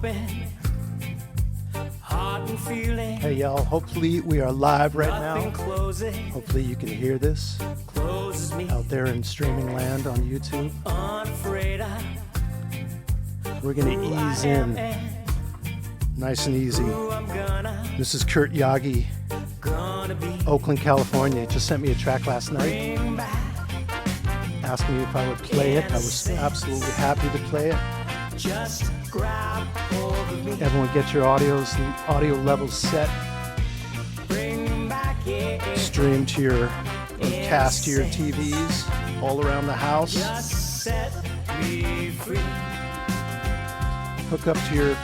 open, heart and feeling. Hey y'all, hopefully we are live right now. Closing, hopefully you can hear this closes me out there in streaming land on YouTube. unafraid We're gonna ease in nice and easy. This is Kurt Yagi, Oakland, California. Just sent me a track last night asking me if I would play it. I was absolutely happy to play it. Just grab hold of me. Everyone get your audio levels set. Stream to your, or cast to your TVs all around the house. Just set me free. Hook up to your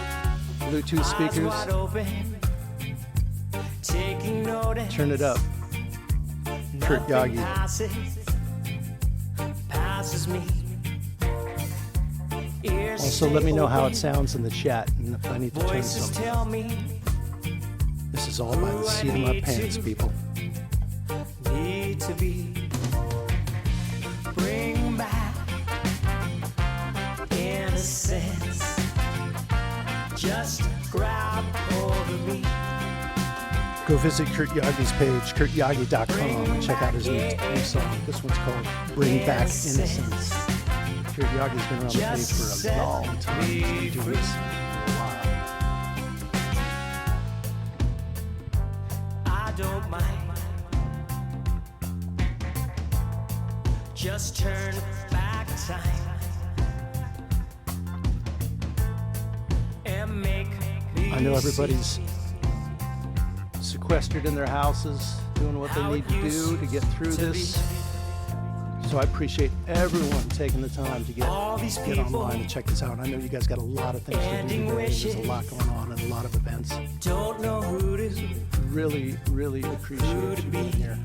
Bluetooth speakers. Turn it up. Kurt Yagi. Passes me. Also, let me know how it sounds in the chat and if I need to turn something up. This is all by the seat of my pants, people. Need to be. Bring back innocence. Just grab hold of me. Go visit Kurt Yagi's page, kurtyagi.com, and check out his new song. This one's called Bring Back Innocence. Kurt Yagi's been around the page for a long time. He's been doing this for a while. I don't mind. Just turn back time and make me. I know everybody's sequestered in their houses, doing what they need to do to get through this. So I appreciate everyone taking the time to get online and check this out. I know you guys got a lot of things to do today. There's a lot going on and a lot of events. Don't know who to really, really appreciate you being here.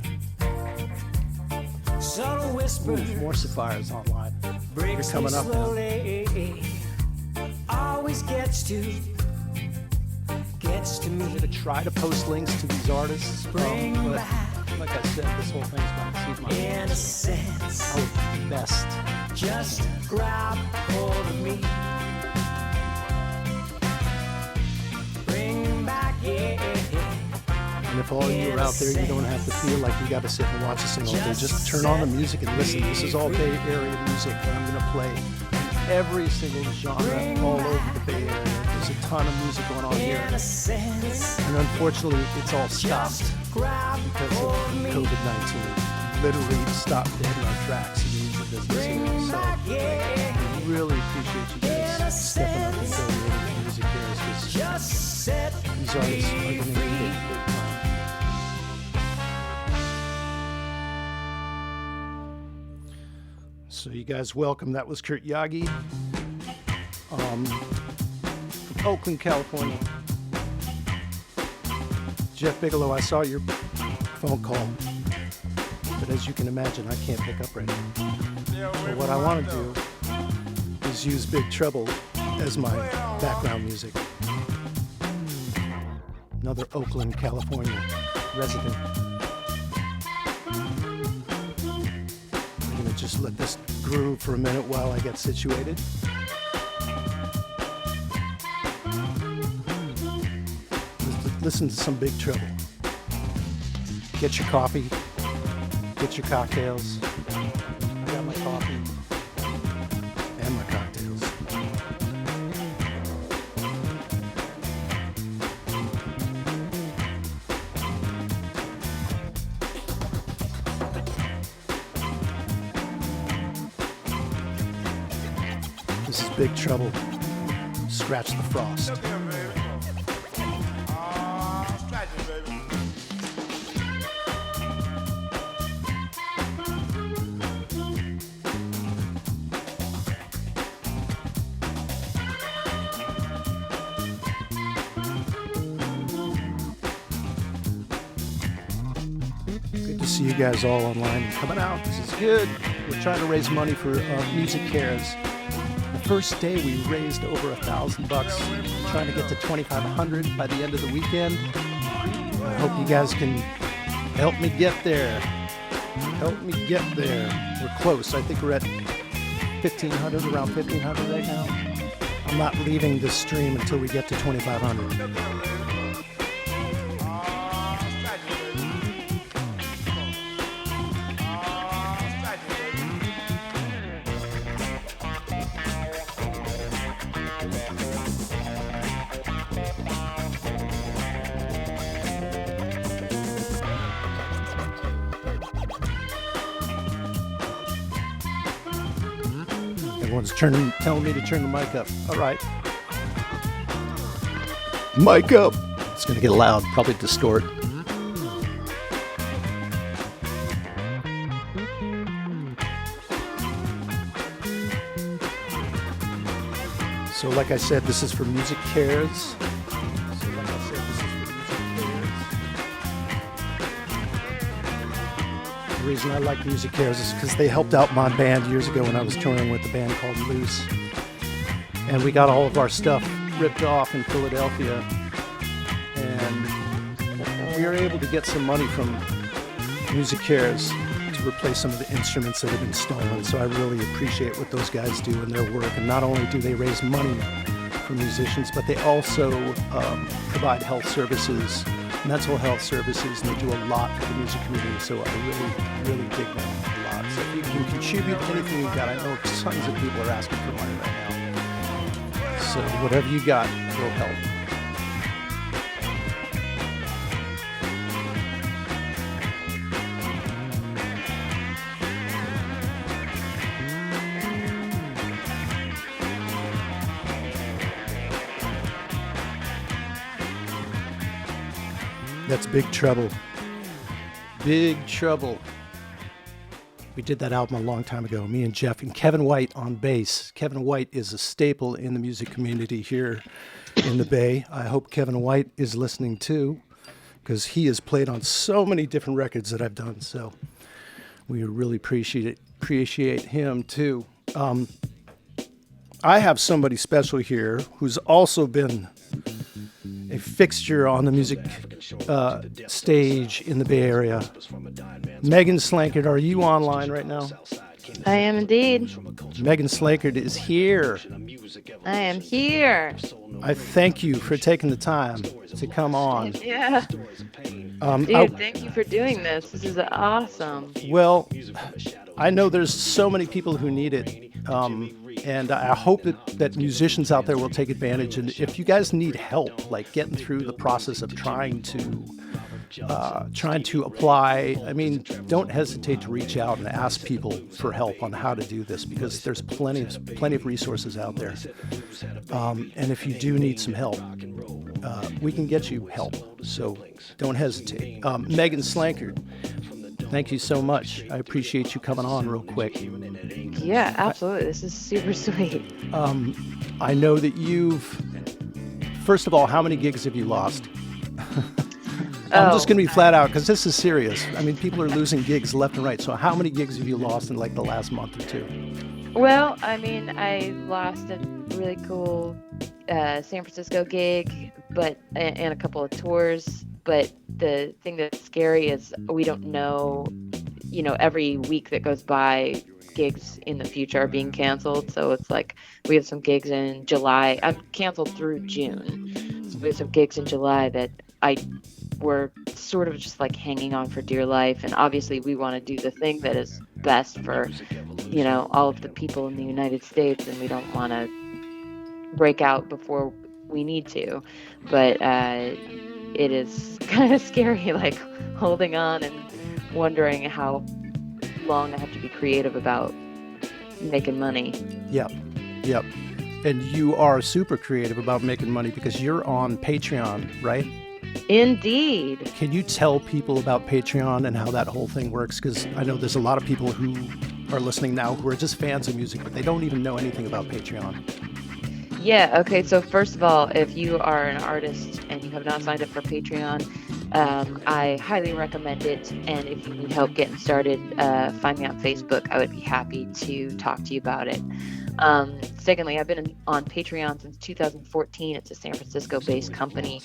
Subtle whisper. More Sapphires online. You're coming up now. Always gets to me. I'm going to try to post links to these artists. But like I said, this whole thing's going to see my innocence. Oh, best. Just grab hold of me. Bring back, And if all of you are out there, you don't have to feel like you got to sit and watch this thing all day. Just turn on the music and listen. This is all Bay Area music that I'm going to play. Every single genre all over the Bay Area. There's a ton of music going on here. And unfortunately, it's all stopped because of COVID-19. Literally stopped dead in our tracks in the music business here. So I really appreciate you guys stepping up and donating to MusiCares because these artists are going to need it. So you guys welcome. That was Kurt Yagi from Oakland, California. Jeff Bigelow, I saw your phone call, but as you can imagine, I can't pick up right now. So what I want to do is use Big Trouble as my background music. Another Oakland, California resident. I'm going to just let this groove for a minute while I get situated. Listen to some Big Trouble. Get your coffee. Get your cocktails. I got my coffee and my cocktails. This is Big Trouble. Scratch the Frost. See you guys all online coming out. This is good. We're trying to raise money for MusiCares. The first day we raised over $1,000. Trying to get to 2,500 by the end of the weekend. I hope you guys can help me get there. Help me get there. We're close. I think we're at 1,500, around 1,500 right now. I'm not leaving this stream until we get to 2,500. Everyone's telling me to turn the mic up. All right. Mic up. It's going to get loud, probably distort. So like I said, this is for MusiCares. The reason I like MusiCares is because they helped out my band years ago when I was touring with a band called Loose. And we got all of our stuff ripped off in Philadelphia. And we were able to get some money from MusiCares to replace some of the instruments that have been stolen. So I really appreciate what those guys do in their work. And not only do they raise money for musicians, but they also provide health services, mental health services, and they do a lot for the music community. So I really dig them a lot. So if you can contribute anything you've got, I know tons of people are asking for money right now. So whatever you got will help. That's Big Trouble. Big Trouble. We did that album a long time ago, me and Jeff, and Kevin White on bass. Kevin White is a staple in the music community here in the Bay. I hope Kevin White is listening too, because he has played on so many different records that I've done. So we really appreciate him too. I have somebody special here who's also been a fixture on the music stage in the Bay Area. Megan Slankard, are you online right now? I am indeed. Megan Slankard is here. I am here. I thank you for taking the time to come on. Yeah. Dude, thank you for doing this. This is awesome. Well, I know there's so many people who need it. And I hope that musicians out there will take advantage. And if you guys need help, like getting through the process of trying to apply, I mean, don't hesitate to reach out and ask people for help on how to do this, because there's plenty of resources out there. And if you do need some help, we can get you help. So don't hesitate. Megan Slankard, thank you so much. I appreciate you coming on real quick. Yeah, absolutely. This is super sweet. I know that first of all, how many gigs have you lost? I'm just going to be flat out, because this is serious. I mean, people are losing gigs left and right. So how many gigs have you lost in like the last month or two? Well, I mean, I lost a really cool San Francisco gig, and a couple of tours. But the thing that's scary is we don't know, every week that goes by, gigs in the future are being canceled. So it's like we have some gigs in July. I've canceled through June. So we have some gigs in July that we're sort of just like hanging on for dear life. And obviously we want to do the thing that is best for, all of the people in the United States. And we don't want to break out before we need to. But it is kind of scary, like holding on and wondering how long I have to be creative about making money. Yep. And you are super creative about making money because you're on Patreon, right? Indeed. Can you tell people about Patreon and how that whole thing works? Because I know there's a lot of people who are listening now who are just fans of music, but they don't even know anything about Patreon. Yeah, okay, so first of all, if you are an artist and you have not signed up for Patreon, I highly recommend it. And if you need help getting started, find me on Facebook. I would be happy to talk to you about it. Secondly, I've been on Patreon since 2014. It's a San Francisco-based company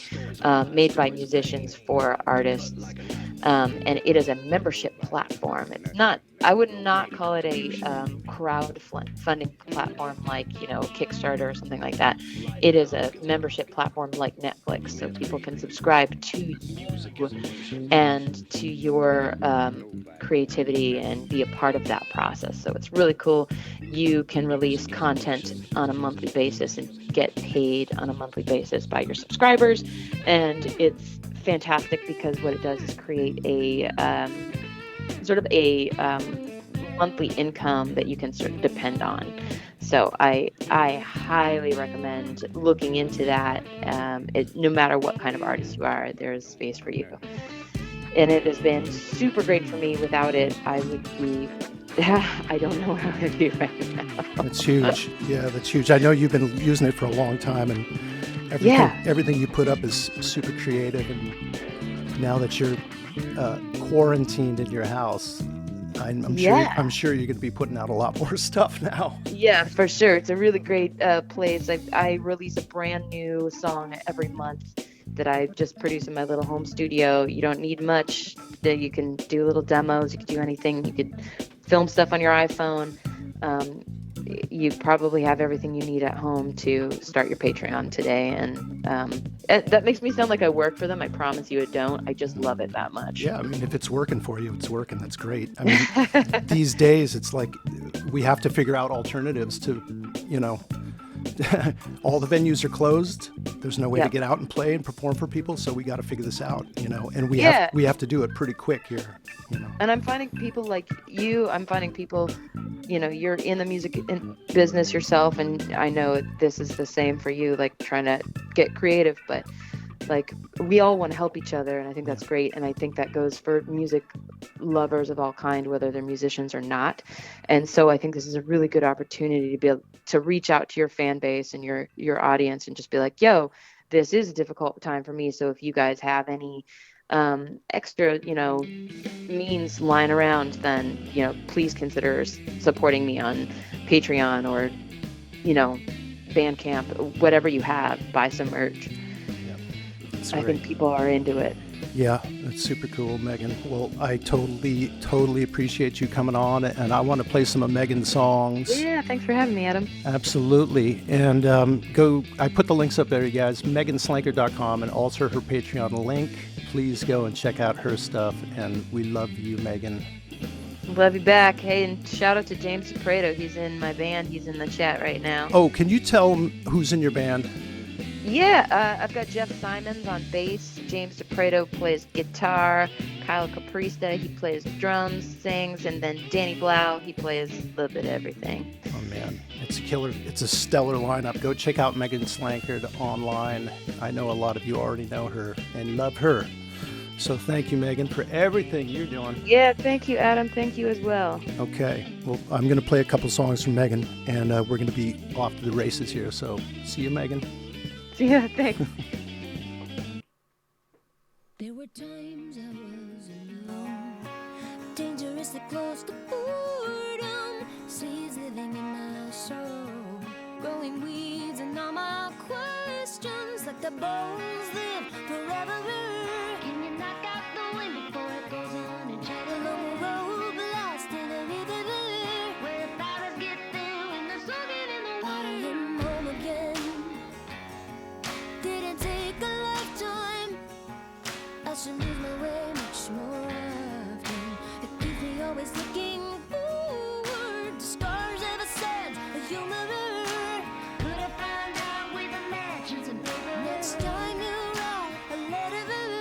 made by musicians for artists. And it is a membership platform. It's not I would not call it a funding platform like, Kickstarter or something like that. It is a membership platform like Netflix, so people can subscribe to you and to your creativity and be a part of that process. So it's really cool. You can release content on a monthly basis and get paid on a monthly basis by your subscribers. And it's fantastic because what it does is create a sort of a monthly income that you can sort of depend on. So I highly recommend looking into that. No matter what kind of artist you are, there's space for you. And it has been super great for me. Without it, I would be, I don't know where I would be right now. That's huge. Yeah, that's huge. I know you've been using it for a long time, and everything you put up is super creative. And now that you're quarantined in your house, I'm sure you're going to be putting out a lot more stuff now. Yeah, for sure. It's a really great place. I release a brand new song every month that I just produce in my little home studio. You don't need much. You can do little demos. You can do anything. You could film stuff on your iPhone. You probably have everything you need at home to start your Patreon today. And that makes me sound like I work for them. I promise you I don't. I just love it that much. Yeah, I mean, if it's working for you, it's working. That's great. I mean, these days, it's like we have to figure out alternatives to, all the venues are closed. There's no way to get out and play and perform for people. So we got to figure this out, and we have to do it pretty quick here. And I'm finding people like you. I'm finding people, you're in the music business yourself. And I know this is the same for you, like trying to get creative, but like we all want to help each other. And I think that's great. And I think that goes for music lovers of all kind, whether they're musicians or not. And so I think this is a really good opportunity to be able to reach out to your fan base and your audience and just be like, yo, this is a difficult time for me. So if you guys have any extra, means lying around, then, please consider supporting me on Patreon or, Bandcamp, whatever you have, buy some merch. I think people are into it. Yeah, that's super cool, Megan. Well, I totally appreciate you coming on, and I want to play some of Megan's songs. Yeah, thanks for having me, Adam. Absolutely. And I put the links up there, you guys, meganslanker.com, and also her Patreon link. Please go and check out her stuff, and we love you, Megan. Love you back. Hey, and shout out to James DePreto. He's in my band. He's in the chat right now. Oh, can you tell who's in your band? Yeah, I've got Jeff Simons on bass. James DePreto plays guitar. Kyle Caprista, he plays drums, sings, and then Danny Blau, he plays a little bit of everything. Oh man, it's a killer. It's a stellar lineup. Go check out Megan Slankard online. I know a lot of you already know her and love her. So thank you, Megan, for everything you're doing. Yeah, thank you, Adam. Thank you as well. Okay, well, I'm going to play a couple songs from Megan, and we're going to be off to the races here. So see you, Megan. Yeah, thanks. There were times I was alone, dangerously close to boredom, seeds living in my soul, growing weeds and all my questions, like the bones live forever. Can you knock out the wind before it goes on and chat along the road, lost in a river, where the fires get there when they're soaking in the water? I am home again. Didn't take a lifetime. I should lose my way much more often. It keeps me always looking forward to scars of a sense of humor. Could I find out with a match and some paper? Next time you write a letter.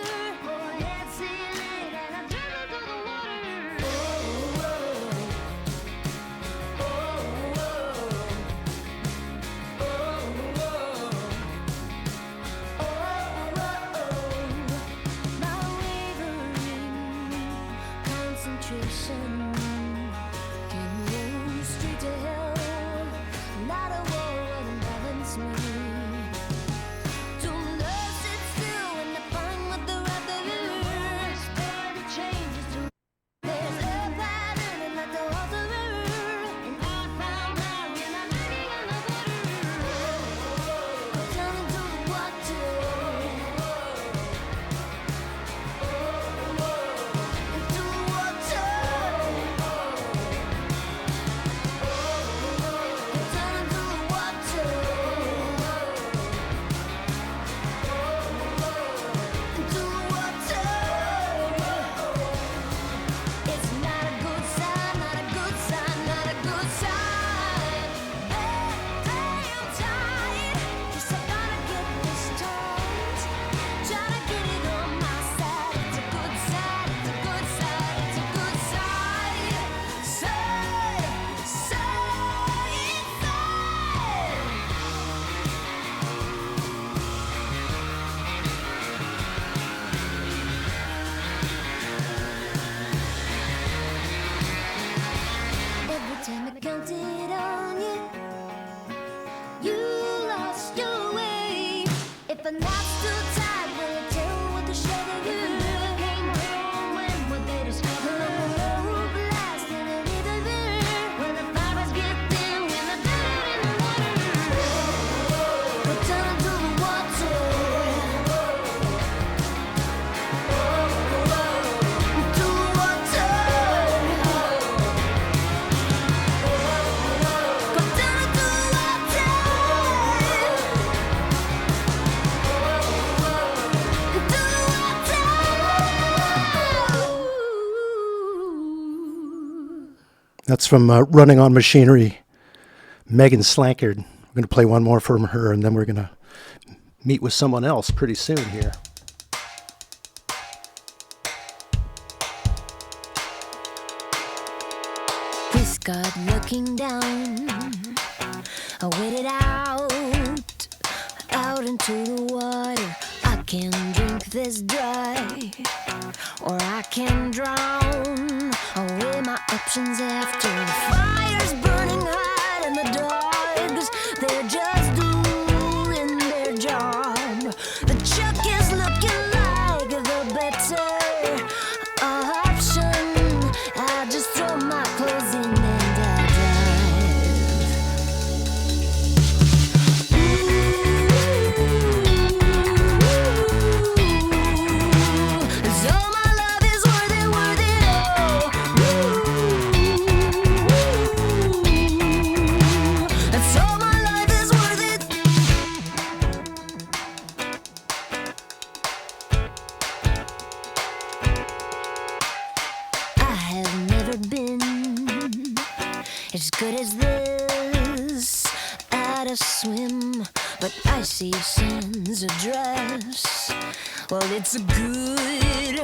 the knot's too tight, will you tell what the shadow you came home when what they discovered? Love lasts in a little bit when the fires get thin, when the fire in the water. Put down into the water. Into the water. Put down into the water. That's from Running on Machinery, Megan Slankard. We're going to play one more from her, and then we're going to meet with someone else pretty soon here. This God looking down, I waited out into the water. I can drink this dry, or I can drown. I weigh my options after the fire's burning hot and the dogs, they're just doing their job. The chuck is looking like the better option. I just throw my clothes in and I dive. So my love is worth it, and so my life is worth it. I have never been as good as this at a swim, but I see sands a dress. Well, it's a good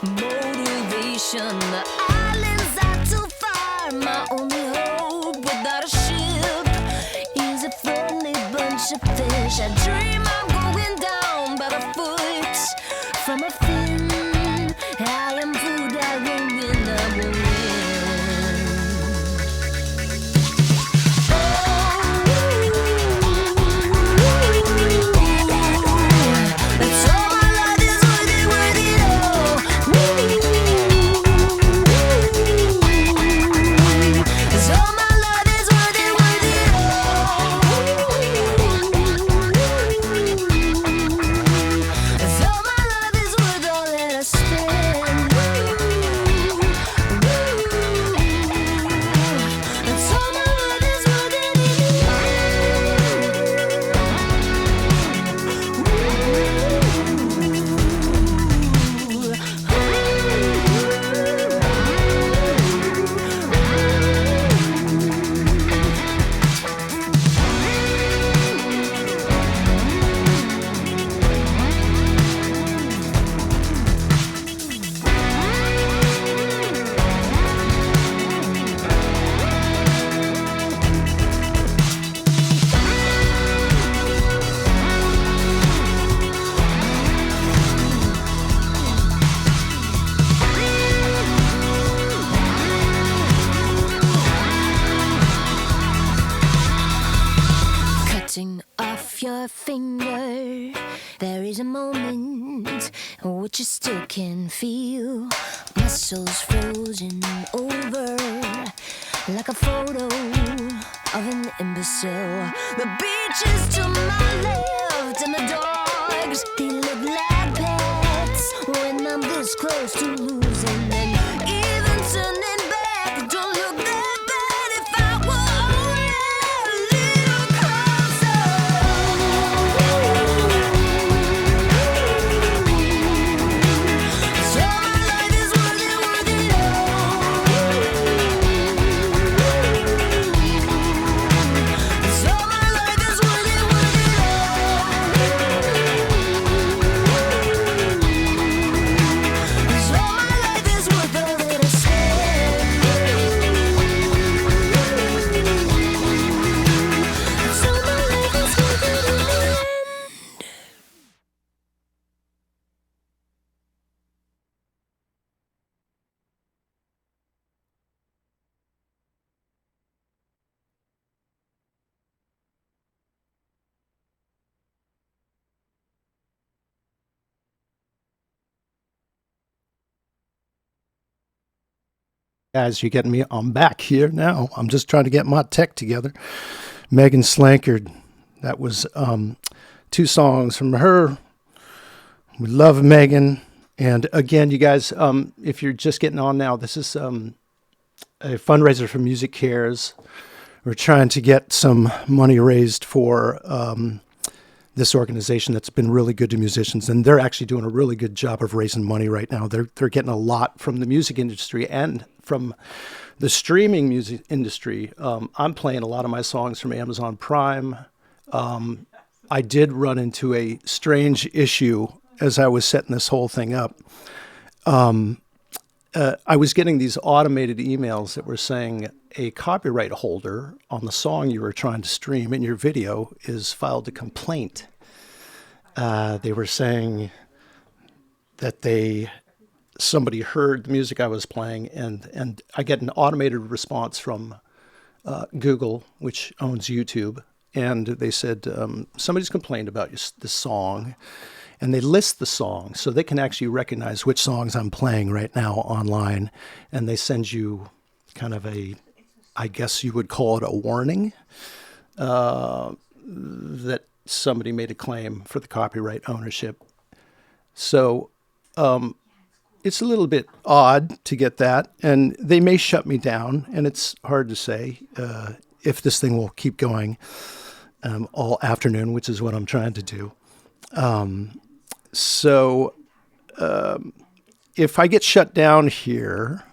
motivation. The islands are too far. My only hope without a ship is a friendly bunch of fish. I dream I'm going down by the foot from a fin. I am food, I will win, I will win. And so my life is worth it, oh. So my life is worth it, oh. So my life is worth all that I spend. And so my life is worth cutting off your finger. There is a moment which you still can feel. Muscles frozen over like a photo of an imbecile. The beach is to my left and the dogs, they look like pets when I'm this close to losing them. Even turning back, don't look that bad if I were only a little closer. So my life is worth it, oh. So my life is worth it, oh. So my Guys, you getting me? I'm back here now. I'm just trying to get my tech together. Megan Slankard. That was 2 songs from her. We love Megan. And again, you guys, if you're just getting on now, this is a fundraiser for MusiCares. We're trying to get some money raised for this organization that's been really good to musicians, and they're actually doing a really good job of raising money right now. They're getting a lot from the music industry and from the streaming music industry. I'm playing a lot of my songs from Amazon Prime. I did run into a strange issue as I was setting this whole thing up. I was getting these automated emails that were saying a copyright holder on the song you were trying to stream in your video is filed a complaint. They were saying that somebody heard the music I was playing, and I get an automated response from Google, which owns YouTube, and they said somebody's complained about this song. And they list the songs so they can actually recognize which songs I'm playing right now online. And they send you kind of I guess you would call it a warning that somebody made a claim for the copyright ownership. So it's a little bit odd to get that. And they may shut me down. And it's hard to say if this thing will keep going all afternoon, which is what I'm trying to do. So if I get shut down here,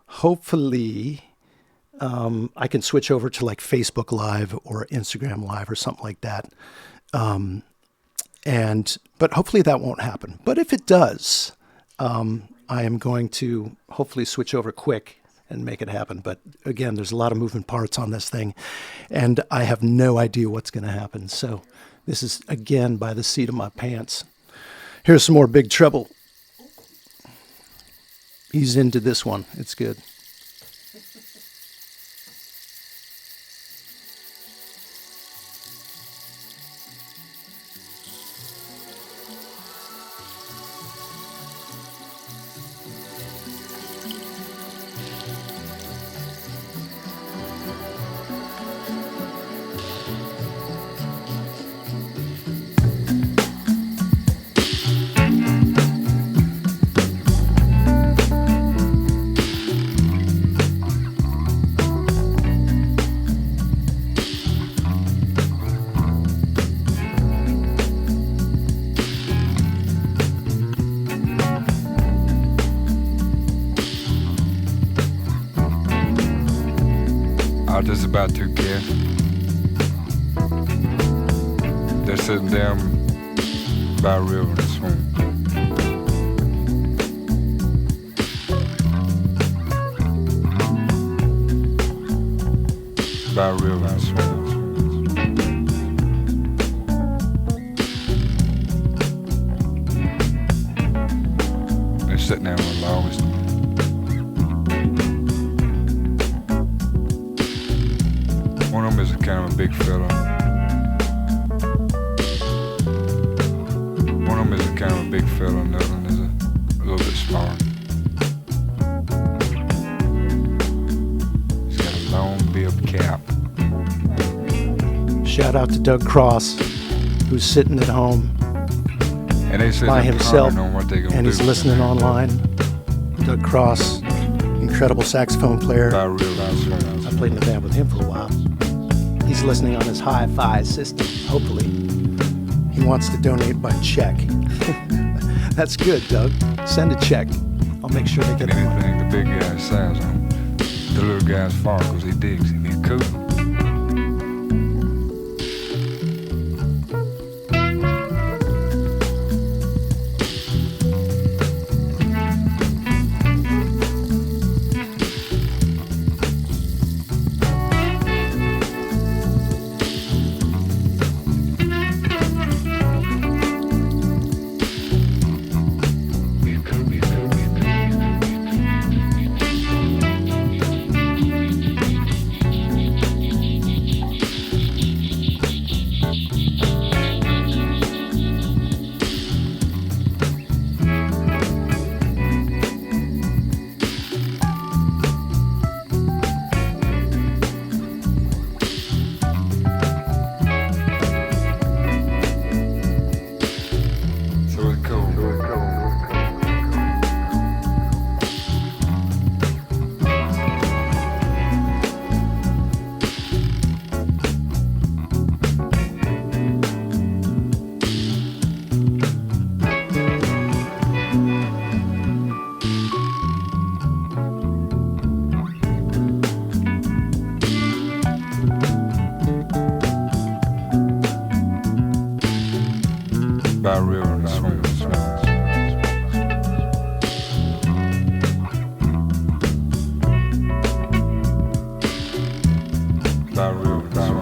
hopefully I can switch over to like Facebook Live or Instagram Live or something like that. But hopefully that won't happen. But if it does, I am going to hopefully switch over quick and make it happen. But again, there's a lot of moving parts on this thing, and I have no idea what's going to happen. So this is, again, by the seat of my pants. Here's some more Big Trouble. He's into this one. It's good. I just about to care. They're sitting down by a river and swim. By a river and swim. They're sitting there with the longest. One of them is a kind of a big fella. One of them is a kind of a big fella, and the other one is a little bit smaller. He's got a long bib cap. Shout out to Doug Cross, who's sitting at home And they said by himself, on what they gonna and he's do. listening online. Doug Cross, incredible saxophone player. I realized I played in the band with him for a while. He's listening on his hi-fi system, hopefully. He wants to donate by check. That's good, Doug. Send a check. I'll make sure they get the money. anything the big guy says on the little guy's fault because he digs him. He's cool. by river and swing. By river and swing.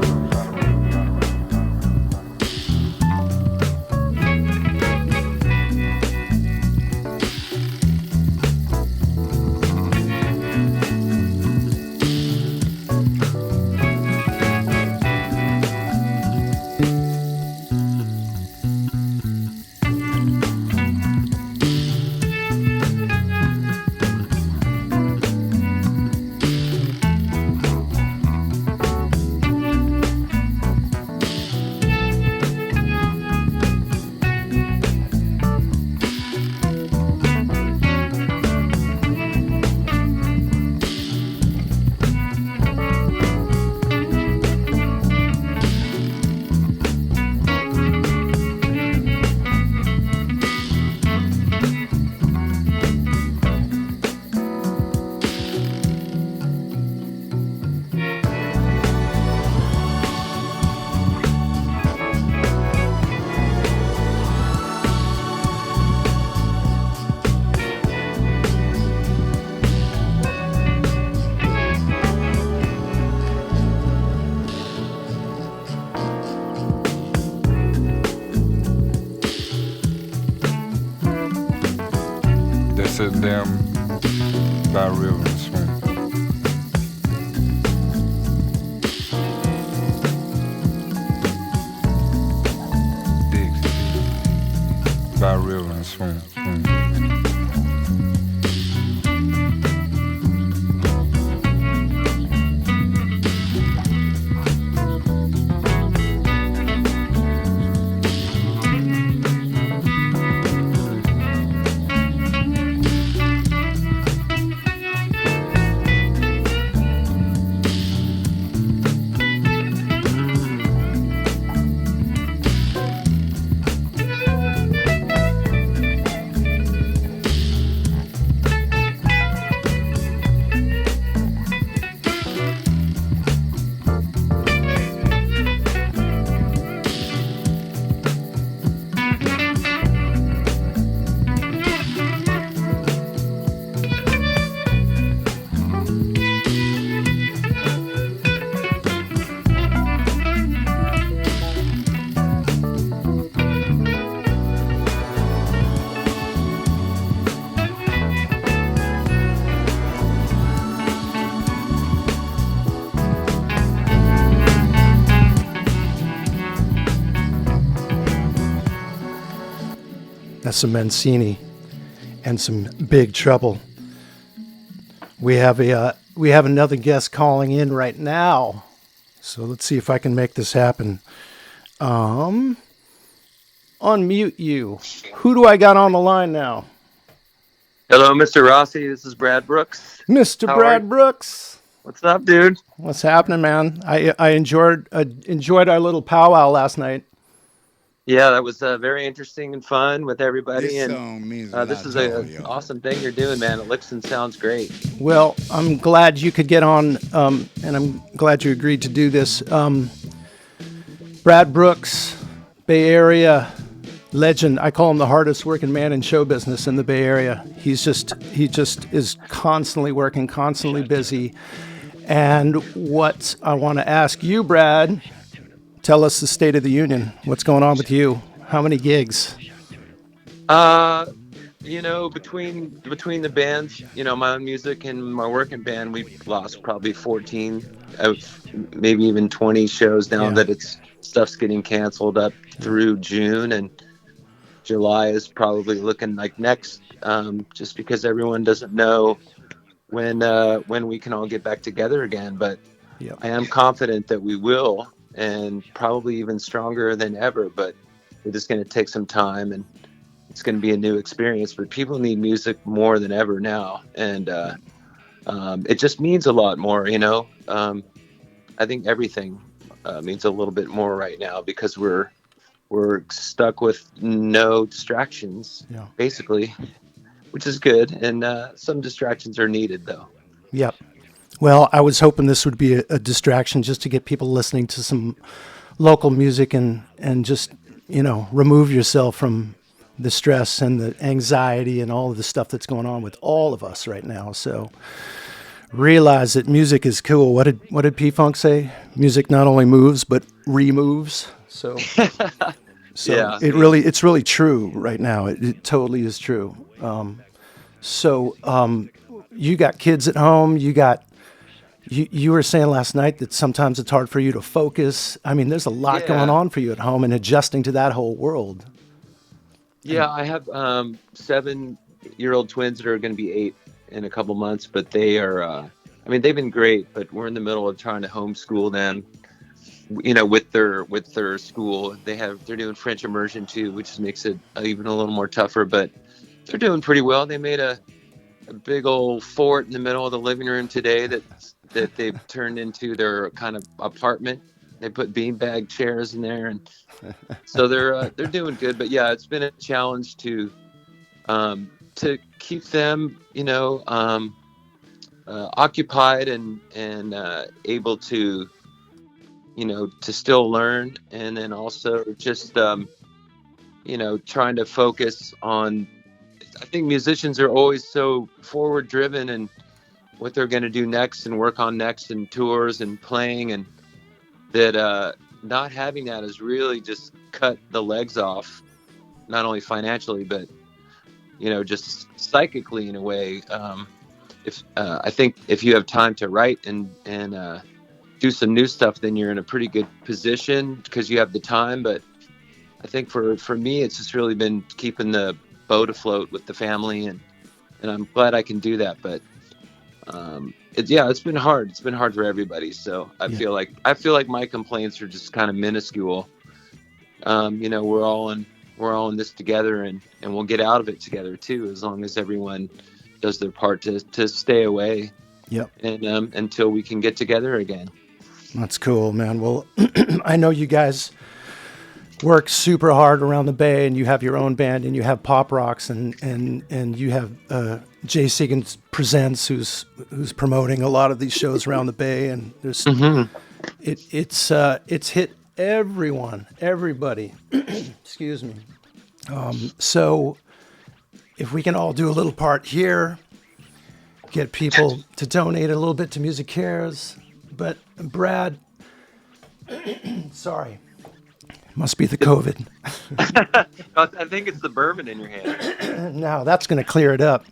They sit down by river and swing. Dixie by river and swing. That's some Mancini and some Big Trouble. We have another guest calling in right now, so let's see if I can make this happen. Unmute you. Who do I got on the line now? Hello, Mr. Rossi. This is Brad Brooks. Mr. How Brad Brooks. What's up, dude? What's happening, man? I enjoyed our little powwow last night. Yeah, that was very interesting and fun with everybody. This and song means this is an awesome thing you're doing, man. It looks and sounds great. Well, I'm glad you could get on, and I'm glad you agreed to do this. Brad Brooks, Bay Area legend. I call him the hardest working man in show business in the Bay Area. He just is constantly working, constantly busy. And what I want to ask you, Brad, tell us the state of the union. What's going on with you? How many gigs? Between the bands, my own music and my working band, we've lost probably 14 of maybe even 20 shows now that stuff's getting canceled up through June, and July is probably looking like next, just because everyone doesn't know when we can all get back together again. But I am confident that we will, and probably even stronger than ever. But we're just going to take some time, and it's going to be a new experience. But people need music more than ever now, and it just means a lot more. I think everything means a little bit more right now because we're stuck with no distractions, basically, which is good. And some distractions are needed, though. Yep. Well, I was hoping this would be a distraction just to get people listening to some local music and just remove yourself from the stress and the anxiety and all of the stuff that's going on with all of us right now. So realize that music is cool. What did P-Funk say? Music not only moves but removes. So Yeah, it's really true right now. It totally is true. You got kids at home. You were saying last night that sometimes it's hard for you to focus. I mean, there's a lot going on for you at home and adjusting to that whole world. Yeah, I have 7-year-old twins that are going to be 8 in a couple months, but they are, they've been great, but we're in the middle of trying to homeschool them, with their school. They're doing French immersion too, which makes it even a little more tougher, but they're doing pretty well. They made a big old fort in the middle of the living room today that they've turned into their kind of apartment. They put beanbag chairs in there, and so they're doing good. But yeah, it's been a challenge to keep them, occupied and able to, to still learn, and then also just trying to focus on. I think musicians are always so forward driven and what they're going to do next and work on next and tours and playing, and that not having that has really just cut the legs off, not only financially, but, just psychically in a way. I think if you have time to write and do some new stuff, then you're in a pretty good position because you have the time. But I think for me, it's just really been keeping the boat afloat with the family, and I'm glad I can do that. But it's been hard. It's been hard for everybody. So I feel like my complaints are just kind of minuscule. We're all in this together, and we'll get out of it together too, as long as everyone does their part to stay away. Yep. And until we can get together again. That's cool, man. Well, I know you guys work super hard around the Bay, and you have your own band, and you have Pop Rocks, and you have Jay Segan Presents, who's promoting a lot of these shows around the Bay, and there's it's hit everybody. Excuse me. So if we can all do a little part here, get people to donate a little bit to MusiCares. But Brad, sorry. Must be the COVID. I think it's the bourbon in your hand. No, that's going to clear it up.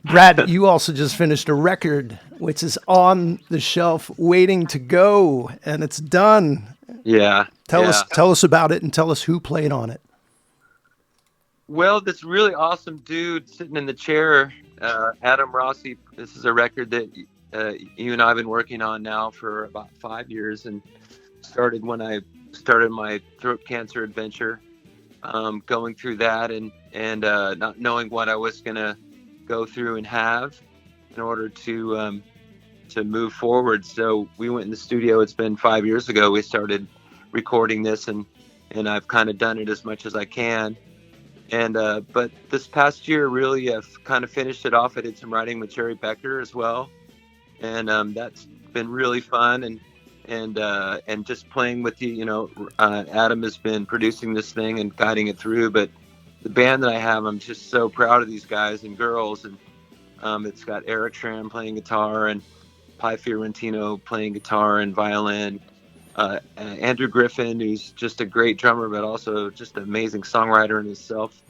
Brad, you also just finished a record, which is on the shelf waiting to go, and it's done. Yeah. Tell us about it, and tell us who played on it. Well, this really awesome dude sitting in the chair, Adam Rossi. This is a record that you and I have been working on now for about 5 years, and started when I started my throat cancer adventure, going through that and not knowing what I was going to go through and have in order to move forward. So we went in the studio. It's been 5 years ago. We started recording this, and I've kind of done it as much as I can. And but this past year, really, I've kind of finished it off. I did some writing with Jerry Becker as well, and that's been really fun. And just playing with you, Adam has been producing this thing and guiding it through. But the band that I have, I'm just so proud of these guys and girls. And it's got Eric Schramm playing guitar, and Pi Fiorentino playing guitar and violin. Andrew Griffin, who's just a great drummer, but also just an amazing songwriter in himself.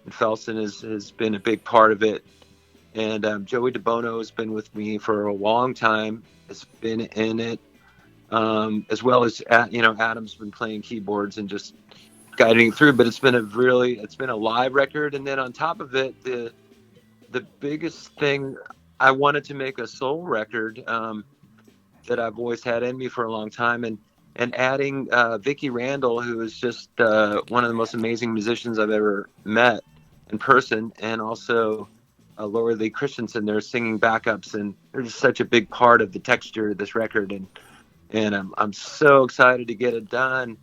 And Felsen has been a big part of it. And Joey DeBono has been with me for a long time. Has been in it. As well as Adam's been playing keyboards and just guiding through. But it's been a live record, and then on top of it, the biggest thing, I wanted to make a soul record that I've always had in me for a long time, and adding Vicki Randall, who is just one of the most amazing musicians I've ever met in person, and also Laura Lee Christensen. They're singing backups, and they're just such a big part of the texture of this record. And I'm so excited to get it done.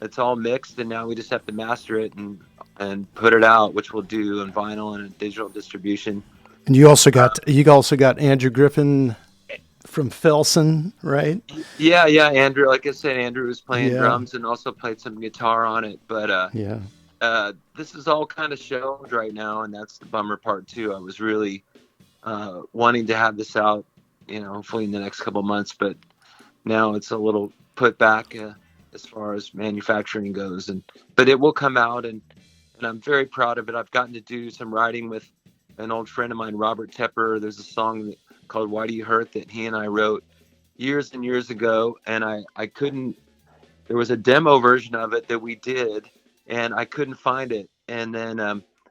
It's all mixed, and now we just have to master it and put it out, which we'll do on vinyl and a digital distribution. And you also got Andrew Griffin. from Felsen, right? Yeah, Andrew. Like I said, Andrew was playing Yeah. drums and also played some guitar on it. But Yeah. this is all kind of shelved right now, and that's the bummer part too. I was really wanting to have this out, hopefully in the next couple months, but now it's a little put back as far as manufacturing goes. But it will come out, and I'm very proud of it. I've gotten to do some writing with an old friend of mine, Robert Tepper. There's a song called "Why Do You Hurt" that he and I wrote years and years ago, and I couldn't. There was a demo version of it that we did, and I couldn't find it. And then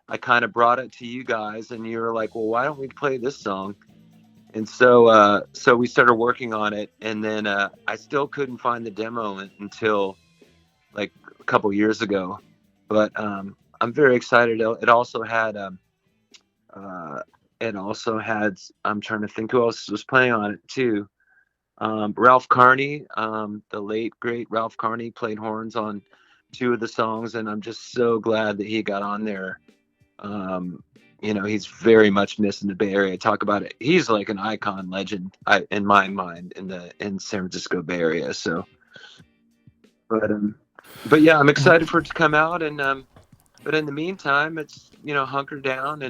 I kind of brought it to you guys, and you were like, "Well, why don't we play this song?" And so we started working on it, and then I still couldn't find the demo until like a couple years ago. But I'm very excited. It also had I'm trying to think who else was playing on it too. Ralph Carney, the late great Ralph Carney, played horns on 2 of the songs, and I'm just so glad that he got on there. He's very much missed in the Bay Area. Talk about it. He's like an icon legend in my mind in San Francisco Bay Area. So, but yeah, I'm excited for it to come out. And but in the meantime, it's hunker down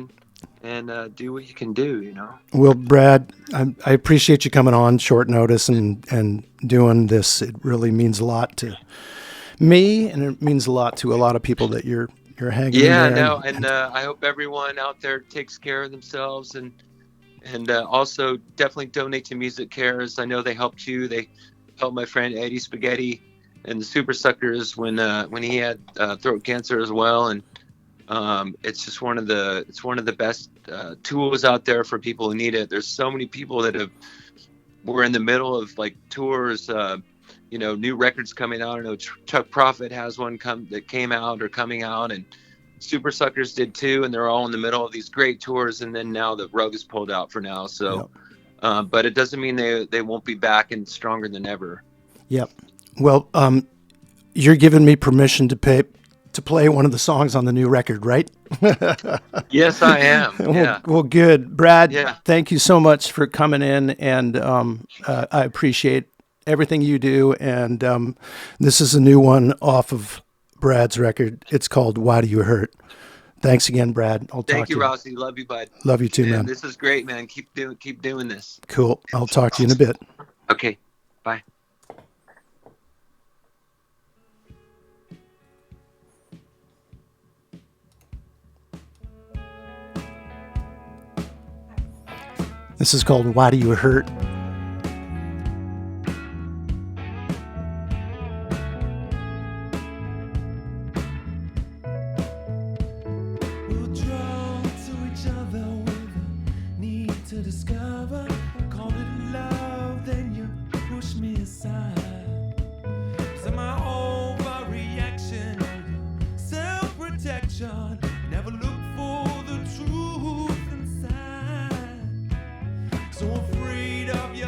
and do what you can do. Well, Brad, I appreciate you coming on short notice and doing this. It really means a lot to me, and it means a lot to a lot of people that you're hanging in there. No, and I hope everyone out there takes care of themselves and also definitely donate to MusiCares. I know they helped you. They helped my friend Eddie Spaghetti and the Super Suckers when he had throat cancer as well. And it's just one of the best tools out there for people who need it. There's so many people that were in the middle of like tours. New records coming out. I know Chuck Prophet has one that came out or coming out, and Super Suckers did too, and they're all in the middle of these great tours, and then now the rug is pulled out for now. So, but it doesn't mean they won't be back and stronger than ever. Yep. Well, you're giving me permission to play one of the songs on the new record, right? Yes, I am. Yeah. Well, good. Brad, Yeah. Thank you so much for coming in, and I appreciate everything you do, and this is a new one off of Brad's record. It's called "Why Do You Hurt." Thanks again, Brad. I'll talk to you. Thank you, Rossi. Love you, bud. Love you too, man. This is great, man. Keep doing this. Cool. I'll talk to you in a bit. Okay. Bye. This is called "Why Do You Hurt." Never look for the truth inside. So afraid of you.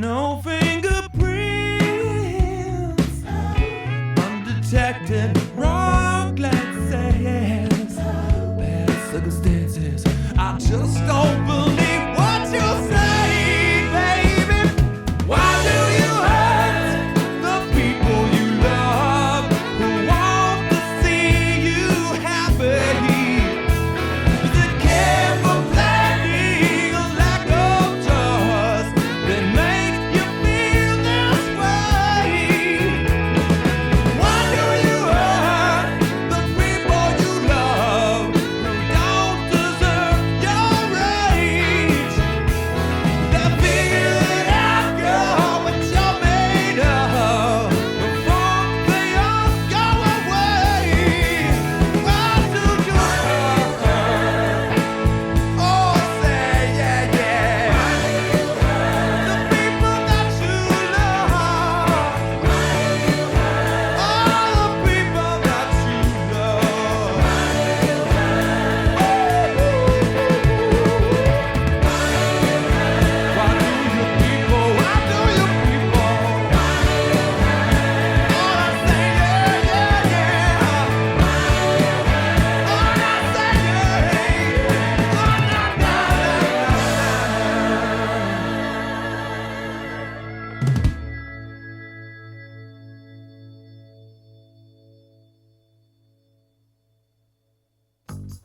No fingerprints, undetected wrong glances, bad circumstances. I just don't believe what you say, baby. Why do you hurt the people you love who want to see you happy? Is it careful planning, a lack of trust that makes you feel this way? Why do you hurt the people you love who don't deserve your rage? They'll figure it out, girl, what you're made of before they all go away. Why do you hurt? Oh, say yeah, yeah. The people that you love. All the people that you love. Why do you people? Why do you people? Oh, I say yeah, yeah, yeah. Oh, I say yeah. Oh, na, na, na,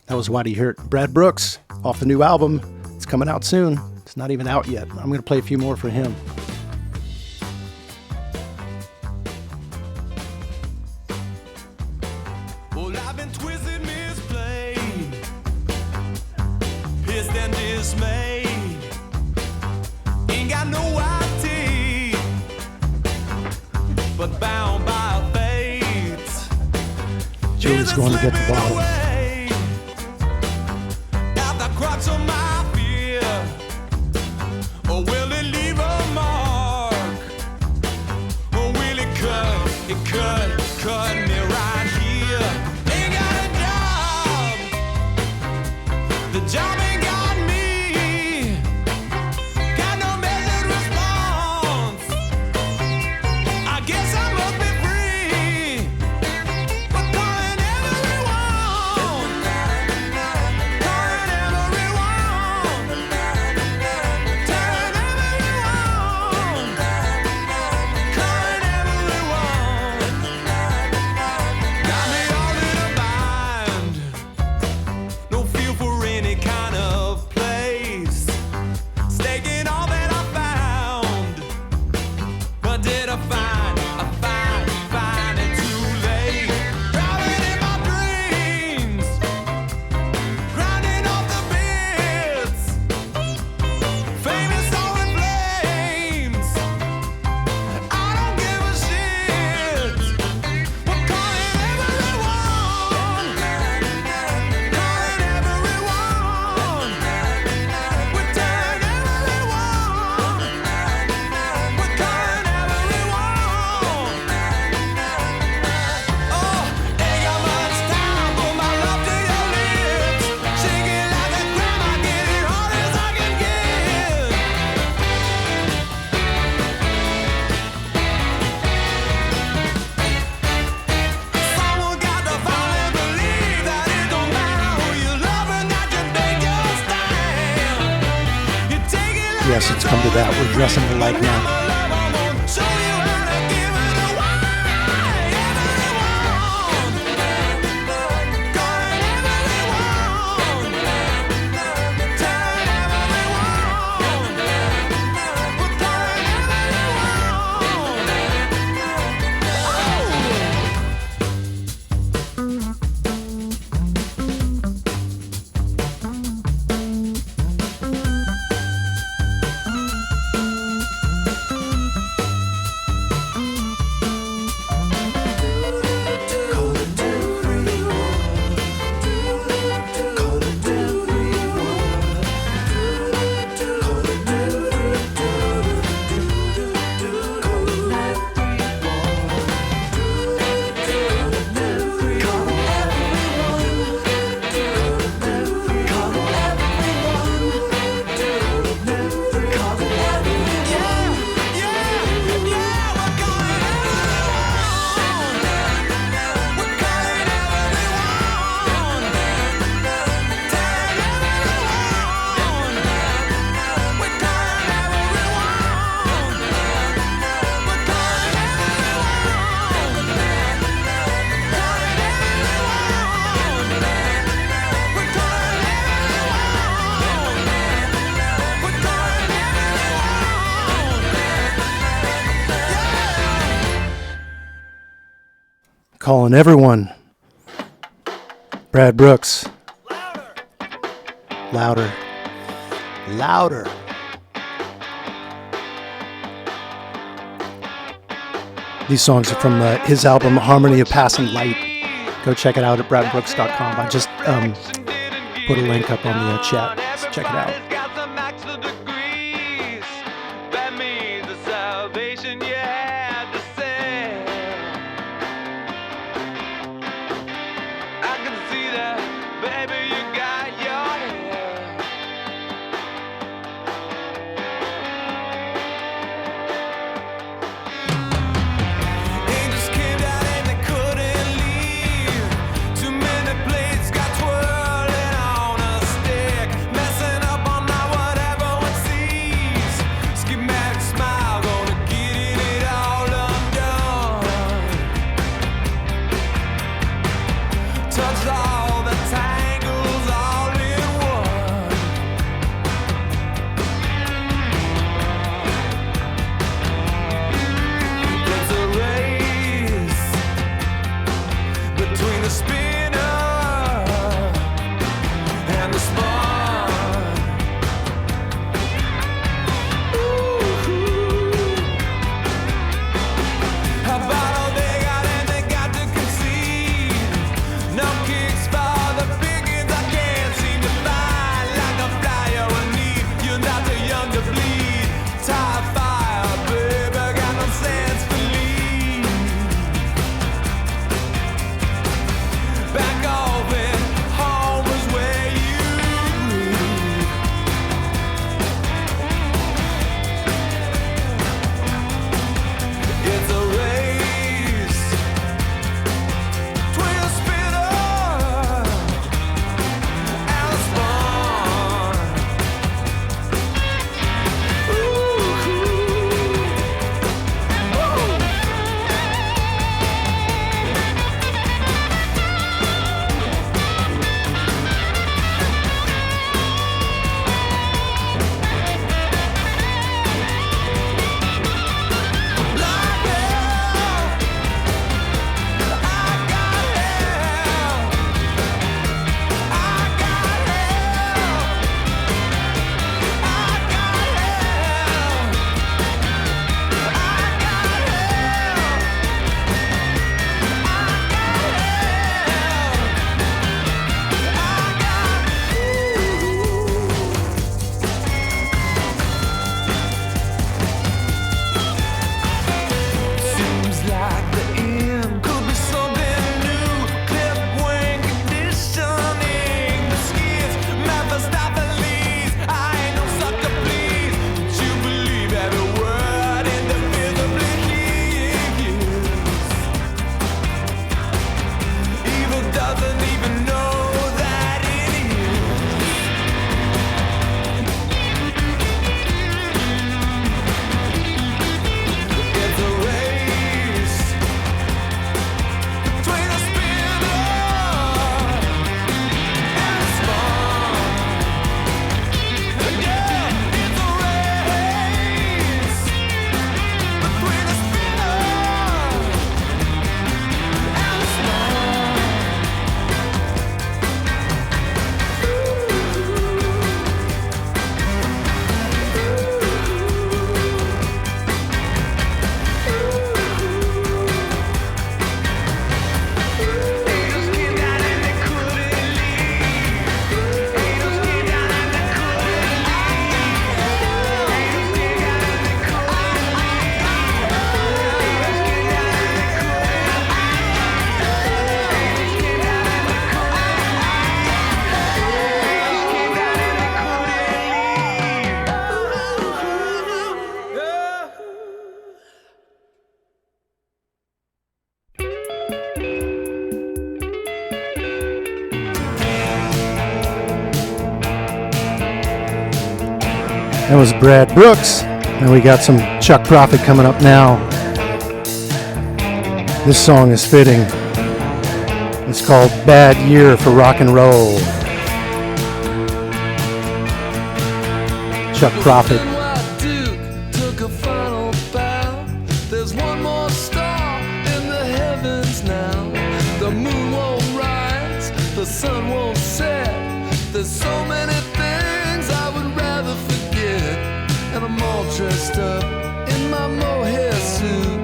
That was Why Do You Hear It? Brad Brooks, off the new album. It's coming out soon. It's not even out yet. I'm going to play a few more for him. Well, I've been twisted, misplayed, pissed and dismayed. Ain't got no white teeth, but bound by fate. Julie's going to get the bottom. At the crux of my fear, or will it leave a mark? Or will it cut me right here? Ain't got a job, the job ain't got me. Got no measured response. I guess I must be free, but calling everyone, calling everyone, telling everyone, calling everyone. Got me all in a bind, no feel for any kind of place, staking all that I found. But did I find it too late? Drowning in my dreams, grinding off the bits, famous all in flames. I don't give a shit. We're calling everyone, calling everyone. We're telling everyone, we're calling everyone. Oh, ain't got much time, put my love to your lips. Shake it like a grandma, get it hard as I can get. Someone got to finally believe that it don't matter who you love and that you make your stand. You take it like Yes, it's come to that. We're dressing alike now. show you how to give it away. Everyone, calling everyone, telling everyone, we're calling everyone. calling everyone. Brad Brooks. Louder. Louder. These songs are from his album Harmony of Passing Light. Go check it out at bradbrooks.com. I just put a link up on the chat. So check it out. That was Brad Brooks. And we got some Chuck Prophet coming up now. This song is fitting. It's called Bad Year for Rock and Roll. Chuck Prophet. Took a final bow. There's one more star in the heavens now. there's so many things I would rather forget. And I'm all dressed up in my mohair suit,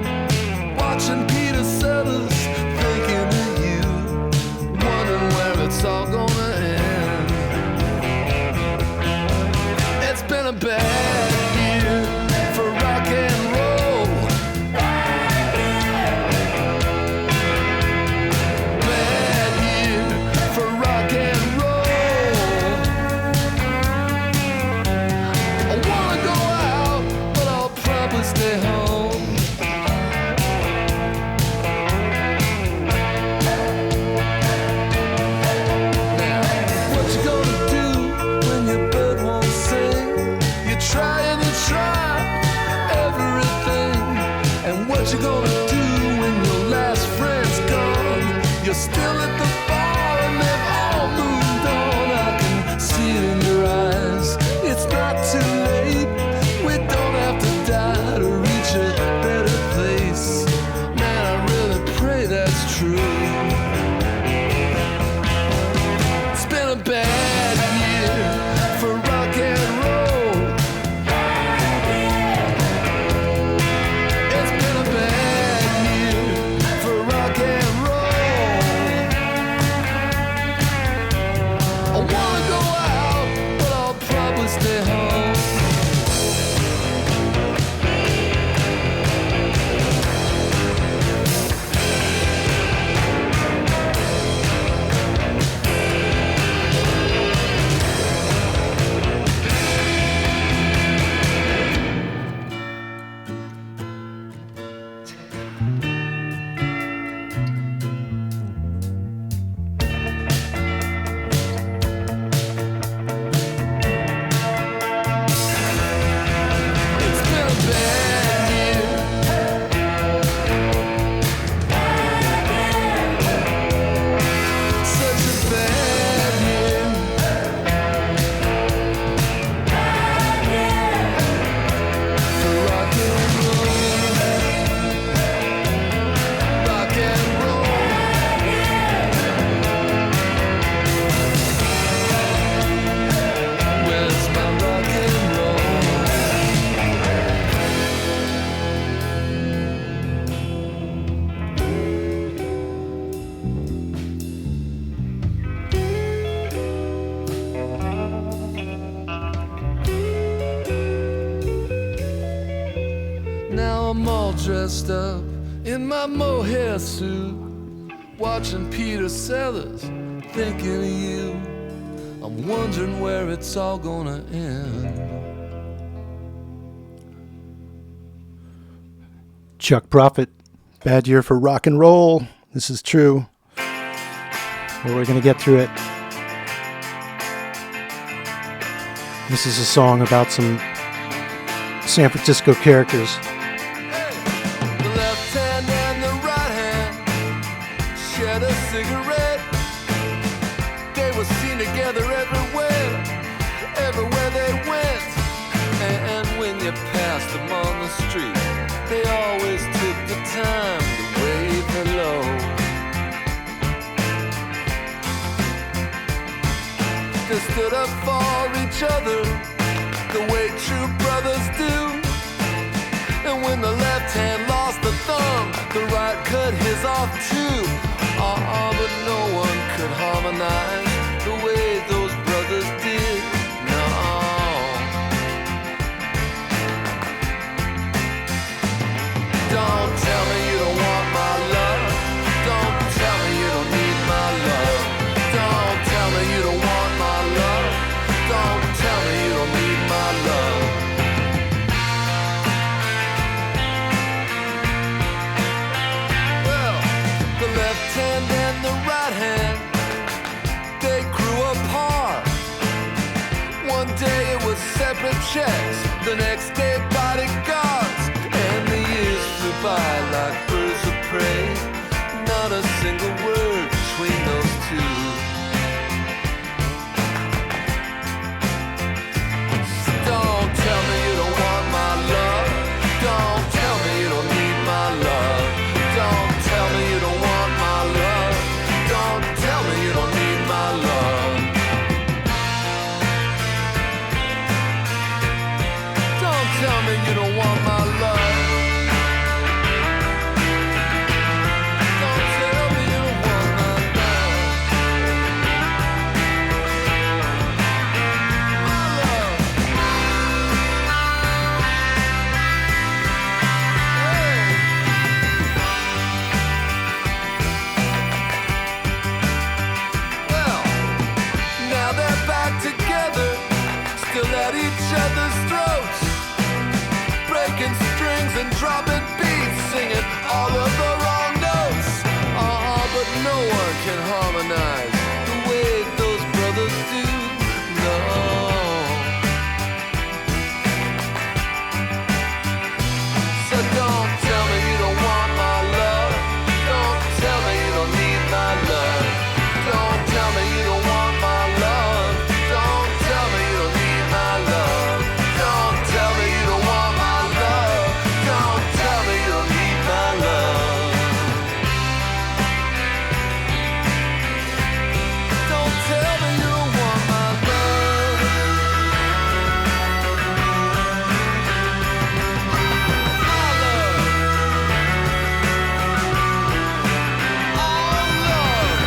watching Peter Sellers, thinking of you, wondering where it's all gonna end. It's been a bad year for rock and roll. Bad year for rock and roll. I wanna go out, but I'll probably stay home. Now, what you gonna do when your bird won't sing? You try and you try everything. And what you gonna do when your last friend's gone? You're still at the bar and they've all moved on. I can see it in your eyes. It's not too late. We don't have to die to reach a better place. Man, I really pray that's true. It's been a bad year for rock and roll. It's been a bad year for rock and roll. I wanna go out, but I'll probably stay home. It's been a bad year. Such a bad year. For rock and roll. Rock and roll. Where's my rock and roll? Now I'm all dressed up in my mohair suit, watching Peter Sellers, thinking of you. I'm wondering where it's all gonna end. Chuck Prophet, bad year for rock and roll. This is true. But we're going to get through it. This is a song about some San Francisco characters. The left hand and the right hand shared a cigarette. They were seen together everywhere, everywhere they went. And when you passed them on the street, they always took the time to wave hello. They stood up for each other the way true brothers do. And when the left hand lost the thumb, the right cut his off too. But no one could harmonize the way those brothers did. No. Don't tell me you don't want my love. Don't tell me you don't need my love. Don't tell me you don't want my love. Don't tell me you don't need my love. Well, the left hand and the right hand, they grew apart. One day it was separate checks, the next day bodyguards. And the years flew by like birds of prey. Not a single word between those two. So don't tell me you don't want my love. Don't tell me you don't need my love. Don't tell me you don't want my love. Don't tell me you don't need my love. other's throats, breaking strings and dropping beats, singing all of the wrong notes. But no one can harmonize the way those brothers do. No. So don't tell me you don't want my love. Don't tell me you don't need my love. Don't tell me you don't want my love. Don't tell me you don't need my love. Don't tell me you don't want my love. Don't tell me you don't need my love. Don't tell me you don't want my love. My love. All love.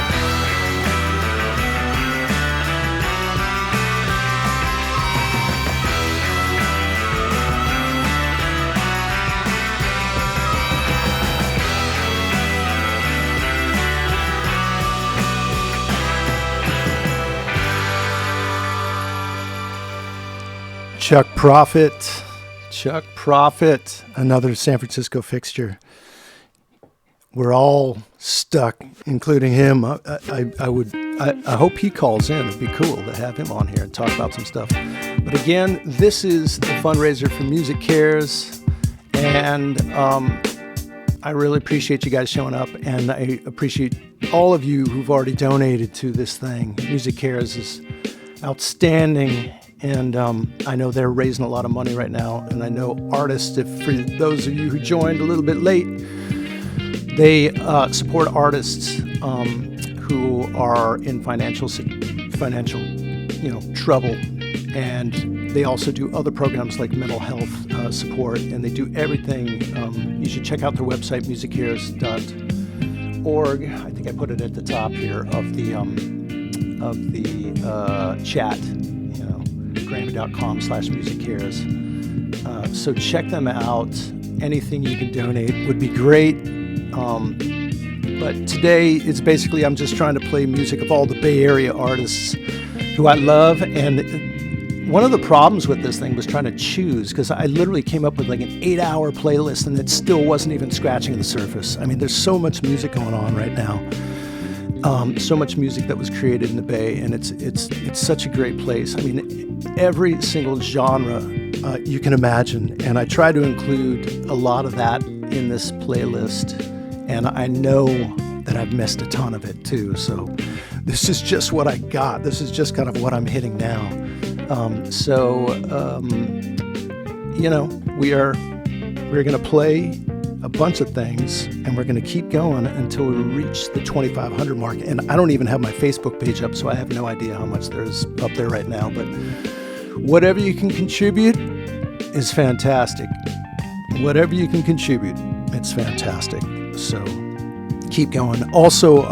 Chuck Prophet, another San Francisco fixture. We're all stuck, including him. I hope he calls in. It'd be cool to have him on here and talk about some stuff. But again, this is the fundraiser for MusiCares, and I really appreciate you guys showing up, and I appreciate all of you who've already donated to this thing. MusiCares is outstanding, and I know they're raising a lot of money right now, and I know artists, for those of you who joined a little bit late, they support artists who are in financial trouble, and they also do other programs like mental health support, and they do everything. You should check out their website, musicares.org. I think I put it at the top here of the chat. Grammy.com/MusiCares. So check them out. Anything you can donate would be great. But today it's basically I'm just trying to play music of all the Bay Area artists who I love. And one of the problems with this thing was trying to choose, because I literally came up with like an 8-hour playlist, and it still wasn't even scratching the surface. I mean, there's so much music going on right now. So much music that was created in the Bay, and it's such a great place. I mean, every single genre you can imagine, and I try to include a lot of that in this playlist, and I know that I've missed a ton of it too, so this is just what I got. This is just kind of what I'm hitting now. We're going to play a bunch of things, and we're going to keep going until we reach the 2,500 mark. And I don't even have my Facebook page up, so I have no idea how much there's up there right now. But whatever you can contribute is fantastic. Whatever you can contribute, it's fantastic. So keep going. Also,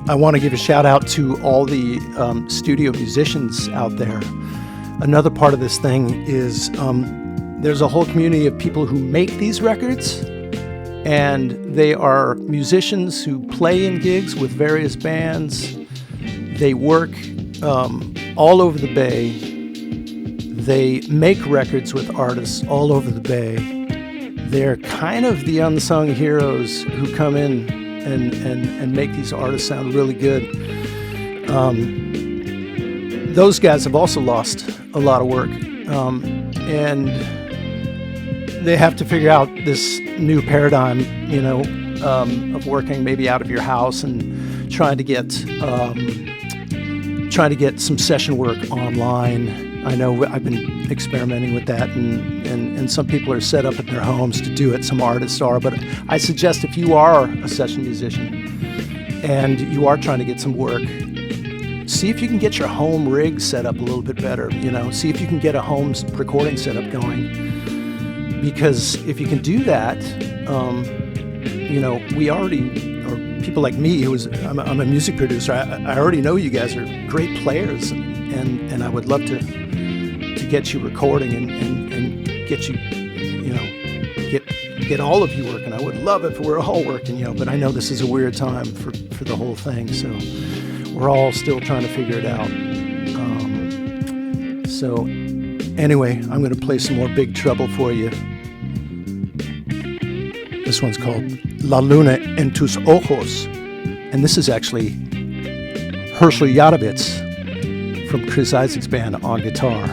I want to give a shout out to all the studio musicians out there. Another part of this thing is there's a whole community of people who make these records, and they are musicians who play in gigs with various bands. They work all over the Bay. They make records with artists all over the Bay. They're kind of the unsung heroes who come in and make these artists sound really good. Those guys have also lost a lot of work, and they have to figure out this new paradigm, of working maybe out of your house and trying to get some session work online. I know I've been experimenting with that, and some people are set up at their homes to do it. Some artists are, but I suggest if you are a session musician and you are trying to get some work, see if you can get your home rig set up a little bit better. See if you can get a home recording setup going. Because if you can do that, we already, or people like me, I'm a music producer. I already know you guys are great players, and I would love to get you recording and get you, get all of you working. I would love it if we're all working, but I know this is a weird time for the whole thing, so we're all still trying to figure it out. So Anyway, I'm going to play some more Big Trouble for you. This one's called La Luna en tus ojos. And this is actually Herschel Yadovitz from Chris Isaak's band on guitar.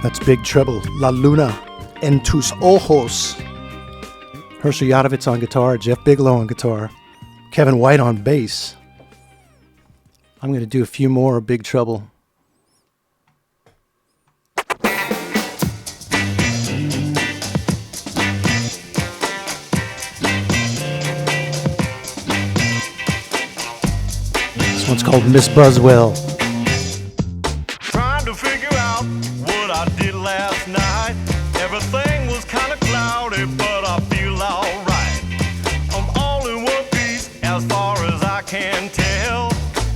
That's Big Trouble, La Luna en tus ojos. Herschel Yadovitz on guitar, Jeff Bigelow on guitar, Kevin White on bass. I'm going to do a few more Big Trouble. This one's called Miss Buzzwell. Trying to figure out what I did last night. Everything was kind of cloudy, but I feel alright. I'm all in one piece as far as I can tell.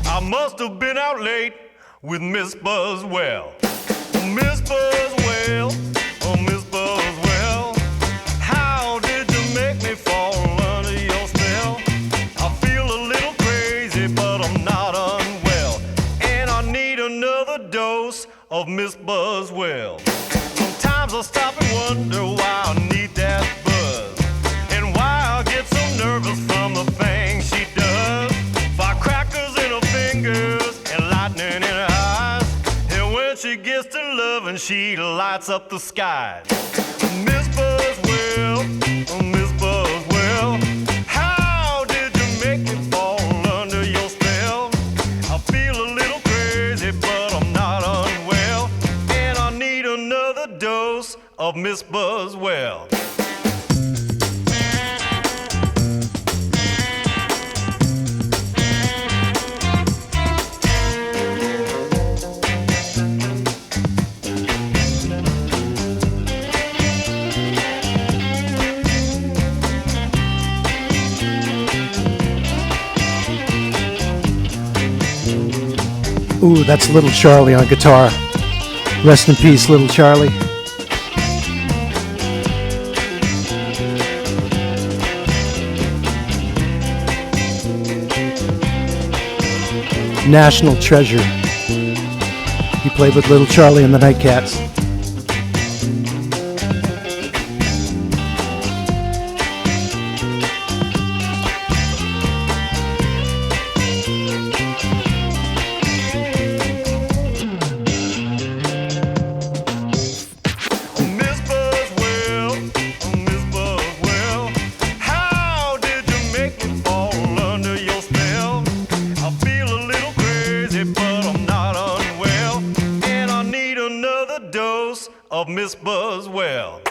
I must have been out late with Miss Buzzwell. Miss Buzzwell, oh Miss Buzzwell, how did you make me fall under your spell? I feel a little crazy, but I'm not unwell, and I need another dose of Miss Buzzwell. Sometimes I stop and wonder why I need that buzz, and why I get so nervous from the things she does. Firecrackers in her fingers and lightning in her eyes, and when she gets to loving, she lights up the skies. Miss Buzzwell, oh Miss Buzzwell, how did you make me fall under your spell? I feel a little crazy, but I'm not unwell, and I need another dose of Miss Buzzwell. Ooh, that's Little Charlie on guitar. Rest in peace, Little Charlie. national treasure. He played with Little Charlie and the Nightcats. Miss Buzzwell, Miss Buzzwell, how did you make me fall under your spell? I feel a little crazy, but I'm not unwell, and I need another dose of Miss Buzzwell.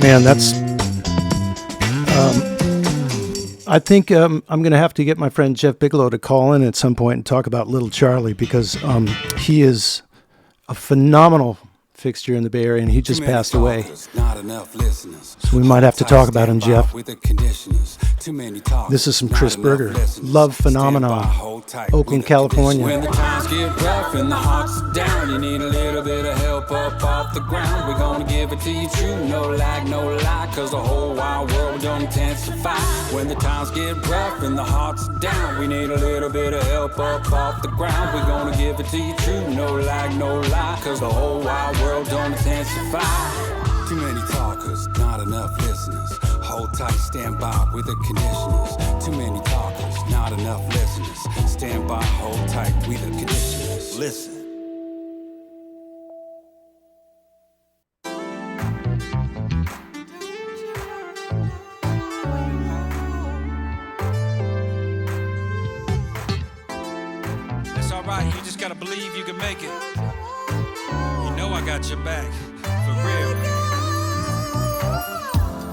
Man, that's. I think I'm going to have to get my friend Jeff Bigelow to call in at some point and talk about Little Charlie, because he is a phenomenal fixture in the Bay Area, and he just passed away. So we might have to talk about him, Jeff. This is some Chris Berger, Love Phenomenon, Oakland, California. When the times get rough and the heart's down, you need a little bit of help up off the ground. We're gonna give it to you true, no lag, no lie, cause the whole wide world don't intensify. When the times get rough and the heart's down, we need a little bit of help up off the ground. We're gonna give it to you true, no lag, no lie, cause the whole wide world don't intensify. Too many talkers, not enough listeners. Hold tight, stand by with the conditioners. Too many talkers, not enough listeners. Stand by, hold tight with the conditioners. Listen. It's alright, you just gotta believe you can make it. You know I got your back, for real.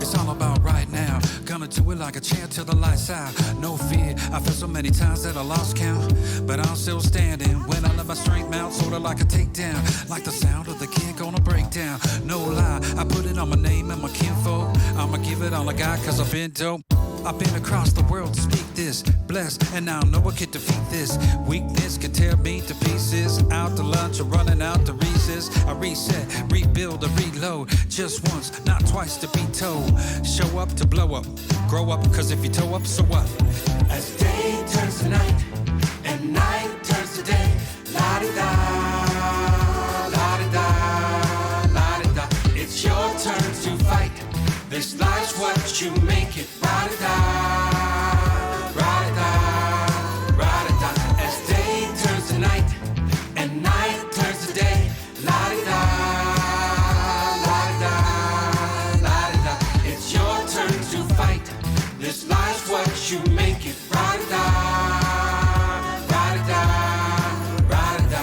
It's all about right now. Gonna do it like a champ till the lights out. No fear, I felt so many times that I lost count, but I'm still standing when I let my strength mount, sorta like a takedown, like the sound of the kick on a breakdown. No lie, I put it on my name and my kinfolk. I'ma give it all I got cause I've been dope. I've been across the world to speak this, blessed, and now I know I can defeat this. Weakness can tear me to pieces. Out to lunch or running out to recess. I reset, rebuild, or reload. Just once, not twice to be told. Show up to blow up, grow up, cause if you toe up, so what? As day turns to night and night turns to day, la-di-da, la-di-da, la-di-da. It's your turn to fight. This life's what you make it. Ra-di-da, ra-di-da, ra-di-da. As day turns to night and night turns to day, la-di-da, la-di-da, la-di-da. It's your turn to fight. This life's what you make it. Ra-di-da, ra-di-da, ra-di-da.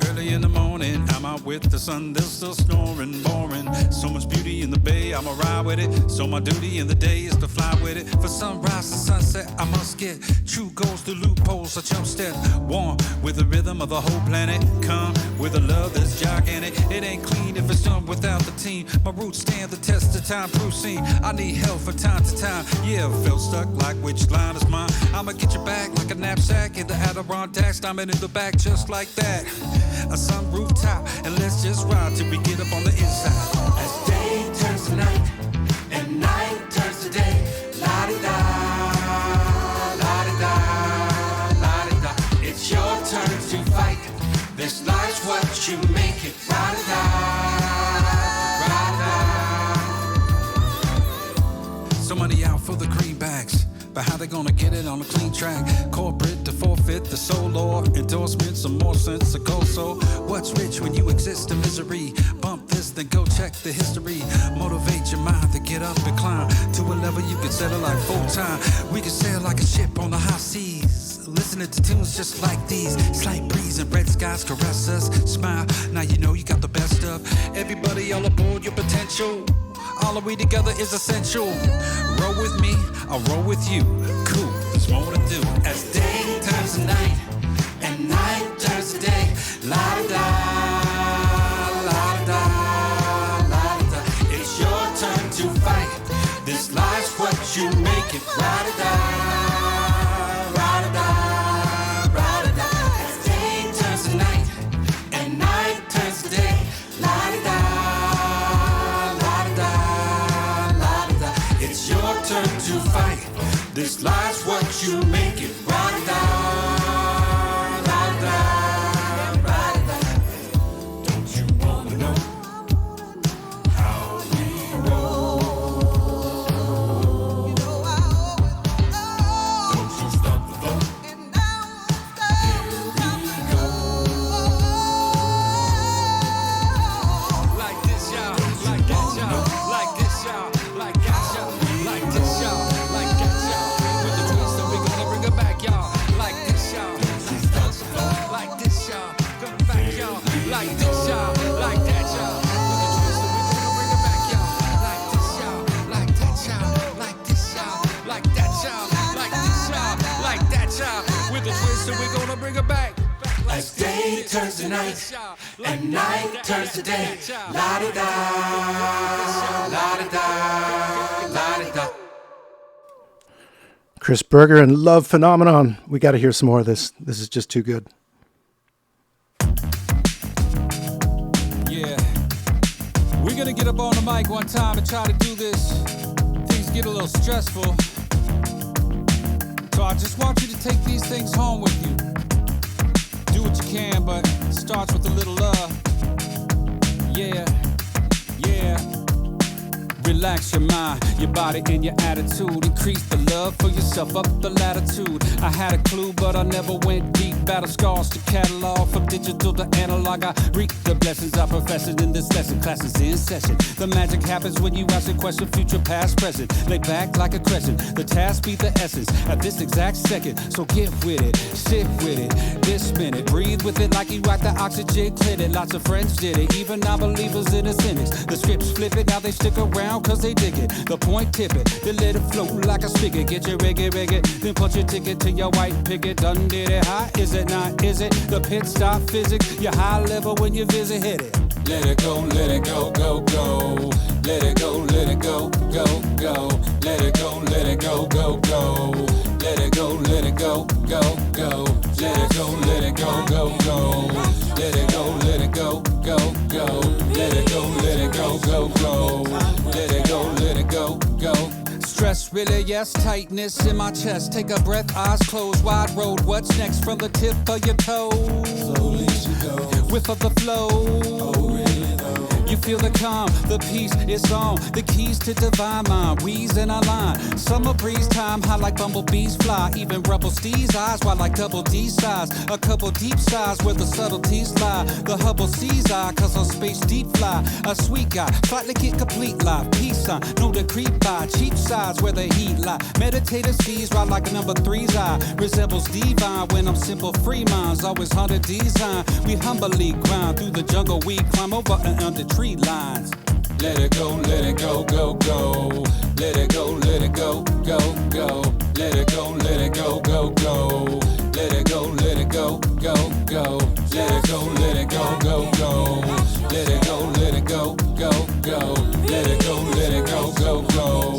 Early in the morning, I'm out with the sun, they're still snoring, boring. So much beauty in the bay, I'ma ride with it. So my duty in the day is to fly with it. For sunrise to sunset, I must get true goals through loopholes, I jump step. Warm with the rhythm of the whole planet. Come with a love that's gigantic. It ain't clean if it's done without the team. My roots stand the test of time, proceed. I need help from time to time. Yeah, felt stuck like which line is mine. I'ma get your back like a knapsack in the Adirondacks. I'm in the back just like that. A sun rooftop, and let's just ride till we get up on the inside. As day turns to night and night turns to day, la-di-da, la-di-da, la-di-da. It's your turn to fight. This life's what you make it. Ra-di-da, ra-di-da. So money out for the greenbacks. But how they gonna get it on a clean track? Corporate to forfeit the soul or endorsements, some more sensical. So what's rich when you exist in misery? Bump this, then go check the history. Motivate your mind to get up and climb to a level you can settle like full time. We can sail like a ship on the high seas, listening to tunes just like these. Slight breeze and red skies caress us. Smile, now you know you got the best of everybody. All aboard your potential. All of we together is essential. Roll with me, I'll roll with you. Cool, there's more to do. As day turns to night, and night turns to day. La-da-da, la-da-da, la-da-da. It's your turn to fight. This life's what you make it. La-da-da, la-da-da, la-da-da. As day turns to night, and night turns to day. La-da-da. Turn to fight. This life's what you make it. Ride it down, ride it down, ride it down. Don't you wanna know how we roll? You know I always know. Don't you stop the flow. And now here we go. Like this, y'all. Like that, y'all. Like this, y'all. Like that, y'all. Like this, y'all, like that, y'all. With the twist, so we gonna bring it back, y'all. Like this, y'all, like that, y'all. Like this, y'all, come back, y'all. Like this, y'all, like that, y'all. With the twist, so we gonna bring it back, y'all. Like this, y'all, like that, y'all. Like this, y'all, like that, y'all. Like this, y'all, like that, y'all. With the twist, so we gonna bring it back. As day turns to night, and night turns to day. La-da-da, la-da-da, la-da-da. Chris Berger and Love Phenomenon. We got to hear some more of this. This is just too good. Yeah. We're gonna get up on the mic one time and try to do this. Things get a little stressful. So I just want you to take these things home with you. Do what you can, but it starts with a little love. Yeah, yeah. Relax your mind, your body and your attitude. Increase the love for yourself, up the latitude. I had a clue, but I never went deep. Battle scars to catalog, from digital to analog. I reap the blessings I profess it in this lesson. Classes in session. The magic happens when you ask a question, future, past, present. Lay back like a crescent. The task be the essence at this exact second. So get with it, sit with it, this minute. Breathe with it like you rock the oxygen clinic. Lots of friends did it, even non-believers in a cynics. The scripts flip it, now they stick around cause they dig it. The point tip it, then let it float like a spigot. Get your reggae, then put your ticket to your white picket. Done did it, high is it not, is it? The pit stop physics, your high level when you visit, hit it. Let it go, go, go. Let it go, go, go, go. Let it go, go, go, go. Let it go, go, go, go. Let it go, go, go, go. Let it go, go, go, go. Let it go, go, go, go. Let it go, go. Stress, really, yes, tightness in my chest. Take a breath, eyes closed, wide road. What's next from the tip of your toes? Slowly she goes. Whiff of the flow. Oh, really though? You feel the calm, the peace, it's on. The keys to divine mind, wheeze in our line. Summer breeze time, high like bumblebees fly. Even rebel steez eyes, wide like double D size. A couple deep sighs where the subtleties lie. The Hubble sees eye, cause on space deep fly. A sweet guy, slightly get complete life. Peace sign, no to creep by. Cheap sides where the heat lie. Meditative sees ride like a number three's eye. Resembles divine when I'm simple free minds. Always hunted design. We humbly grind through the jungle. We climb over and under tree lines. Let it go, go, go. Let it go, go, go, go. Let it go, go, go, go. Let it go, go, go, go. Let it go, go, go, go. Let it go, go, go, go. Let it go, go, go, go.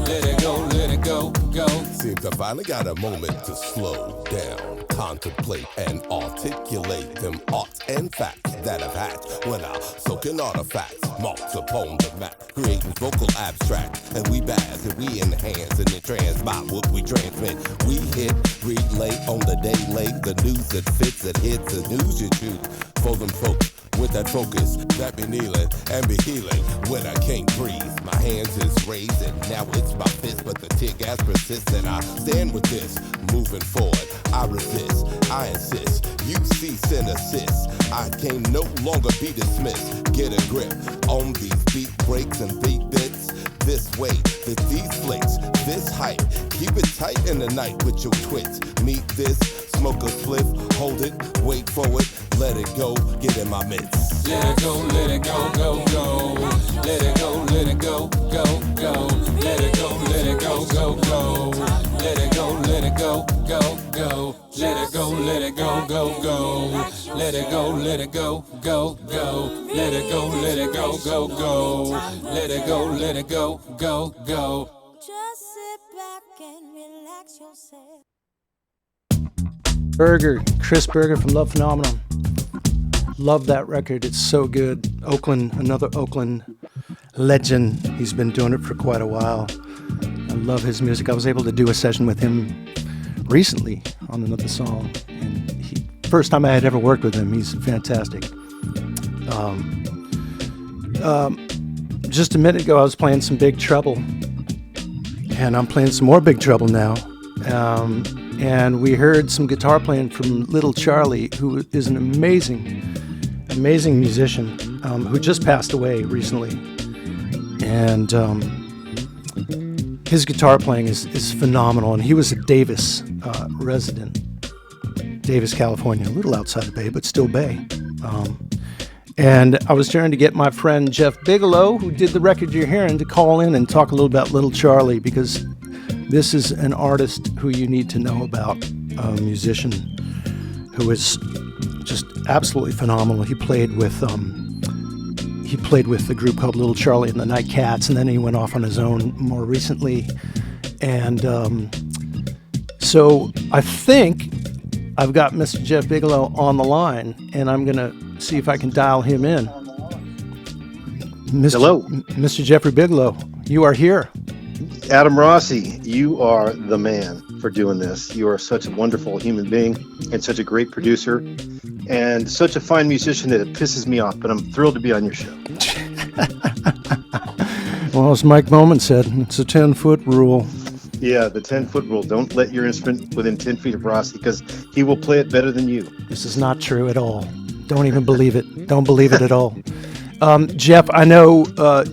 Let it go, go. Seems I finally got a moment to slow down, contemplate and articulate them arts and facts that I've hatched when I soak in artifacts, marks upon the map, creating vocal abstract. And we bask and we enhance and entrance by what we transmit. We hit, relay on the daily, the news that fits, that hits the news you choose. For them folks with that focus that be kneeling and be healing when I can't breathe. My hands is raised and now it's my fist, but the tear gas persists and I stand with this. Moving forward, I resist, I insist. You cease and assist. I can no longer be dismissed. Get a grip on these beat breaks and beat bits. This weight, these flicks, this height. Keep it tight in the night with your twits. Meet this, smoke a spliff, hold it, wait for it, let it go, get in my midst. Let it go, let it go, go, go. Let it go, let it go, go, go. Let it go, let it go, go, go. Let it go, let it go, go, go. Let it go, let it go, go, go. Let it go, let it go, go, go. Let it go, let it go, go, go. Let it go, let it go, go, go. Just sit back and relax yourself. Berger, Chris Berger from Love Phenomenon. Love that record. It's so good. Oakland, another Oakland legend. He's been doing it for quite a while. I love his music. I was able to do a session with him recently on another song. And first time I had ever worked with him. He's fantastic. Just a minute ago, I was playing some Big Trouble. And I'm playing some more Big Trouble now. And we heard some guitar playing from Little Charlie, who is an amazing musician, who just passed away recently. And his guitar playing is phenomenal. And he was a Davis resident, Davis, California, a little outside the Bay, but still Bay. And I was trying to get my friend Jeff Bigelow, who did the record you're hearing, to call in and talk a little about Little Charlie, because this is an artist who you need to know about, a musician who is just absolutely phenomenal. He played with the group called Little Charlie and the Night Cats, and then he went off on his own more recently. And so I think I've got Mr. Jeff Bigelow on the line, and I'm going to see if I can dial him in. Hello. Mr. Jeffrey Bigelow, you are here. Adam Rossi, you are the man for doing this. You are such a wonderful human being and such a great producer and such a fine musician that it pisses me off, but I'm thrilled to be on your show. Well, as Mike Bowman said, it's a 10-foot rule. Yeah, the 10-foot rule. Don't let your instrument within 10 feet of Rossi, because he will play it better than you. This is not true at all. Don't even believe it. Don't believe it at all. Jeff, I know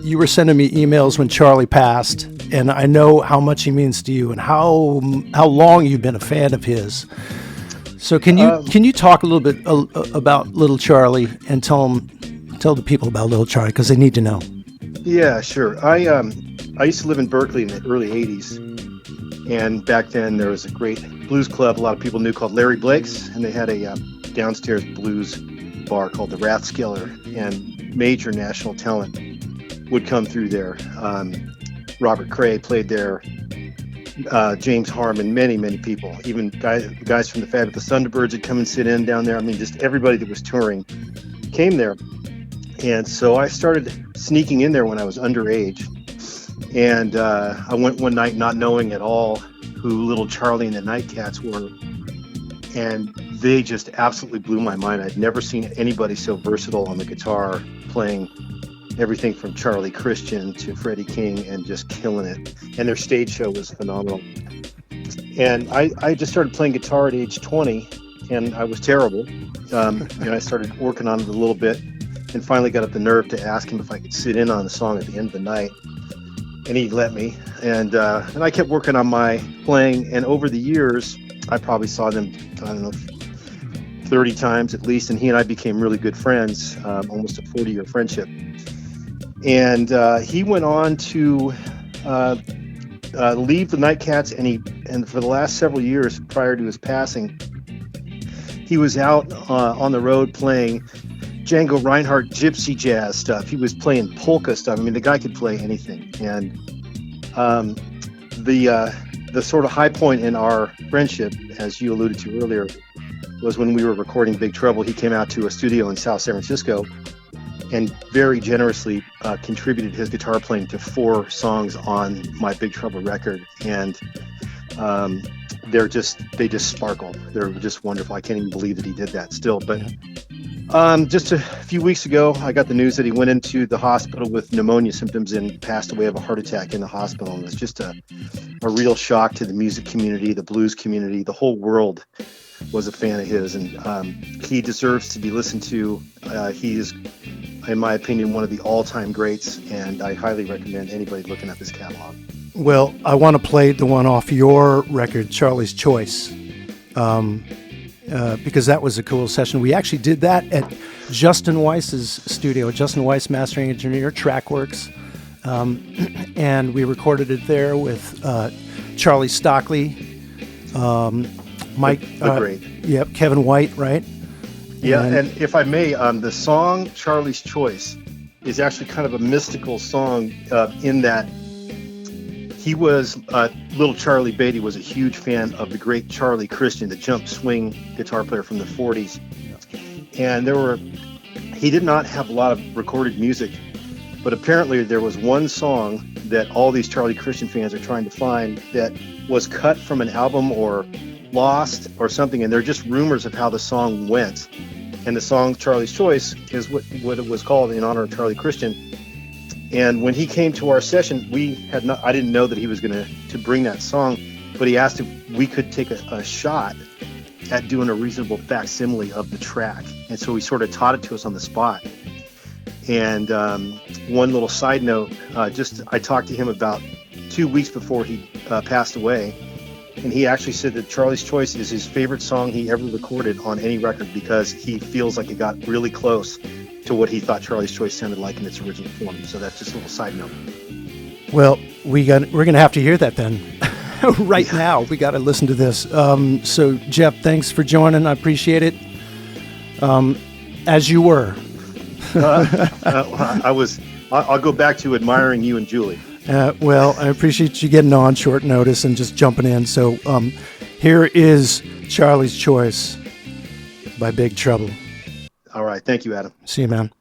you were sending me emails when Charlie passed, and I know how much he means to you and how long you've been a fan of his. So can you talk a little bit about Little Charlie and tell the people about Little Charlie, because they need to know. Yeah, sure. I used to live in Berkeley in the early 80s, and back then there was a great blues club a lot of people knew called Larry Blake's, and they had a downstairs blues bar called the Rathskeller, and major national talent would come through there. Robert Cray played there, James Harmon, many people, even guys from the Fabulous Thunderbirds would come and sit in down there. I mean, just everybody that was touring came there. And so I started sneaking in there when I was underage. And I went one night not knowing at all who Little Charlie and the Night Cats were. And they just absolutely blew my mind. I'd never seen anybody so versatile on the guitar, playing everything from Charlie Christian to Freddie King and just killing it. And their stage show was phenomenal. And I just started playing guitar at age 20, and I was terrible. And I started working on it a little bit, and finally got up the nerve to ask him if I could sit in on the song at the end of the night. And he let me. And I kept working on my playing. And over the years, I probably saw them, 30 times at least. And he and I became really good friends, almost a 40-year friendship. And he went on to leave the Night Cats, and for the last several years prior to his passing, he was out on the road playing Django Reinhardt gypsy jazz stuff. He was playing polka stuff. I mean, the guy could play anything. And the sort of high point in our friendship, as you alluded to earlier, was when we were recording Big Trouble. He came out to a studio in South San Francisco and very generously contributed his guitar playing to 4 songs on my Big Trouble record. And they just sparkle. They're just wonderful. I can't even believe that he did that still. But Just a few weeks ago, I got the news that he went into the hospital with pneumonia symptoms and passed away of a heart attack in the hospital. And it's just a real shock to the music community, the blues community. The whole world was a fan of his, and he deserves to be listened to. He is, in my opinion, one of the all-time greats, and I highly recommend anybody looking up his catalog. Well, I want to play the one off your record, Charlie's Choice, because that was a cool session. We actually did that at Justin Weiss's studio, Justin Weiss, mastering engineer, Trackworks, and we recorded it there with Charlie Stockley, Mike, great. Yep, Kevin White, right? Yeah, and if I may, the song Charlie's Choice is actually kind of a mystical song in that he was, little Charlie Beatty was a huge fan of the great Charlie Christian, the jump swing guitar player from the 40s. And he did not have a lot of recorded music, but apparently there was one song that all these Charlie Christian fans are trying to find that was cut from an album or lost or something, and they're just rumors of how the song went. And the song Charlie's Choice is what it was called in honor of Charlie Christian. And when he came to our session, I didn't know that he was going to bring that song, but he asked if we could take a shot at doing a reasonable facsimile of the track. And so he sort of taught it to us on the spot. And one little side note, I talked to him about 2 weeks before he passed away, and he actually said that Charlie's Choice is his favorite song he ever recorded on any record because he feels like it got really close to what he thought Charlie's Choice sounded like in its original form. So that's just a little side note. Well, we're going to have to hear that then. Right now, we got to listen to this. So, Jeff, thanks for joining. I appreciate it. As you were. I'll go back to admiring you and Julie. Well, I appreciate you getting on short notice and just jumping in. So here is Charlie's Choice by Big Trouble. All right. Thank you, Adam. See you, man.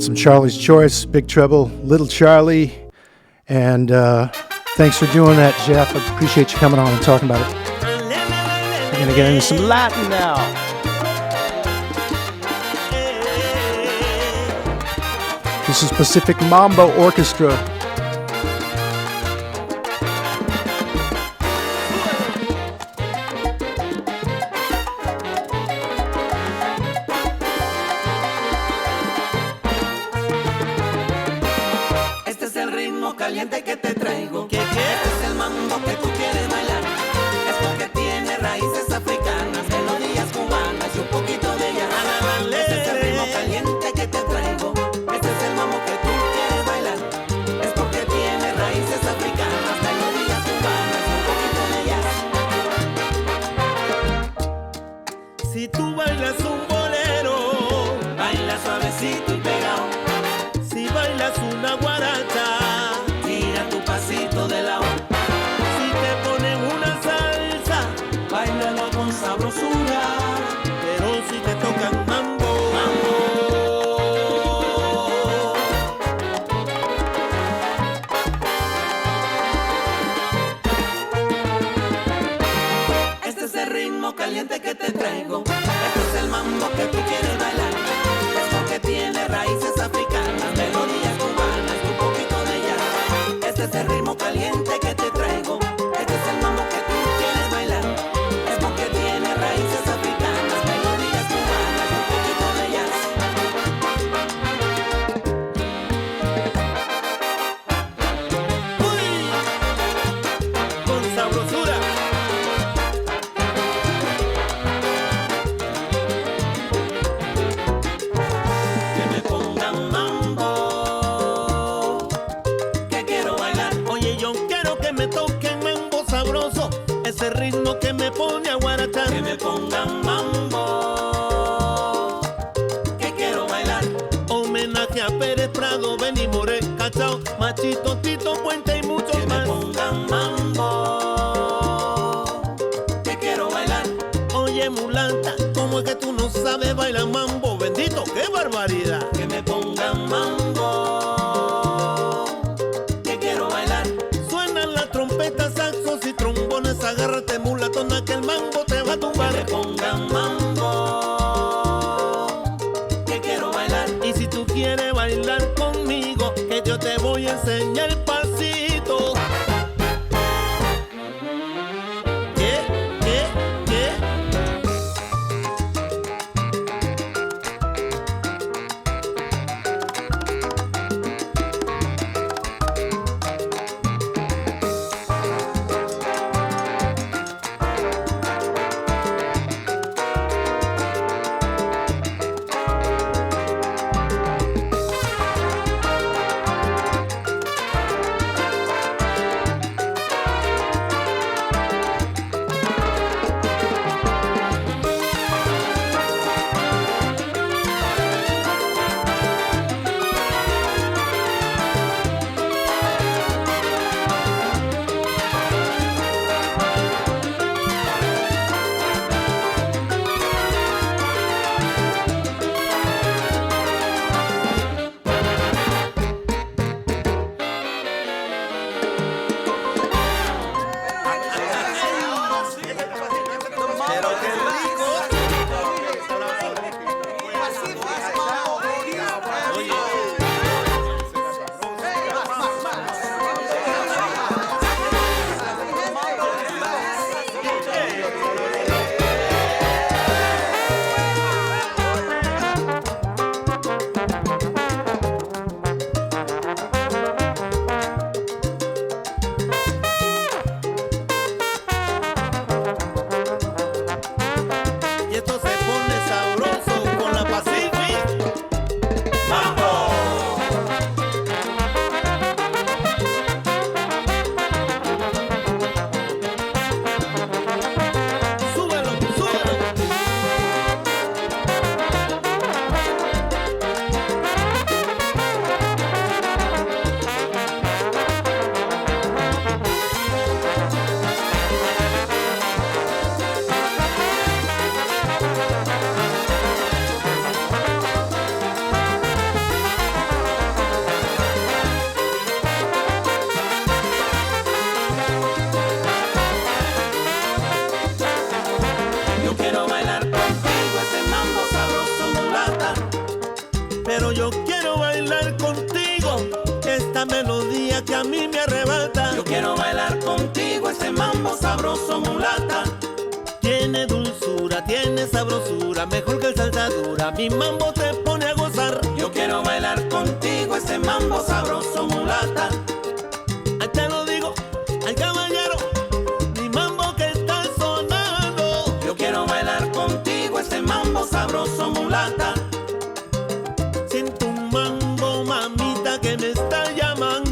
some Charlie's Choice, Big Trouble, Little Charlie. And thanks for doing that, Jeff. I appreciate you coming on and talking about it. We're going to get into some Latin now. This is Pacific Mambo Orchestra. Caliente que te traigo, este es el mambo que tú quieres bailar. Es porque tiene raíces africanas, melodías cubanas y un poquito de jazz. Este es el ritmo caliente que te traigo, este es el mambo que tú quieres bailar. Es porque tiene raíces africanas, melodías cubanas y un poquito de jazz. Si tú bailas un bolero, baila suavecito y pegado. Si bailas una guaracha, de lado. Si te ponen una salsa, bailalo con sabrosura. Pero si te tocan mambo, mambo. Este es el ritmo caliente que te traigo. Este es el mambo que tú quieres bailar. Es porque tiene raíces africanas, melodías cubanas y un poquito de jazz. Este es el ritmo caliente que te traigo. Este es el mambo que tú quieres bailar. Es porque tiene raíces africanas, melodías cubanas y un poquito de jazz. ¡Uy! Con sabrosura. Que me pongan mambo, que quiero bailar. Oye, yo quiero que me toquen mambo sabroso, ese ritmo que me pone a guarachar. Que me pongan mambo, que quiero bailar. Homenaje a Pérez Prado, Benny Moré, Cachao, Machito, Tito Puente y muchos más. Que me pongan mambo, que quiero bailar. Oye, mulata, ¿cómo es que tú no sabes bailar mambo? Bendito, qué barbaridad. Que me pongan mambo, que quiero bailar. Suenan las trompetas, saxos y trombones. Agárrate, mulatona, que el mambo te va a tumbar. Que me pongan mambo, que quiero bailar. Y si tú quieres bailar conmigo, que yo te voy a enseñar el pasito. ¿Qué? esta melodía que a mí me arrebata. Yo quiero bailar contigo ese mambo sabroso, mulata. Tiene dulzura, tiene sabrosura, mejor que el salsa dura. Mi mambo te pone a gozar. Yo quiero bailar contigo ese mambo sabroso, mulata. Ahí te lo digo, al caballero, mi mambo que está sonando. Yo quiero bailar contigo ese mambo sabroso, mulata. Siento un mambo, mamita, que me está llamando.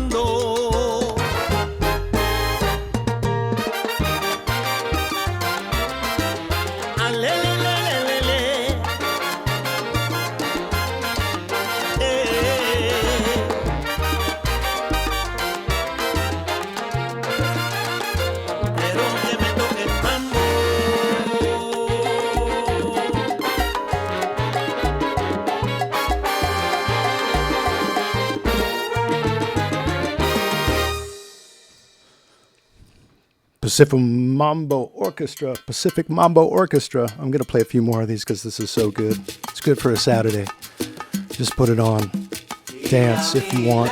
Pacific Mambo Orchestra. I'm going to play a few more of these because this is so good. It's good for a Saturday. Just put it on. Dance if you want.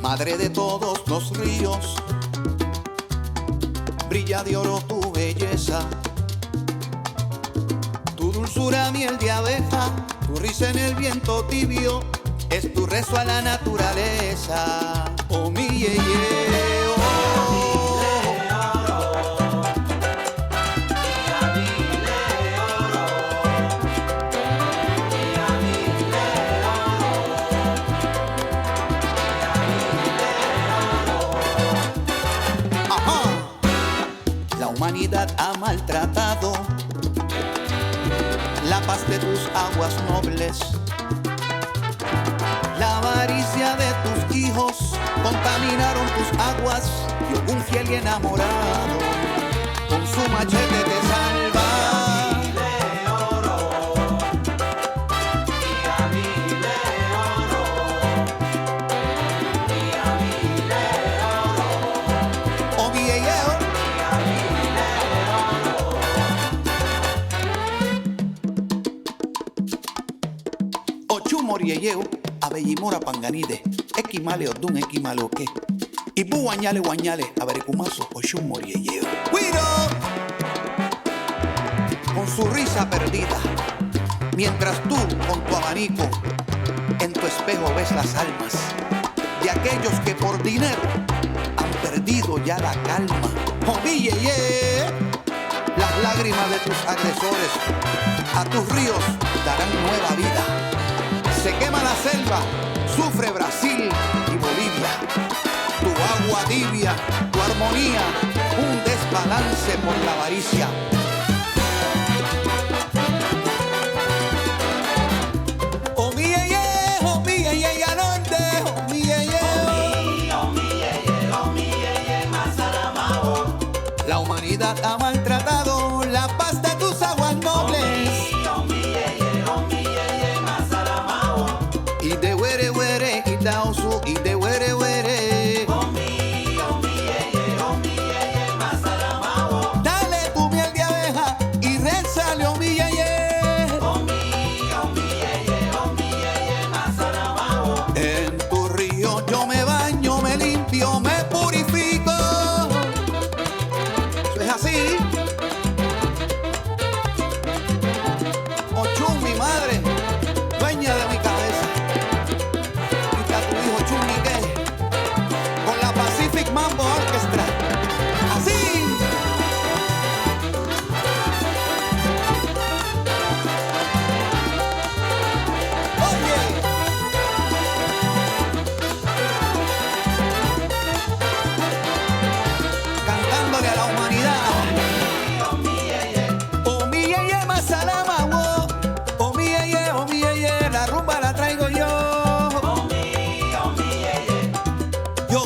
Madre de todos los ríos, brilla de oro tu belleza, tu dulzura miel de abeja, tu risa en el viento tibio, es tu rezo a la naturaleza. Oh mi yeye, la humanidad ha maltratado la paz de tus aguas nobles. La avaricia de tus hijos contaminaron tus aguas y un fiel y enamorado con su machete te salva. Yeyeo, abellimora panganide, equimale odun equimale oque. Ibu guañale guañale, averikumazo, oshun morieyeo. ¡Cuido! Con su risa perdida, mientras tú con tu abanico en tu espejo ves las almas de aquellos que por dinero han perdido ya la calma. ¡Jovilleye! Las lágrimas de tus agresores a tus ríos darán nueva vida. Se quema la selva, sufre Brasil y Bolivia. Tu agua tibia, tu armonía, un desbalance por la avaricia. Oh mi yeye, alonde, oh mi yeye. Oh mi yeye, masaramao. La humanidad ha maltratado la paz de tus aguas nobles. Y de were were. Oh mi yeye, masaramao. Dale tu miel de abeja y rézale, oh mi yeye. Oh mi yeye, masaramao. En tu río yo me baño, me limpio, me purifico. Eso es así.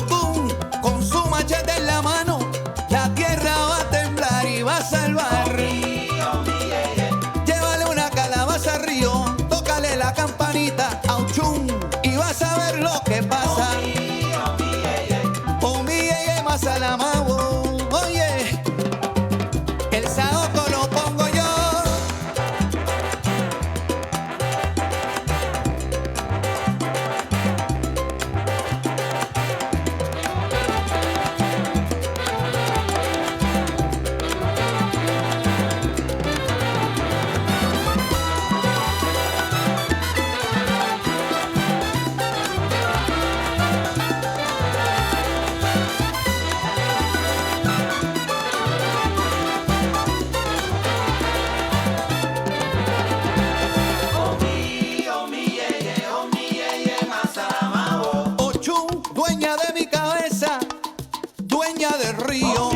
tú, con su machete en la mano, la tierra va a temblar y va a salvar. Llévale una calabaza al río, tócale la campanita, auchum, y vas a ver lo que pasa. Oh, mi yeye, más a la mago, oye, el saoco lo pongo yo. Ochun, dueña de mi cabeza, dueña del río.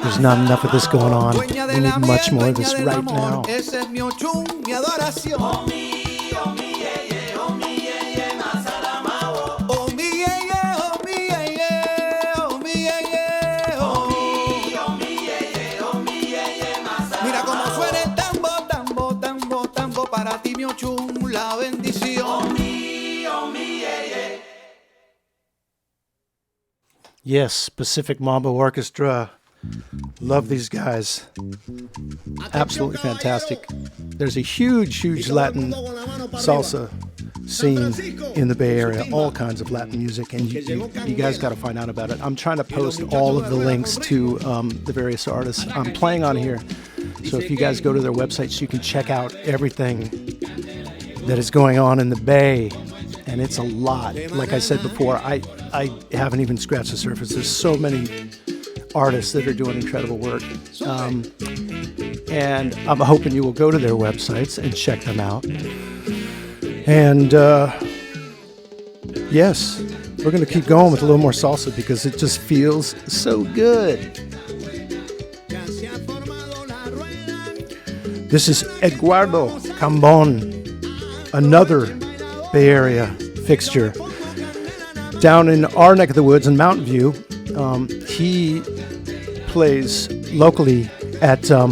There's not enough of this going on. We need much more of this right now. Ese es mi Ochun, mi adoración. Oh mi yeye, oh mi yeye, más a la mao. Oh mi yeye, oh mi yeye, oh mi yeye, oh mi yeye, oh mi yeye, más a la mao. Mira cómo suena el tambo, tambo, tambo, tambo, para ti mi Ochun, la bendición. Oh mi yeye. Yes, Pacific Mambo Orchestra. Love these guys. Absolutely fantastic. There's a huge Latin salsa scene in the Bay Area. All kinds of Latin music, and you guys got to find out about it. I'm trying to post all of the links to the various artists I'm playing on here. So if you guys go to their websites, you can check out everything that is going on in the Bay. And it's a lot. Like I said before, I haven't even scratched the surface. There's so many artists that are doing incredible work. And I'm hoping you will go to their websites and check them out. And yes, we're going to keep going with a little more salsa because it just feels so good. This is Eduardo Cambon, another Bay Area fixture. Down in our neck of the woods in Mountain View, he plays locally at our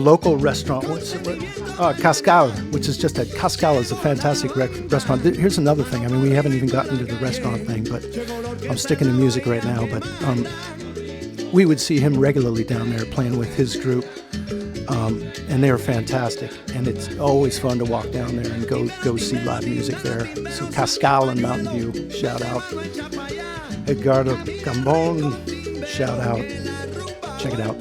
local restaurant. What's it? Cascal, which is just Cascal is a fantastic restaurant. Here's another thing. I mean, we haven't even gotten to the restaurant thing, but I'm sticking to music right now. But we would see him regularly down there playing with his group, and they're fantastic. And it's always fun to walk down there and go see live music there. So Cascal and Mountain View, shout out. Edgardo Cambon, shout out. Check it out.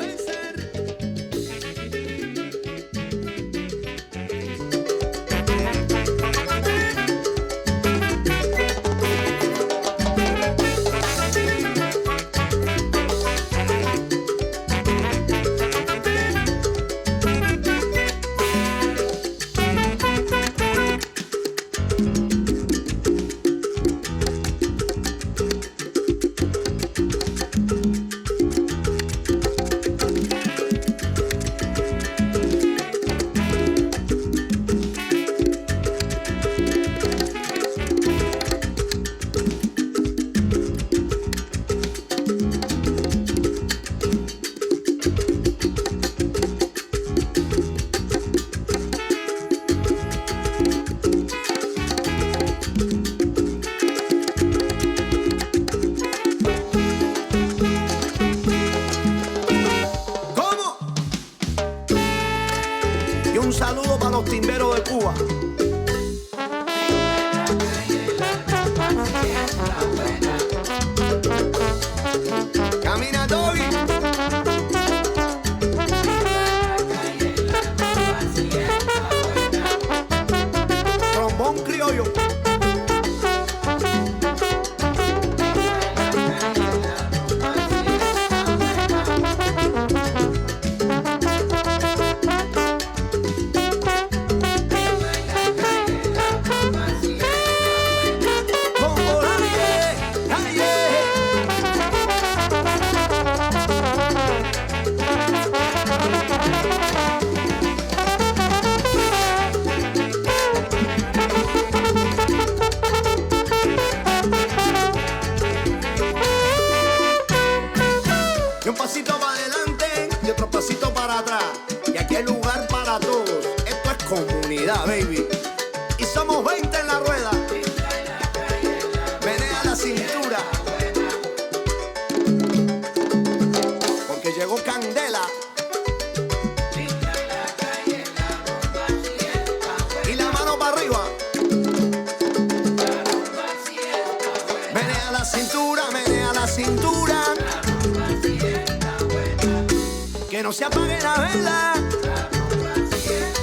que no se apague la vela.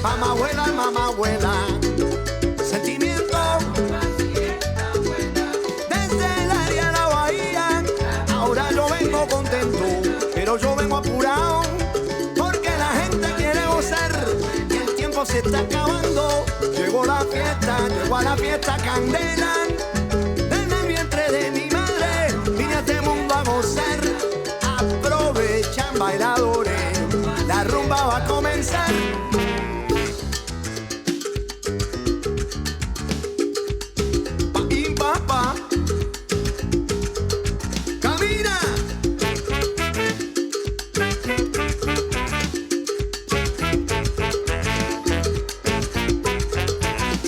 Mamá abuela, sentimiento. Desde el área de la bahía, ahora yo vengo contento, pero yo vengo apurado, porque la gente quiere gozar y el tiempo se está acabando. Llegó la fiesta, llegó a la fiesta candela. Desde el vientre de mi madre vine a este mundo a gozar. Aprovechan bailadores, la rumba va a comenzar. Papá, camina.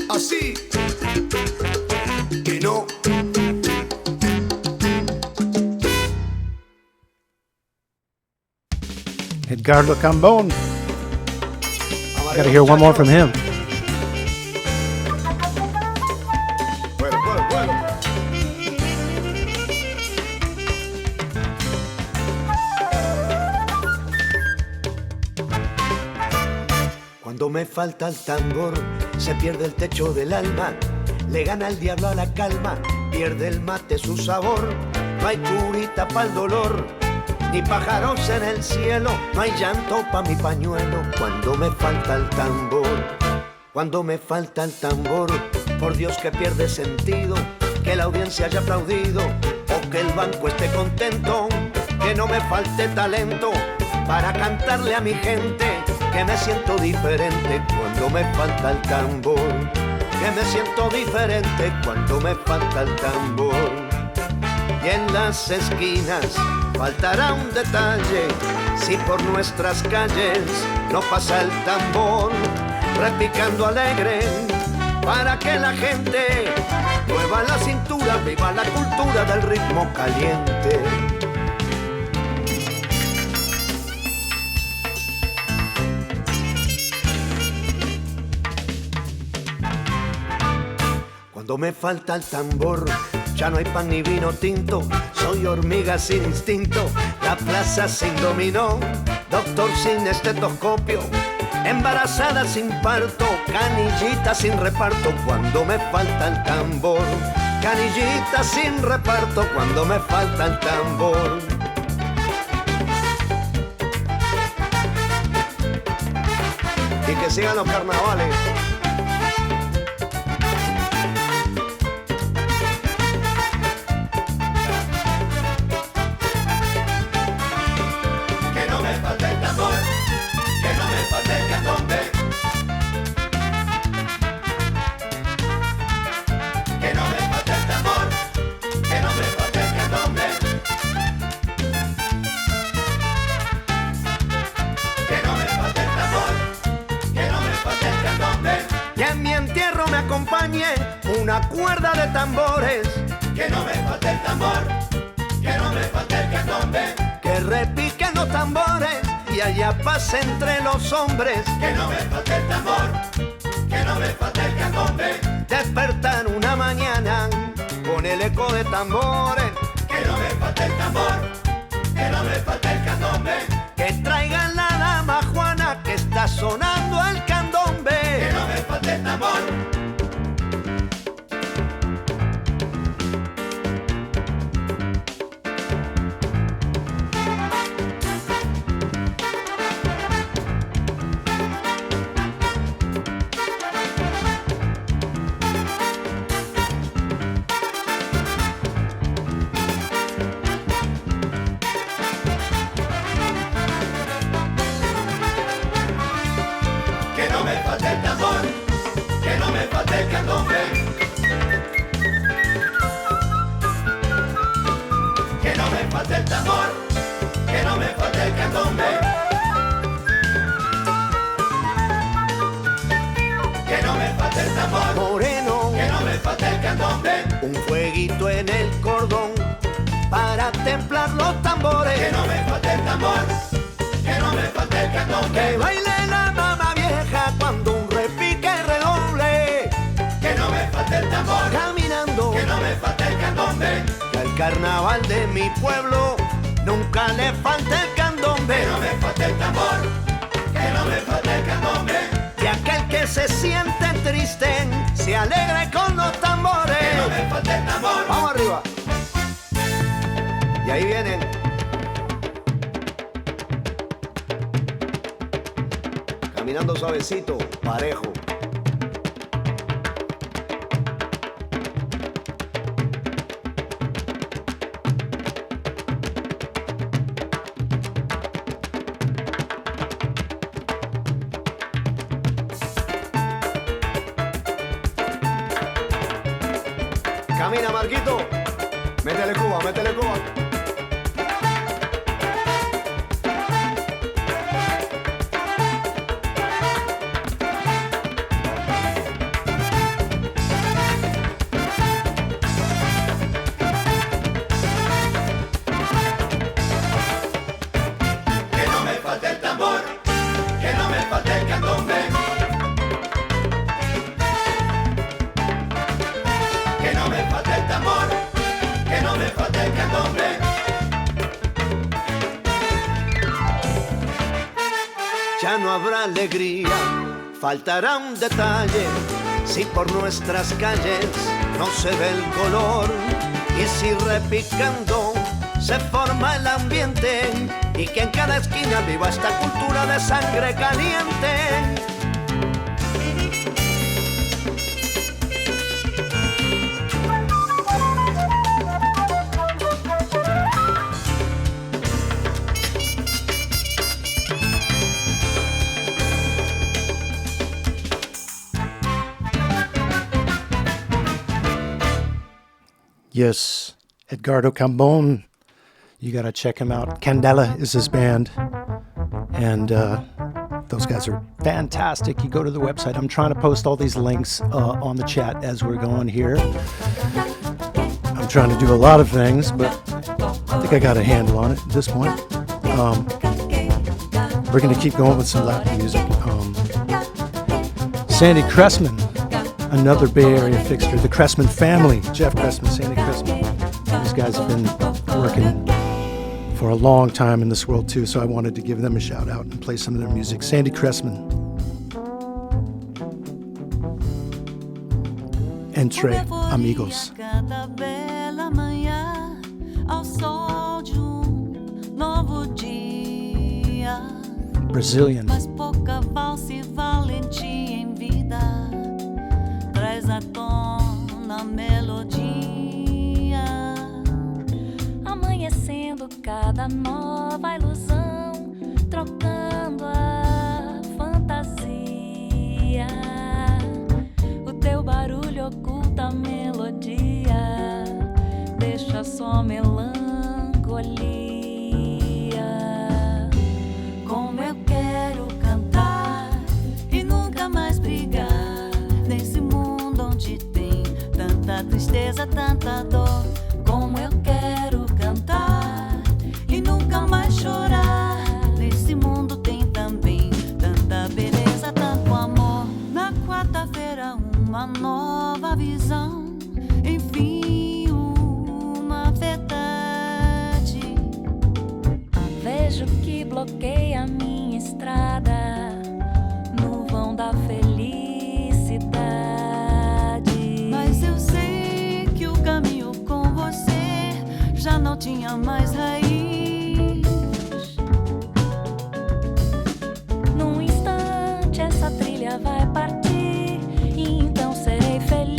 Así que no. Edgardo Cambone. Gotta hear one more from him. Cuando me falta el tambor, se pierde el techo del alma, le gana el diablo a la calma, pierde el mate su sabor, no hay curita pa'l dolor, ni pájaros en el cielo, no hay llanto pa' mi pañuelo. Cuando me falta el tambor, cuando me falta el tambor, por Dios que pierde sentido, que la audiencia haya aplaudido, o que el banco esté contento, que no me falte talento para cantarle a mi gente, que me siento diferente cuando me falta el tambor, que me siento diferente cuando me falta el tambor. Y en las esquinas faltará un detalle, si por nuestras calles no pasa el tambor, repicando alegre, para que la gente mueva la cintura, viva la cultura del ritmo caliente. Cuando me falta el tambor, ya no hay pan ni vino tinto, soy hormiga sin instinto, la plaza sin dominó, doctor sin estetoscopio, embarazada sin parto, canillita sin reparto. Cuando me falta el tambor, canillita sin reparto, cuando me falta el tambor. Y que sigan los carnavales. Una cuerda de tambores, que no me falte el tambor, que no me falte el candombe, que repiquen los tambores y haya paz entre los hombres, que no me falte el tambor, que no me falte el candombe, despertar una mañana con el eco de tambores, que no me falte el tambor, que no me falte el candombe, que traigan la dama Juana que está sonando el candombe, que no me falte el tambor. Moreno, que no me falte el candombe, un fueguito en el cordón para templar los tambores, que no me falte el tambor, que no me falte el candombe, que baile la mamá vieja cuando un repique redoble, que no me falte el tambor, caminando, que no me falte el candombe, que al carnaval de mi pueblo nunca le falte el candombe. Que no me falte el tambor, que no me falte el candombe. Y aquel que se siente triste se alegre con los tambores. Que no me falte el tambor. Vamos arriba. Y ahí vienen. Caminando suavecito, parejo. Camina, Marquito. Métele Cuba, métele Cuba. Que no me falte el tambor, que no me falte el candombe. Que no me falte el tambor, que no me falte el candombe. Ya no habrá alegría, faltará un detalle. Si por nuestras calles no se ve el color, y si repicando se forma el ambiente, y que en cada esquina viva esta cultura de sangre caliente. Yes, Edgardo Cambone. You got to check him out. Candela is his band. And those guys are fantastic. You go to the website. I'm trying to post all these links on the chat as we're going here. I'm trying to do a lot of things, but I think I got a handle on it at this point. We're going to keep going with some Latin music. Sandy Cressman, another Bay Area fixture. The Cressman family. Jeff Cressman, Sandy Cressman. These guys have been working for a long time in this world too, so I wanted to give them a shout out and play some of their music. Sandy Cressman. Entre amigos. Cada bela manhã ao sol de novo dia. Brazilian. Mas pouca valsa e valentia em vida traz à tona a melodia. Amanhecendo cada nova ilusão, trocando a fantasia. O teu barulho oculta a melodia, deixa só melancolia. Como eu quero cantar e nunca mais brigar nesse mundo onde tem tanta tristeza, tanta dor. Como eu quero cantar e nunca mais chorar. Nesse mundo tem também tanta beleza, tanto amor. Na quarta-feira uma nova visão, enfim uma verdade. Vejo que bloqueia a minha estrada no vão da felicidade. Mas eu sei que o caminho com você já não tinha mais raiz. Num instante essa trilha vai partir e então serei feliz.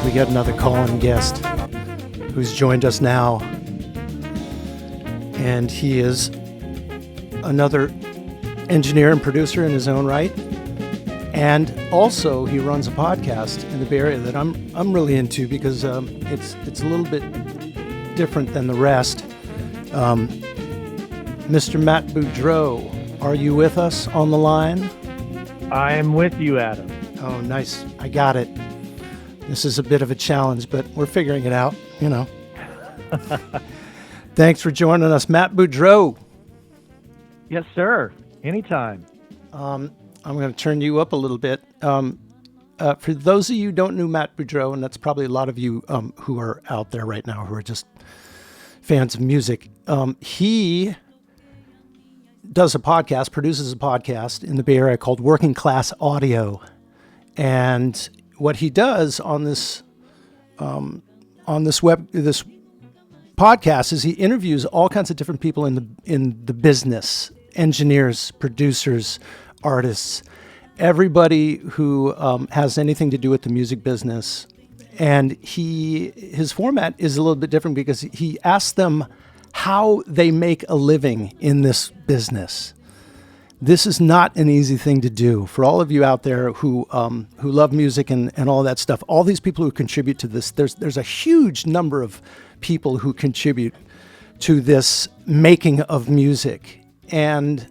we got another call-in guest who's joined us now. And he is another engineer and producer in his own right. And also he runs a podcast in the Bay Area that I'm really into because it's a little bit different than the rest. Mr. Matt Boudreau, are you with us on the line? I am with you, Adam. Oh, nice. I got it. This is a bit of a challenge, but we're figuring it out, you know. Thanks for joining us, Matt Boudreau. Yes, sir. Anytime. I'm going to turn you up a little bit. For those of you who don't know Matt Boudreau, and that's probably a lot of you who are out there right now who are just fans of music, he does a podcast, produces a podcast in the Bay Area called Working Class Audio. And what he does on this podcast is he interviews all kinds of different people in the business, engineers, producers, artists, everybody who has anything to do with the music business. And his format is a little bit different because he asks them how they make a living in this business. This is not an easy thing to do. For all of you out there who love music and all that stuff, all these people who contribute to this, there's a huge number of people who contribute to this making of music. And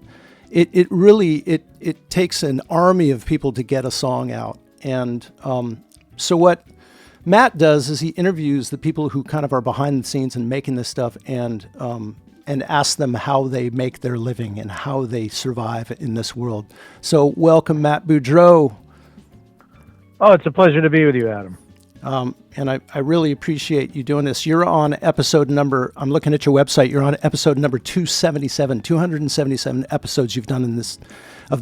it really takes an army of people to get a song out. And so what Matt does is he interviews the people who kind of are behind the scenes and making this stuff and asks them how they make their living and how they survive in this world. So welcome, Matt Boudreau. Oh, it's a pleasure to be with you, Adam. And I really appreciate you doing this. You're on episode number, I'm looking at your website, you're on episode number 277 episodes you've done of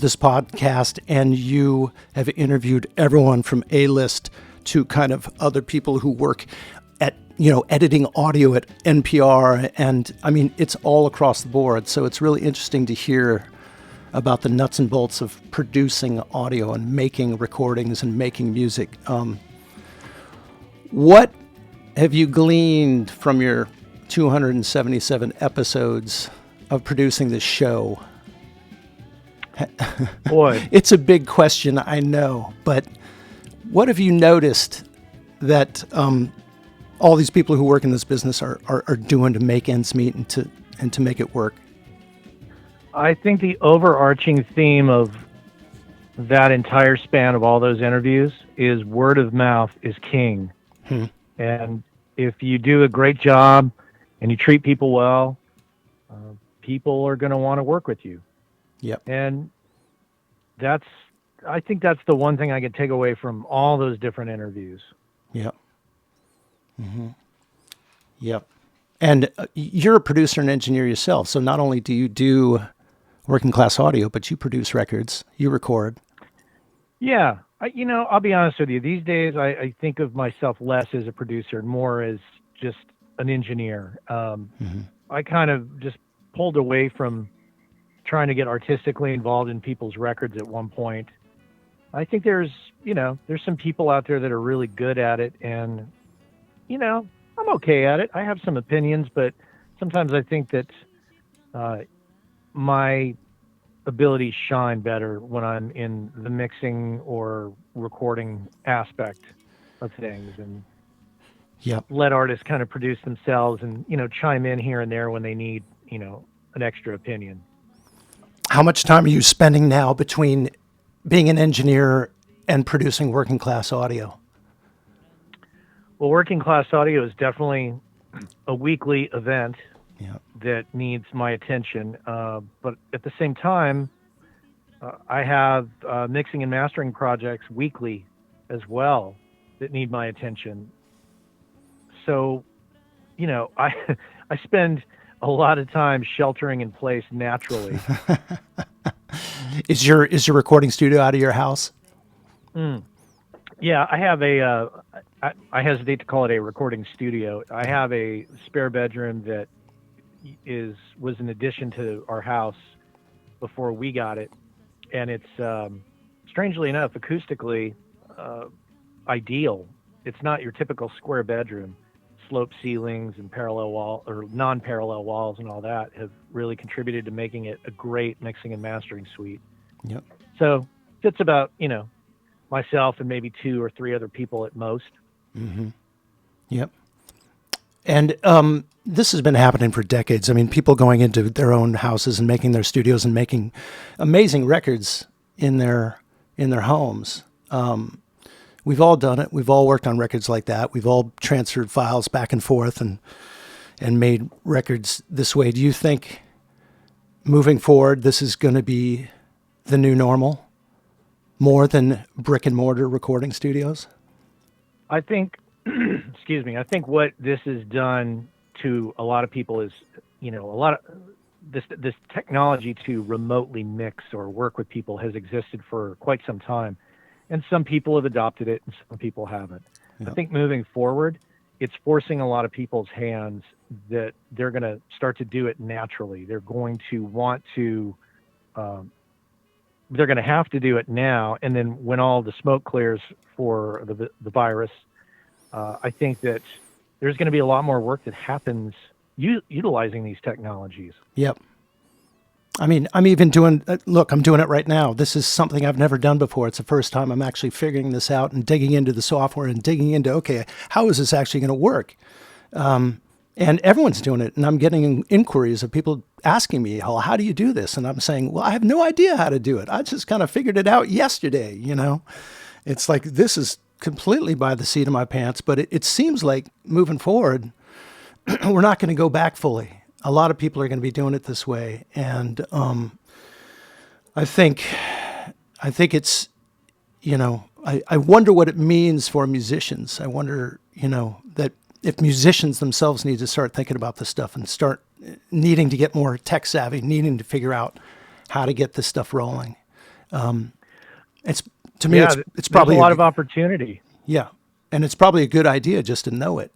this podcast, and you have interviewed everyone from A-list to kind of other people who work at, editing audio at NPR. And I mean, it's all across the board. So it's really interesting to hear about the nuts and bolts of producing audio and making recordings and making music. What have you gleaned from your 277 episodes of producing this show? Boy. It's a big question, I know, but what have you noticed that all these people who work in this business are doing to make ends meet and to make it work? I think the overarching theme of that entire span of all those interviews is word of mouth is king. And if you do a great job and you treat people well, people are going to want to work with you. Yep. And I think that's the one thing I could take away from all those different interviews. Yep. Mm-hmm. Yep. And you're a producer and engineer yourself. So not only do you do Working Class Audio, but you produce records, you record. Yeah. I'll be honest with you. These days, I think of myself less as a producer and more as just an engineer. I kind of just pulled away from trying to get artistically involved in people's records at one point. I think there's some people out there that are really good at it, and, I'm okay at it. I have some opinions, but sometimes I think that my abilities shine better when I'm in the mixing or recording aspect of things, and let artists kind of produce themselves and, chime in here and there when they need, an extra opinion. How much time are you spending now between being an engineer and producing Working Class Audio? Well, Working Class Audio is definitely a weekly event that needs my attention. But at the same time, I have mixing and mastering projects weekly as well that need my attention. So, I spend a lot of time sheltering in place naturally. Is your recording studio out of your house? Yeah, I have I hesitate to call it a recording studio. I have a spare bedroom that was an addition to our house before we got it. And it's, strangely enough, acoustically ideal it's not your typical square bedroom. Slope ceilings and parallel wall or non-parallel walls and all that have really contributed to making it a great mixing and mastering suite. Yep. So it's about, myself and maybe 2 or 3 other people at most. Mm-hmm. Yep. And this has been happening for decades. I mean, people going into their own houses and making their studios and making amazing records in their homes. We've all done it. We've all worked on records like that. We've all transferred files back and forth and made records this way. Do you think moving forward, this is going to be the new normal more than brick and mortar recording studios? I think, excuse me, I think what this has done to a lot of people is, a lot of this technology to remotely mix or work with people has existed for quite some time. And some people have adopted it and some people haven't. Yep. I think moving forward, it's forcing a lot of people's hands that they're going to start to do it naturally. They're going to want to, they're going to have to do it now. And then when all the smoke clears for the virus, I think that there's going to be a lot more work that happens utilizing these technologies. Yep. I mean, I'm even doing, I'm doing it right now. This is something I've never done before. It's the first time I'm actually figuring this out and digging into the software and digging into, okay, how is this actually going to work? And everyone's doing it. And I'm getting inquiries of people asking me, how do you do this? And I'm saying, well, I have no idea how to do it. I just kind of figured it out yesterday, It's like, this is completely by the seat of my pants, but it seems like moving forward, we're not going to go back fully. A lot of people are going to be doing it this way. And I think it's, I wonder what it means for musicians. I wonder, that if musicians themselves need to start thinking about this stuff and start needing to get more tech savvy, needing to figure out how to get this stuff rolling. It's probably a lot of opportunity. Yeah. And it's probably a good idea just to know it,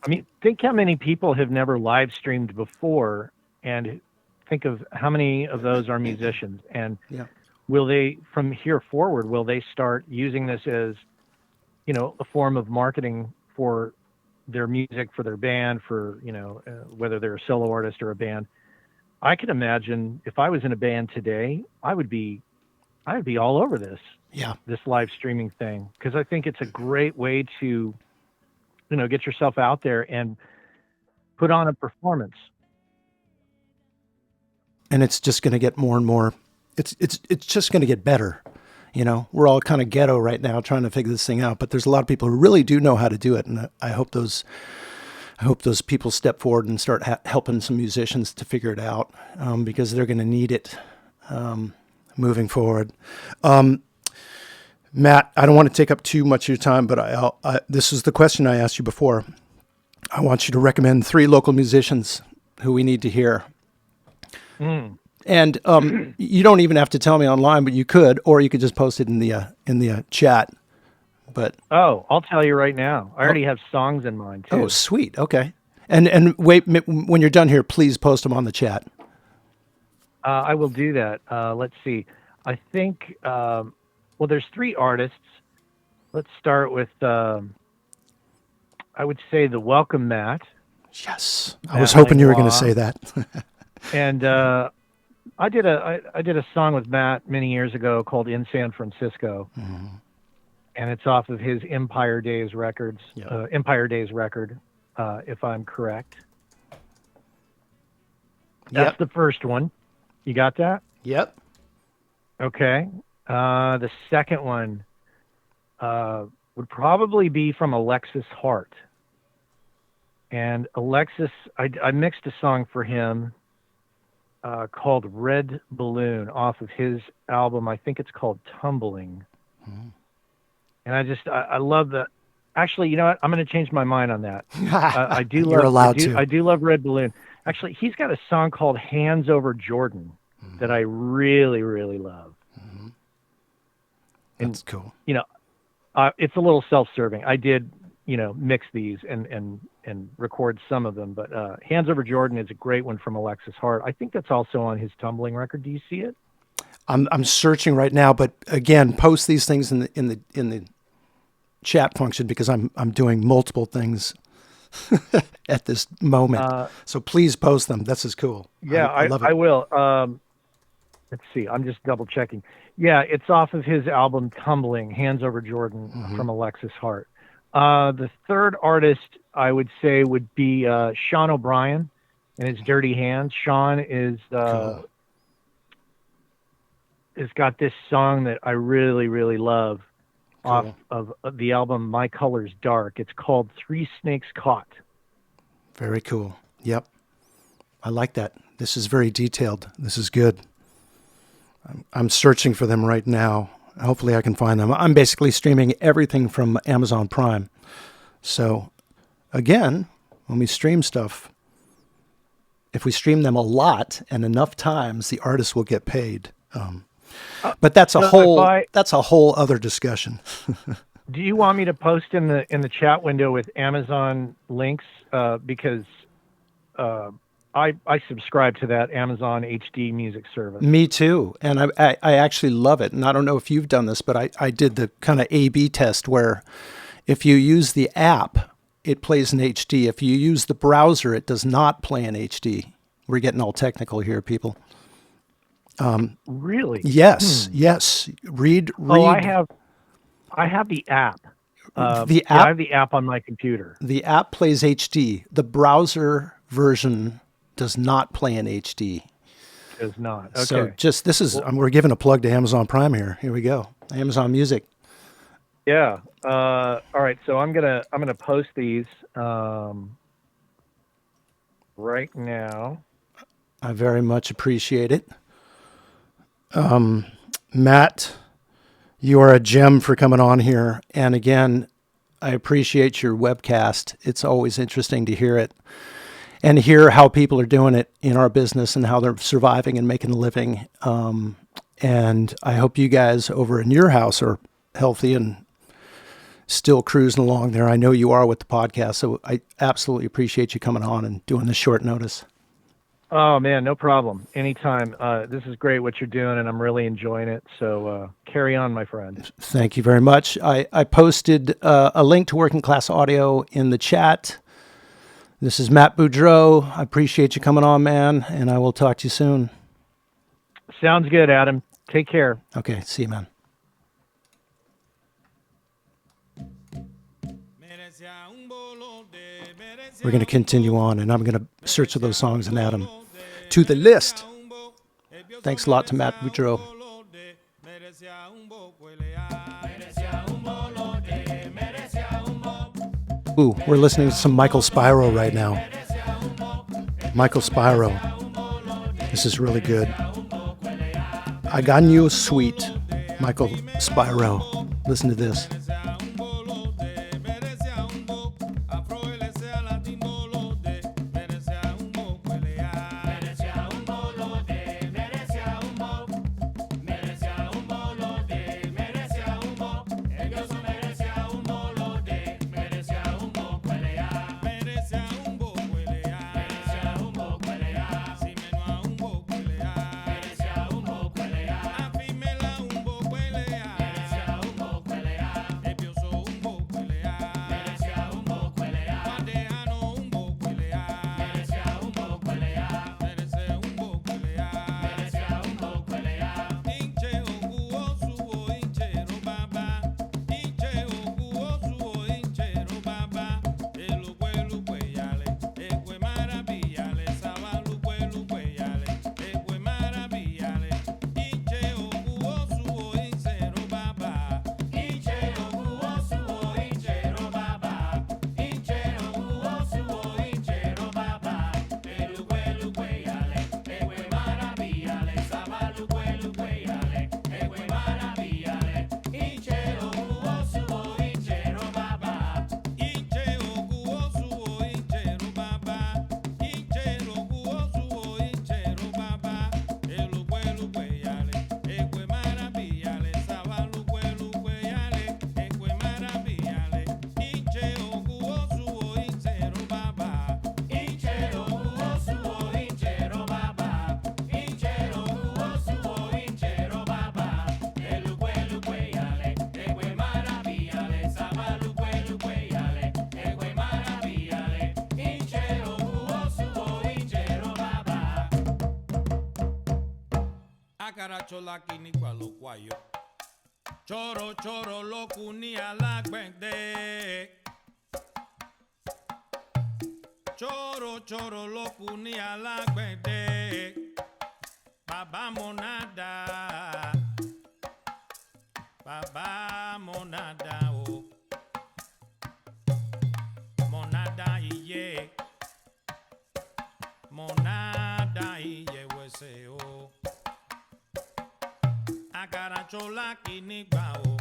I mean, think how many people have never live streamed before, and think of how many of those are musicians. And will they, from here forward, will they start using this as, a form of marketing for their music, for their band, for, whether they're a solo artist or a band? I can imagine if I was in a band today, I would be all over this. Yeah. This live streaming thing, because I think it's a great way to, get yourself out there and put on a performance. And it's just going to get more and more. It's just going to get better. We're all kind of ghetto right now trying to figure this thing out, but there's a lot of people who really do know how to do it. And I hope those people step forward and start helping some musicians to figure it out, because they're going to need it moving forward. Matt, I don't want to take up too much of your time, but this is the question I asked you before. I want you to recommend 3 local musicians who we need to hear. And you don't even have to tell me online, but you could, or you could just post it in the chat. But I'll tell you right now. I already have songs in mind too. Oh, sweet. Okay. And wait, when you're done here, please post them on the chat. I will do that. Let's see. I think. Well, there's 3 artists. Let's start with, I would say, the Welcome Mat. Yes, I was hoping you were going to say that. And I did a song with Matt many years ago called "In San Francisco," and it's off of his Empire Days record, if I'm correct. That's the first one. You got that? Yep. Okay. The second one would probably be from Alexis Hart. And Alexis, I mixed a song for him called Red Balloon off of his album. I think it's called Tumbling. And I love that. Actually, you know what? I'm going to change my mind on that. I do love. You're allowed to. I do love Red Balloon. Actually, he's got a song called Hands Over Jordan that I really, really love. That's cool. It's a little self-serving. I did, mix these and record some of them, but Hands Over Jordan is a great one from Alexis Hart. I think that's also on his Tumbling record. Do you see it? I'm searching right now, but again, post these things in the chat function because I'm doing multiple things at this moment. So please post them. This is cool. Yeah, I love it. I will. Let's see. I'm just double checking. Yeah, it's off of his album Tumbling, Hands Over Jordan from Alexis Hart. The third artist I would say would be Sean O'Brien and his Dirty Hands. Sean is Cool. has got this song that I really, really love off Cool. of the album My Color's Dark. It's called Three Snakes Caught. Very cool. Yep. I like that. This is very detailed. This is good. I'm searching for them right now. Hopefully I can find them. I'm basically streaming everything from Amazon Prime. So again, when we stream stuff, if we stream them a lot and enough times, the artist will get paid. But that's a whole other discussion. Do you want me to post in the chat window with Amazon links? Because I subscribe to that Amazon HD music service. Me too. And I actually love it. And I don't know if you've done this, but I did the kind of A/B test where if you use the app, it plays in HD. If you use the browser, it does not play in HD. We're getting all technical here, people. Really? Yes. Yes. Read. Oh, I have the app. I have the app on my computer. The app plays HD. The browser version does not play in HD. Does not. Okay. So we're giving a plug to Amazon Prime here. Here we go. Amazon Music. Yeah. All right. So I'm gonna post these right now. I very much appreciate it. Matt, you are a gem for coming on here. And again, I appreciate your webcast. It's always interesting to hear it and hear how people are doing it in our business and how they're surviving and making a living. And I hope you guys over in your house are healthy and still cruising along there. I know you are with the podcast. So I absolutely appreciate you coming on and doing this short notice. Oh man, no problem. Anytime. This is great what you're doing, and I'm really enjoying it. So carry on, my friend. Thank you very much. I posted a link to Working Class Audio in the chat. This is Matt Boudreau. I appreciate you coming on, man, and I will talk to you soon. Sounds good, Adam. Take care. Okay, see you, man. We're going to continue on, and I'm going to search for those songs and add them to the list. Thanks a lot to Matt Boudreau. Ooh, we're listening to some Michael Spyro right now. Michael Spyro. This is really good. I got you sweet, Michael Spyro. Listen to this. Akarachola kinikwa lokwayo. Choro choro lokuni alagbende. Choro choro lokuni alagbende. Baba monada. Baba monada oh. Monada iye. Monada iye wese oh. Akarachola kinigba o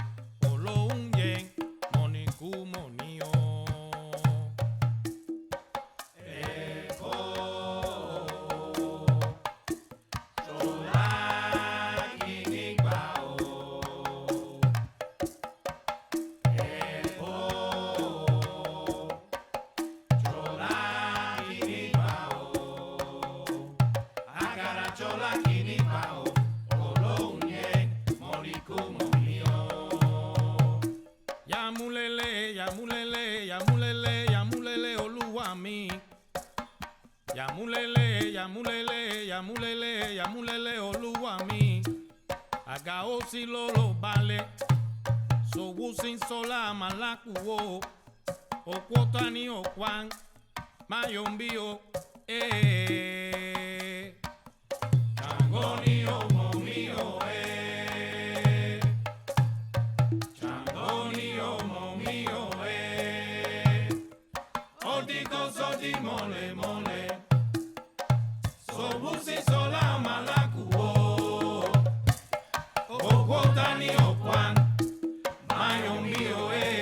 olohunye moniku moni o eko chola kinigba o eko chola kinigba o akarachola kinigba o Yamulele, yamulele, yamulele, yamulele, Olúwa mi. Yamulele, yamulele, yamulele, yamulele, Olúwa mi. Aga osi lolo bale, so wusin sola malakuwo. Okwota ni okwan, mayombio, eh. Changoni omo mio, eh. Changoni omo mio, eh. Odiko sodi mole mole, so busi sola malakuwo. Okwota ni okwan, mayombio, eh.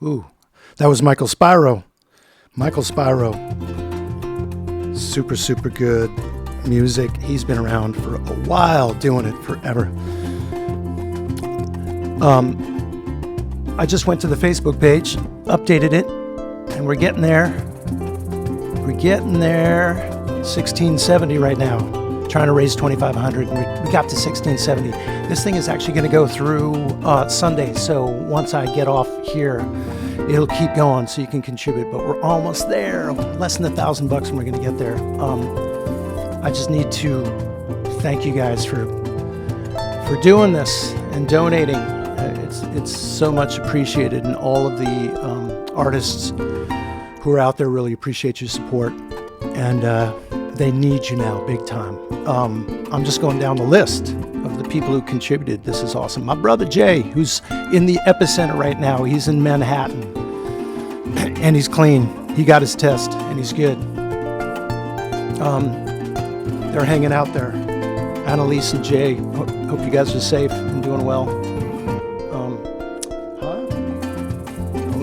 Ooh, that was Michael Spyro. Michael Spyro, super, super good music. He's been around for a while, doing it forever. I just went to the Facebook page, updated it, and we're getting there. We're getting there. 1670 right now. Trying to raise 2,500, and we got to 1670. This thing is actually going to go through Sunday, so once I get off here, it'll keep going so you can contribute, but we're almost there. Less than $1,000 and we're going to get there. I just need to thank you guys for doing this and donating. It's so much appreciated, and all of the artists who are out there really appreciate your support, and they need you now big time. I'm just going down the list of the people who contributed. This is awesome. My brother Jay, who's in the epicenter right now, he's in Manhattan, and he's clean. He got his test, and he's good. They're hanging out there. Annalise and Jay, hope you guys are safe and doing well.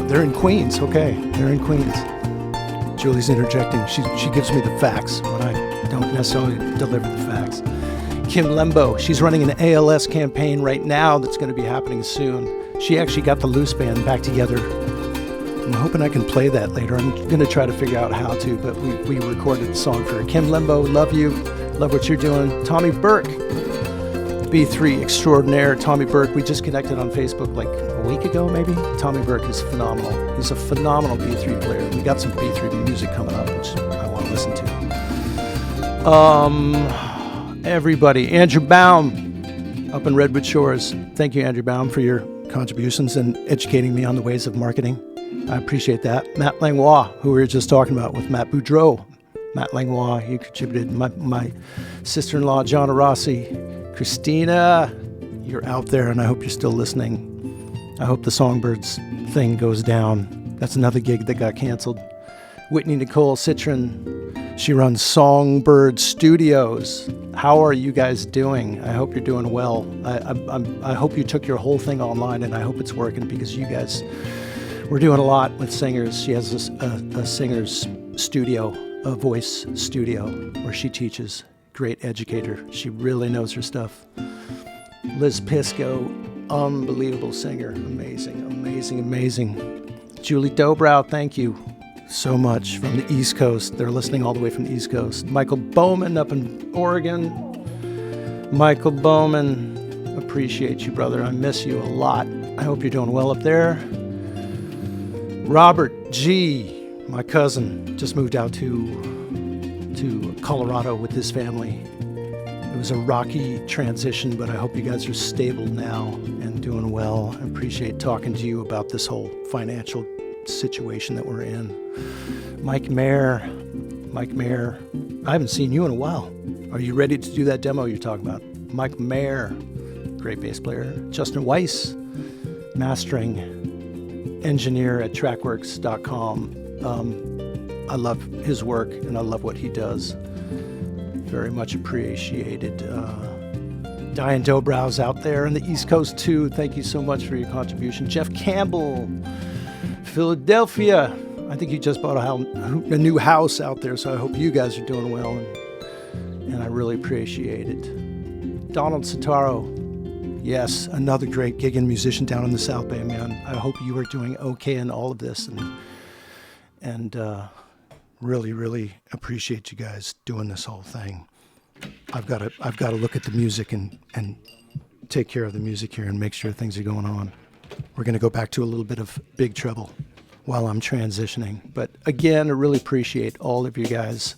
They're in Queens. Okay, they're in Queens. Julie's interjecting. She gives me the facts when I don't necessarily deliver the facts. Kim Lembo, she's running an ALS campaign right now that's going to be happening soon. She actually got the Loose Band back together. I'm hoping I can play that later. I'm going to try to figure out how to, but we recorded the song for her. Kim Lembo, love you. Love what you're doing. Tommy Burke, B3 extraordinaire. Tommy Burke, we just connected on Facebook like a week ago, maybe. Tommy Burke is phenomenal. He's a phenomenal B3 player. We got some B3 music coming up, which I want to listen to. Everybody. Andrew Baum up in Redwood Shores. Thank you, Andrew Baum, for your contributions and educating me on the ways of marketing. I appreciate that. Matt Langlois, who we were just talking about with Matt Boudreau. Matt Langlois, he contributed. My sister-in-law, John Rossi. Christina, you're out there, and I hope you're still listening. I hope the Songbirds thing goes down. That's another gig that got canceled. Whitney Nicole Citron, she runs Songbird Studios. How are you guys doing? I hope you're doing well. I hope you took your whole thing online, and I hope it's working, because you guys, we're doing a lot with singers. She has a singer's studio, a voice studio, where she teaches. Great educator. She really knows her stuff. Liz Pisco, unbelievable singer. Amazing, amazing, amazing. Julie Dobrow, thank you so much, from the East Coast. They're listening all the way from the East Coast. Michael Bowman up in Oregon. Michael Bowman, appreciate you, brother. I miss you a lot. I hope you're doing well up there. Robert G, my cousin, just moved out to Colorado with his family. It was a rocky transition, but I hope you guys are stable now and doing well. I appreciate talking to you about this whole financial situation that we're in. Mike Mayer, I haven't seen you in a while. Are you ready to do that demo you're talking about? Mike Mayer, great bass player. Justin Weiss, mastering engineer at trackworks.com. I love his work and I love what he does. Very much appreciated. Diane Dobrow's out there on the East Coast too. Thank you so much for your contribution. Jeff Campbell, Philadelphia. I think you just bought a new house out there, so I hope you guys are doing well, and I really appreciate it. Donald Sitaro, yes, another great gigging musician down in the South Bay, man. I hope you are doing okay in all of this, and really, really appreciate you guys doing this whole thing. I've got to look at the music and take care of the music here and make sure things are going on. We're going to go back to a little bit of Big Trouble while I'm transitioning. But again, I really appreciate all of you guys'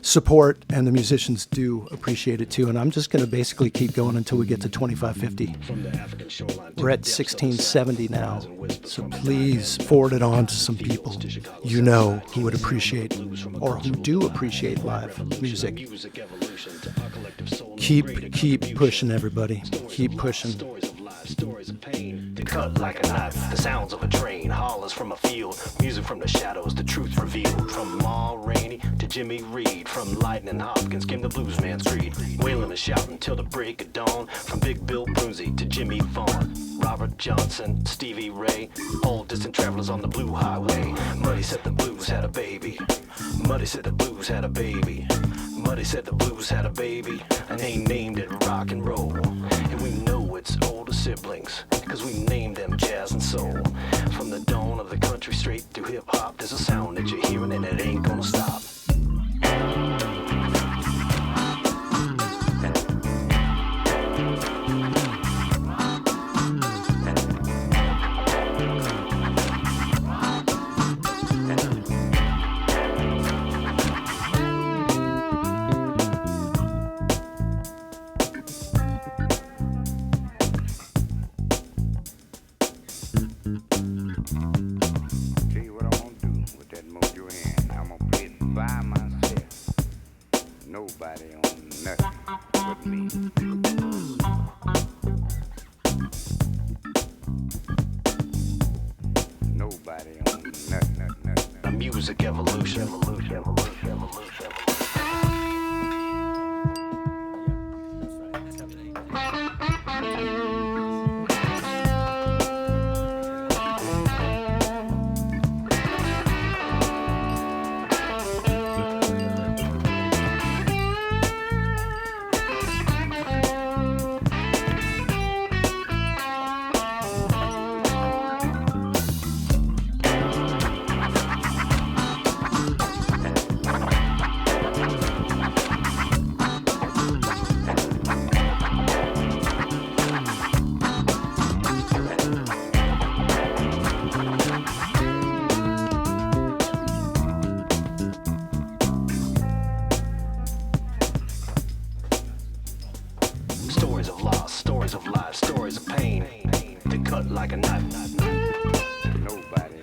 support, and the musicians do appreciate it too. And I'm just going to basically keep going until we get to 2550. We're at 1670 now, so please forward it on to some people you know who would appreciate, or who do appreciate live music. Keep pushing, everybody. Keep pushing. Stories of pain, they cut like a knife. The sounds of a train, hollers from a field, music from the shadows, the truth revealed. From Ma Rainey to Jimmy Reed, from Lightning Hopkins came the blues man's creed, wailing and shouting till the break of dawn. From Big Bill Brunsey to Jimmy Vaughn, Robert Johnson, Stevie Ray, all distant travelers on the blue highway. Muddy said the blues had a baby. Muddy said the blues had a baby. Muddy said the blues had a baby, and they named it rock and roll. And we know it's older siblings, cause we named them jazz and soul. From the dawn of the country straight through hip hop, there's a sound that you're hearing and it ain't gonna stop. Music evolution. Stories of loss, stories of life, stories of pain. They cut like a knife. Nobody,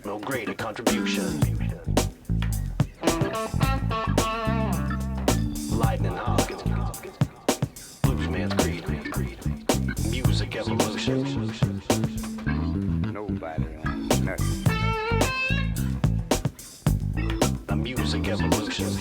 no greater contribution. Lightning Hopkins, blues man's creed. Music evolution. Nobody, the music evolution.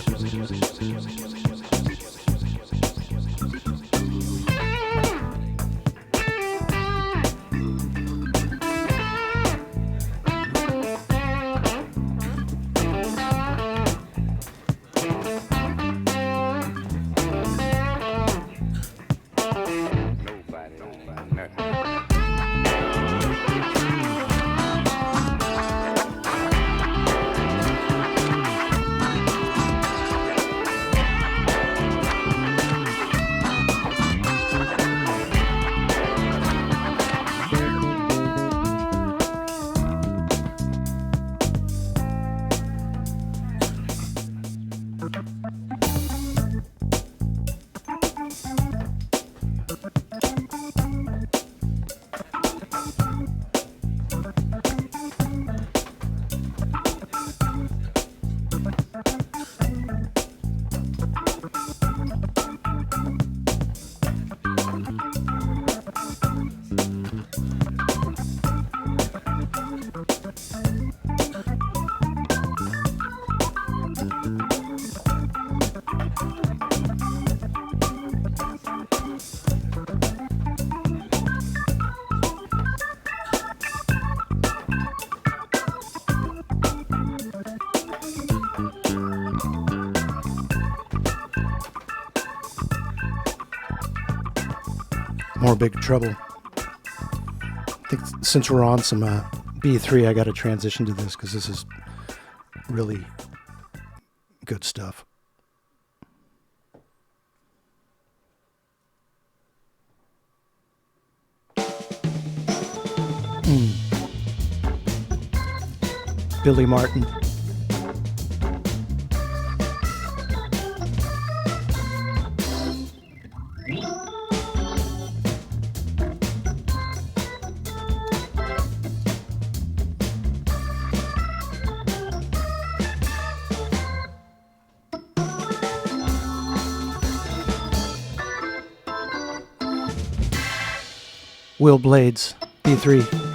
More Big Trouble. I think since we're on some B3, I got to transition to this because this is really good stuff. Billy Martin. Will Blades, B3.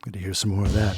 Good to hear some more of that.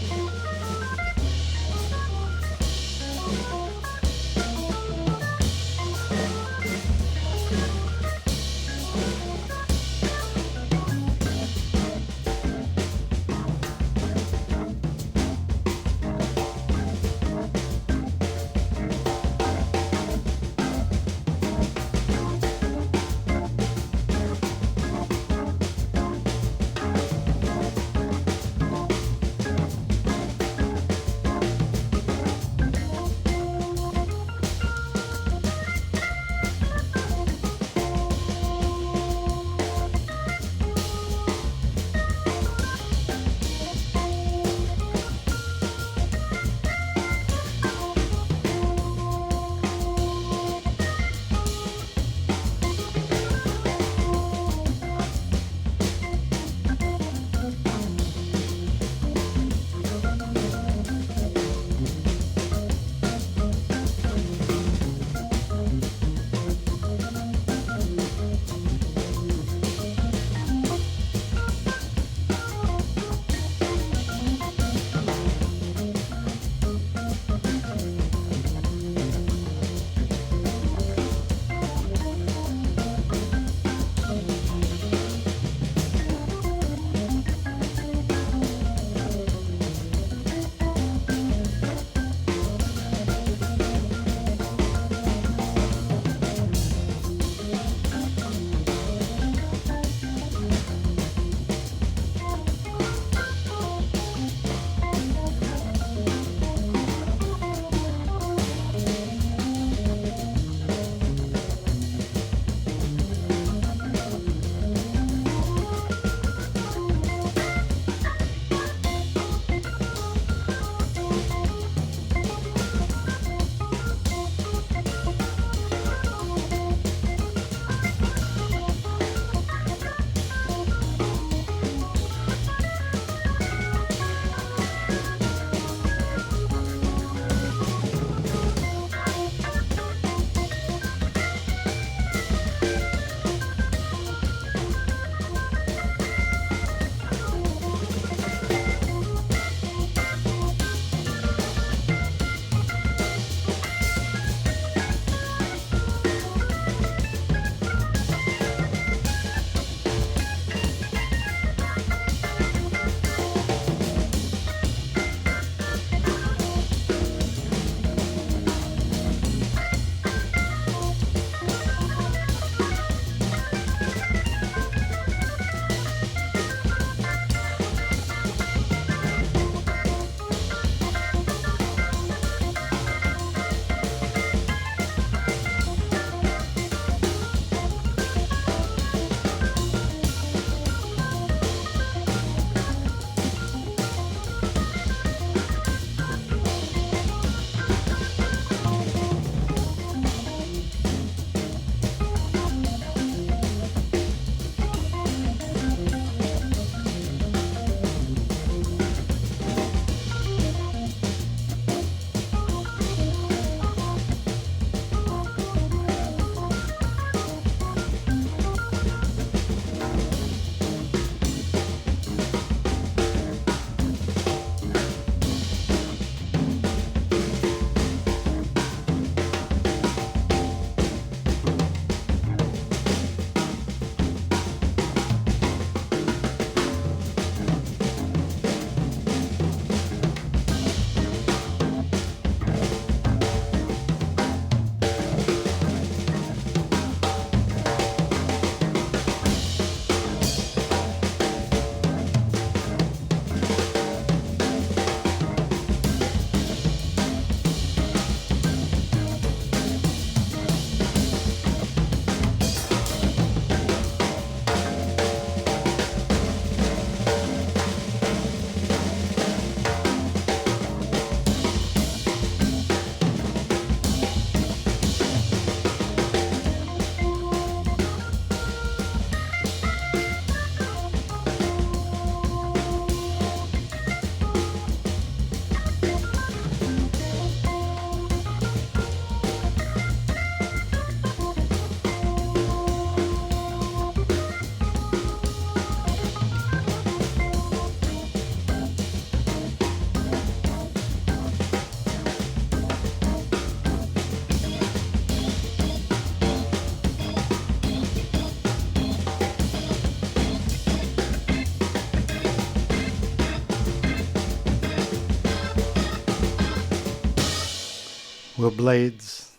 Will Blades.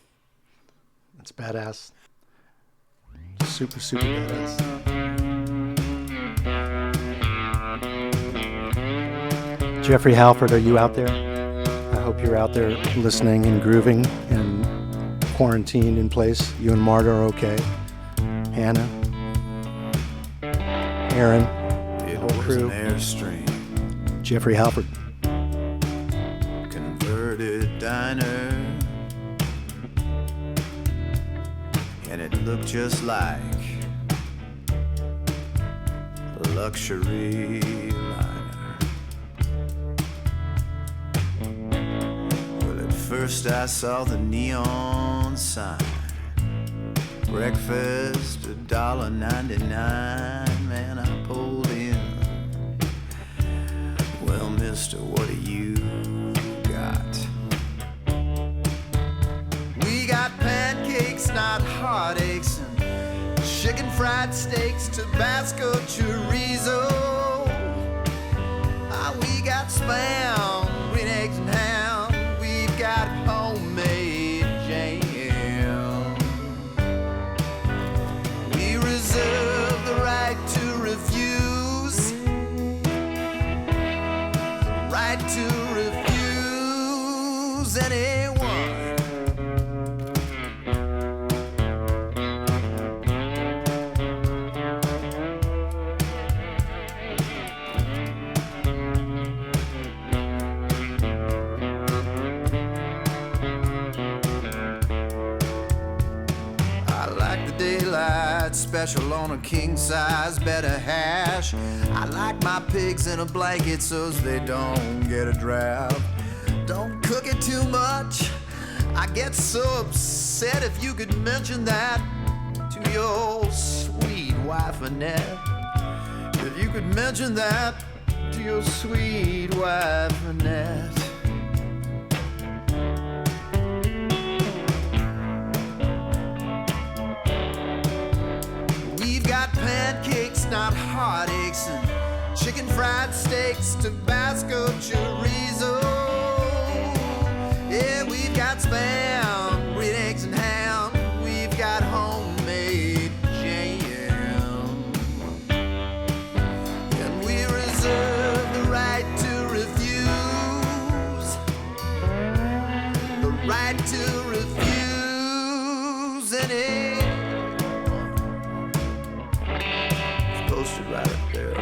That's badass. Super, super badass. Jeffrey Halford, are you out there? I hope you're out there listening and grooving and quarantined in place. You and Marta are okay. Hannah, Aaron, the whole crew. Jeffrey Halford. Converted diner, and it looked just like a luxury liner. Well, at first I saw the neon sign, breakfast $1.99. Man, I pulled in. Well, mister, what do you got? We got pancakes, not heartaches, and chicken fried steaks, Tabasco chorizo. Ah, we got spam, green eggs and ham. We've got homemade jam. We reserve the right to refuse, right to refuse anyone. Special on a king size, better hash. I like my pigs in a blanket so they don't get a draft. Don't cook it too much, I get so upset. If you could mention that to your sweet wife Annette. If you could mention that to your sweet wife Annette. Pancakes, not heartaches, and chicken fried steaks, Tabasco chorizo. Yeah, we've got spam, green eggs and ham. We've got homemade jam. And we reserve the right to refuse, the right to refuse any. Right up there.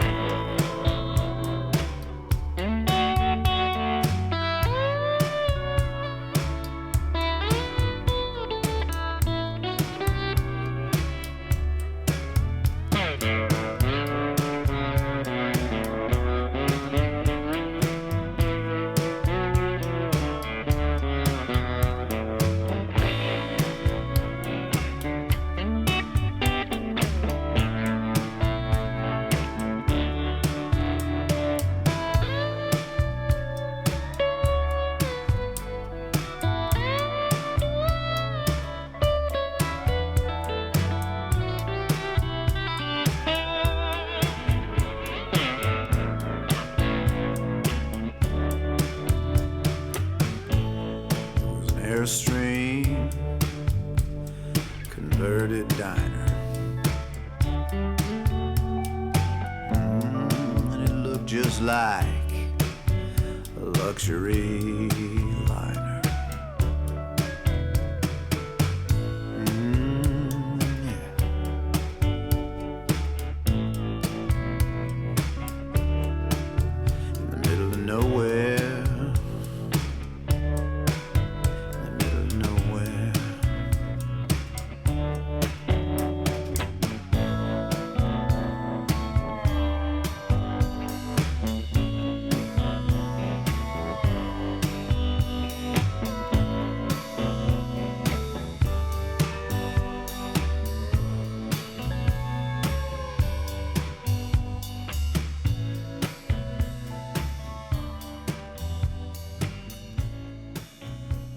Airstream converted diner, and it looked just like a luxury liner. Yeah. In the middle of nowhere.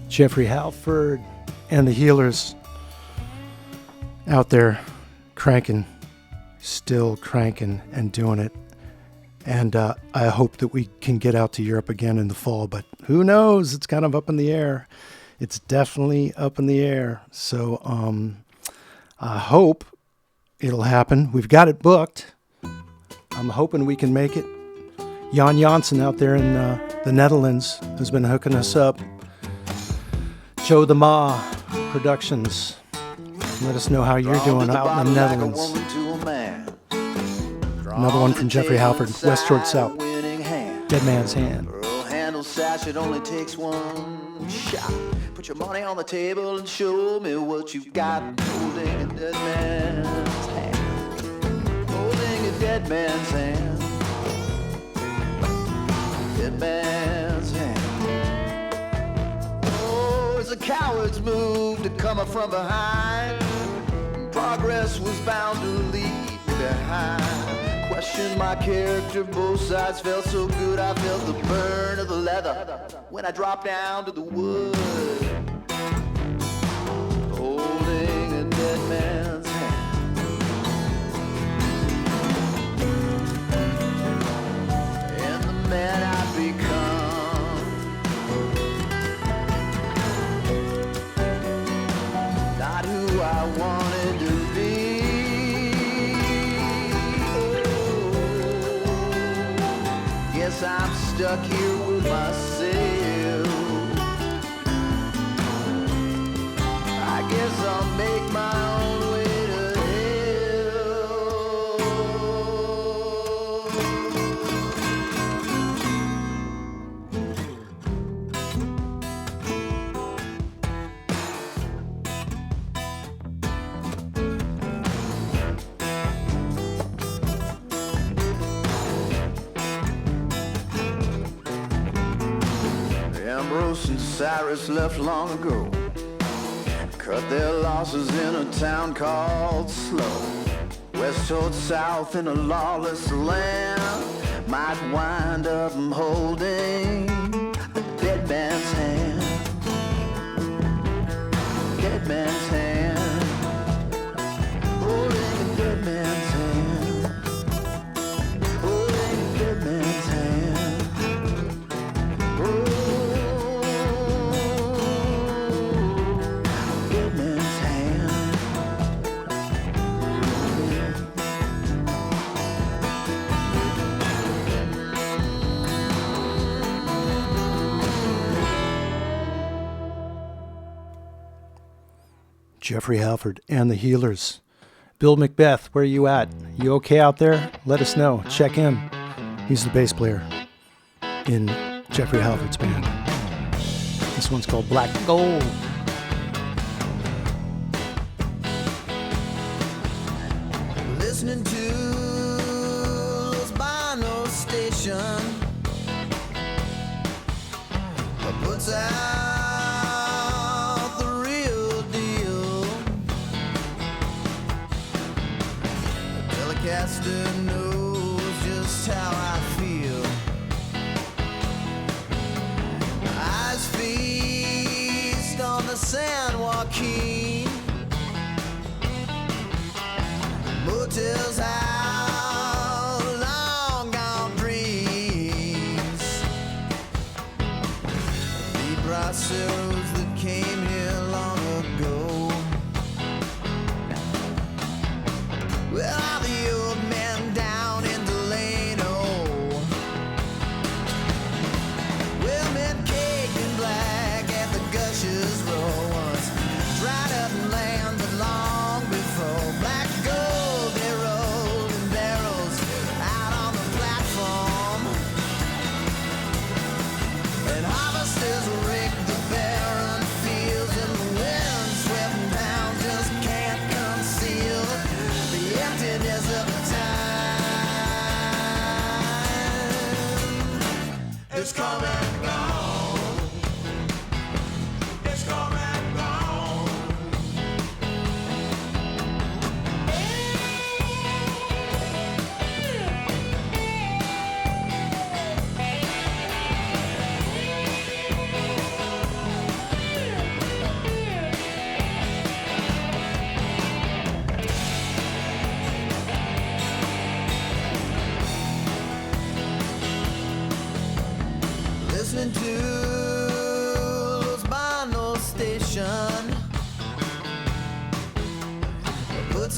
Jeffrey Halford and the Healers out there cranking, still cranking and doing it. And I hope that we can get out to Europe again in the fall, but who knows? It's kind of up in the air. It's definitely up in the air. So I hope it'll happen. We've got it booked. I'm hoping we can make it. Jan Janssen out there in the Netherlands has been hooking us up. Joe the Ma Productions. Let us know how you're doing out in the Netherlands. Another one from Jeffrey Halford, West Short South. Dead Man's Hand. Pearl handle sash, it only takes one shot. Put your money on the table and show me what you've got. Holding a dead man's hand. Holding a dead man's hand. Dead man's hand. Oh, it's a coward's move to come up from behind. Progress was bound to leave me behind. Questioned my character, both sides felt so good. I felt the burn of the leather when I dropped down to the wood. Holding a dead man's hand. And the man I've become, not who I wanted to be. Guess I'm stuck here with myself. I guess I'll make my own way to Ambrose and Cyrus left long ago. Cut their losses in a town called Slow. West toward south in a lawless land. Might wind up holding a dead man's hand. Dead man's hand. Holding a dead man's hand. Holding a dead man's hand. Oh. Jeffrey Halford and the Healers. Bill Macbeth, where are you at? You okay out there? Let us know. Check in. He's the bass player in Jeffrey Halford's band. This one's called Black Gold. Listening to Albino Station puts out the real deal. The telecaster knows just how I feel. Eyes feast on the San Joaquin. Motels out long gone dreams. Deep braceros that came here long ago. Well, all the old men down in Delano. Well, men caked in black at the Gushers Row once dried up and landed long before. Black gold they rolled in barrels out on the platform. And harvesters rigged the barren fields, and the wind swept down just can't conceal the emptiness of time. It's come and gone. It's come and gone.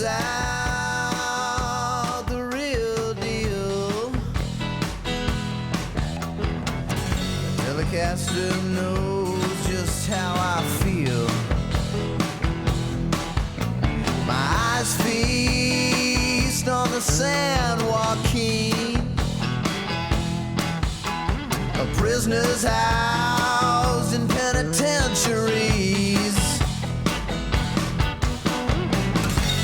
out the real deal. The Telecaster knows just how I feel. My eyes feast on the San Joaquin, a prisoner's housed in penitentiaries.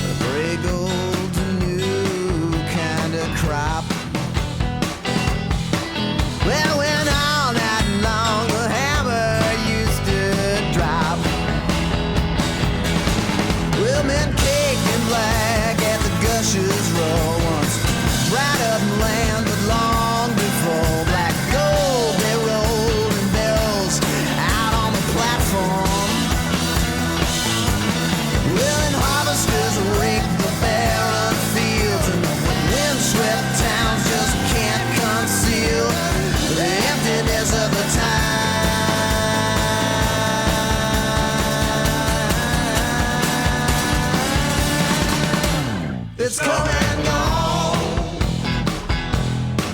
A gray gold's a new kind of crop. Well, when all night long the hammer used to drop. Well, men caked in black at the Gushers Row once dried up land, but long before black gold they rolled in barrels out on the platform. Well, and harvesters raked the barren fields, and windswept towns just can't conceal the emptiness of the time. It's come and gone.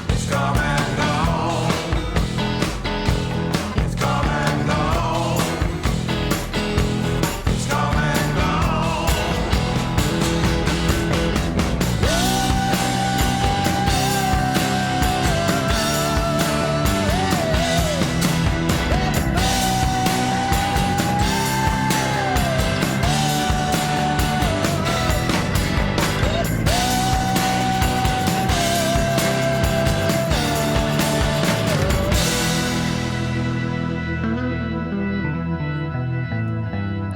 It's come and gone. It's come and gone. It's come and gone.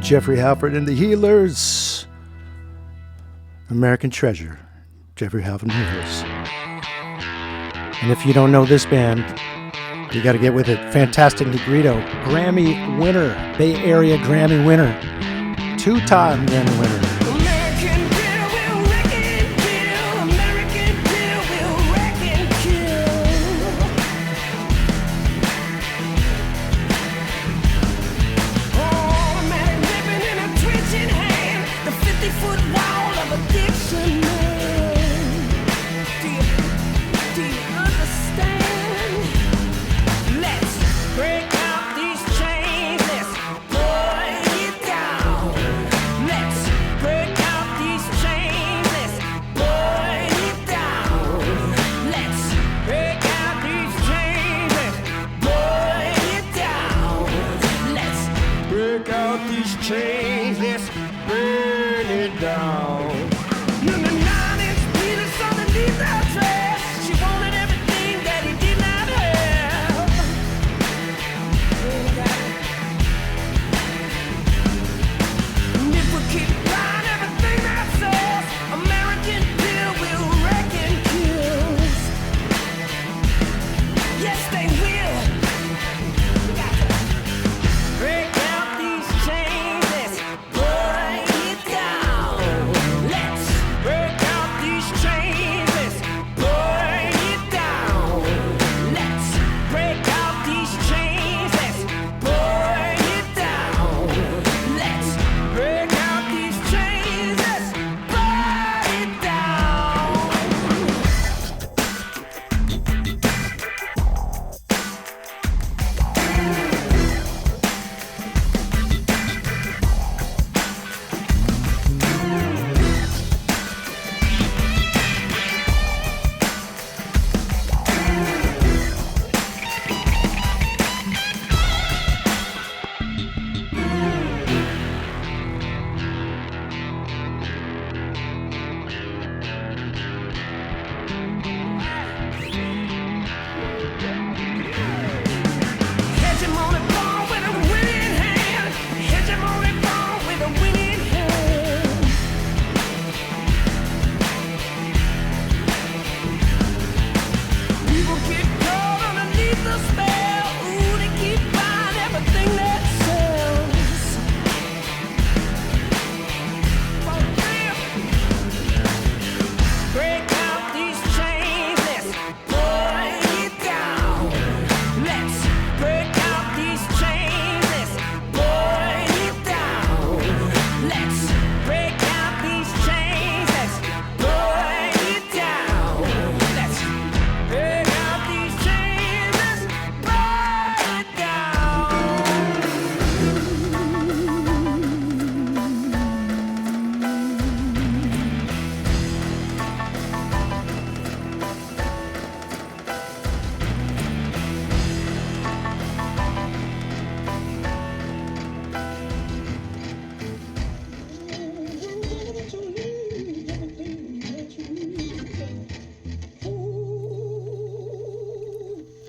Jeffrey Halford and the Healers. American Treasure. Jeffrey Halford and the Healers. And if you don't know this band, you got to get with it. Fantastic Negrito, Grammy winner, Bay Area Grammy winner, 2-time Grammy winner.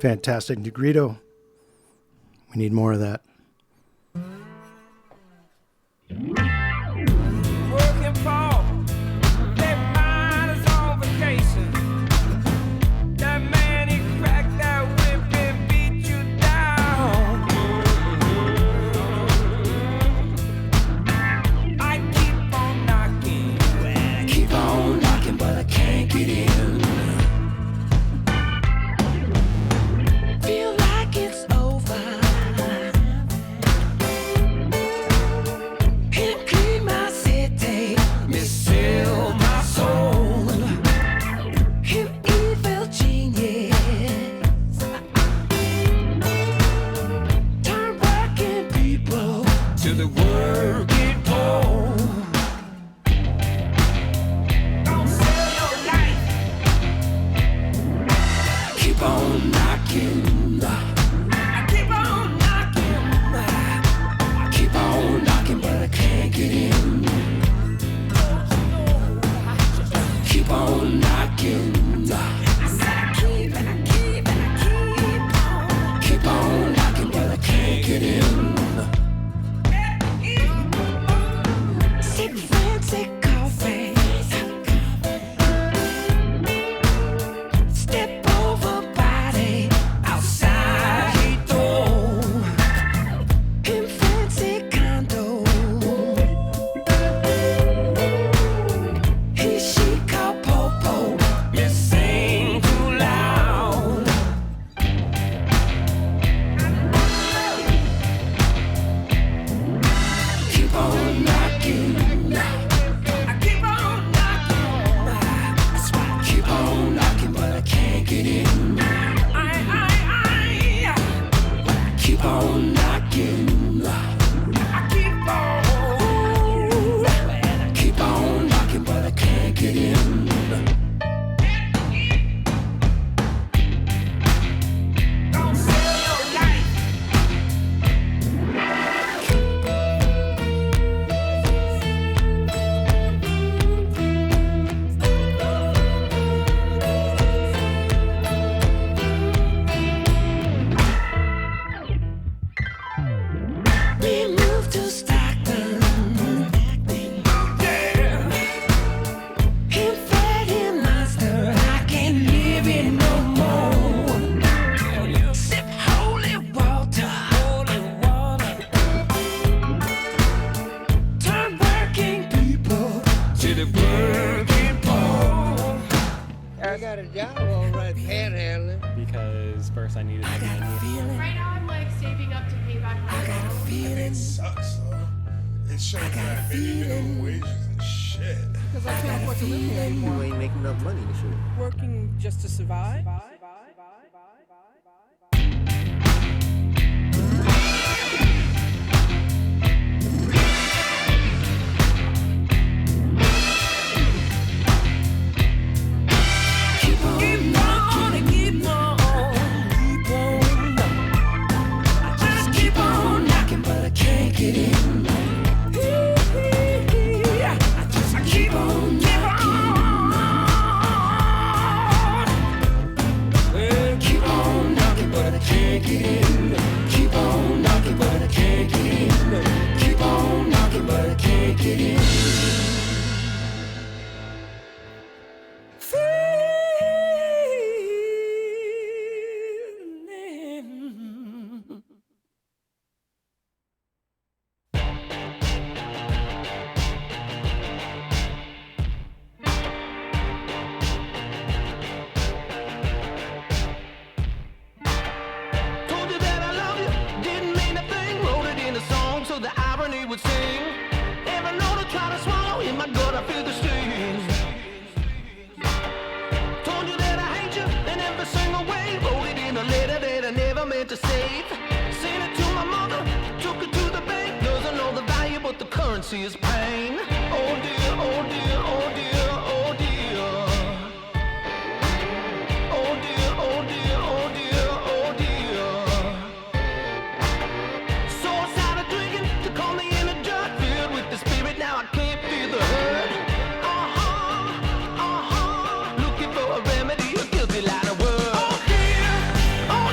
Fantastic. Negrito, we need more of that. Working for that man is on vacation. That man, he cracked that whip and beat you down. I keep on knocking. Well, I keep on knocking, but I can't get in. Feel like it's over. Him clean my city, misfill my soul. Him evil genius. Turn working people to the working poor. Don't sell your life. Keep on knocking. I keep on knocking. I keep on knocking, but I can't get in. Keep on knocking. I said I keep and I keep and I keep on. Keep on knocking, but I can't get in. Sip fancy coffee. Step over body outside he door. Him fancy condo. He she call popo. You sing too loud. Keep on knocking. I keep on knocking. That's why I keep on knocking, but I can't get in. I keep on knocking. I keep on knocking, but I can't get in. Don't sell your life. We moved to Stockton. Yeah. Him fed him monster. I can't live it no more. Sip holy water. Turn working people to the working poor. I got a job all right, panhandling. Because first I needed the money. Right now I'm like saving up to pay back my loan. It sucks though. It shows that baby minimum wages and shit. Because I can't afford to live here anymore. You ain't making enough money to shoot. Working just to survive? Keep on and keep on, keep on. I just keep on knocking, but I can't get in. I just keep on knocking. Well, keep on knocking, but I can't get in. Keep on knocking, but I can't get in. Keep on knocking, but I can't get in. Told you that I love you, didn't mean a thing. Wrote it in a song so the irony would sing. Every note I try to swallow, in my gut I feel the stings. Told you that I hate you in every single way. Wrote it in a letter that I never meant to save. Sent it to my mother, took it to the bank. Doesn't know the value, but the currency is pain. Oh dear, oh dear, oh dear, oh dear. Oh dear, oh dear, oh dear, oh dear. So I started drinking to call me in a jar filled with the spirit. Now I can't feel the hurt. Looking for a remedy, a guilty line of words. Oh dear, oh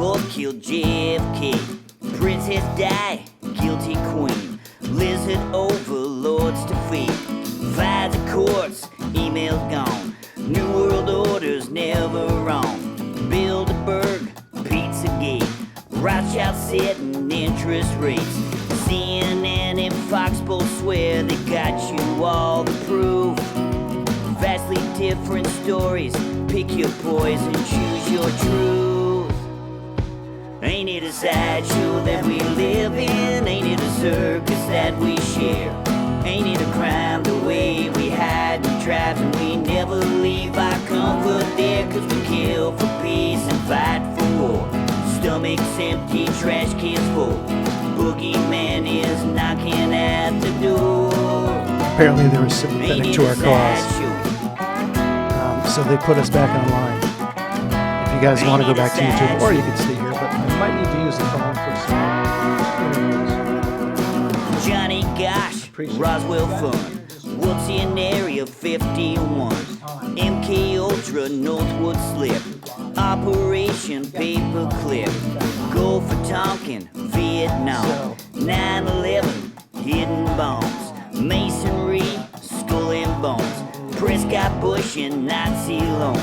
both killed JFK. Princess Di, guilty queen. Lizard overlords defeat. Files of courts, emails gone. New world orders never wrong. Bilderberg, Pizzagate. Rothschild setting interest rates. CNN and Fox both swear they got you all the proof. Vastly different stories. Pick your poison, choose your truth. Ain't it a sideshow that we live in? Ain't it a circus that we share? Ain't it a crime the way we hide in traps and we never leave our comfort there? Cause we kill for peace and fight for war. Stomachs empty, trash cans full. Boogeyman is knocking at the door. Apparently they were sympathetic to our cause. So they put us back online. If you guys want to go back to YouTube, or you can stay here, but I might need to use the phone for some interviews. Johnny Gosh, Roswell Fun, Woodsy in Area 51, MK Ultra, Northwood Slip, Operation Paperclip, Go for Tonkin, Vietnam, 9/11, Hidden Bombs, Masonry, Skull and Bones, Prescott Bush and Nazi loans.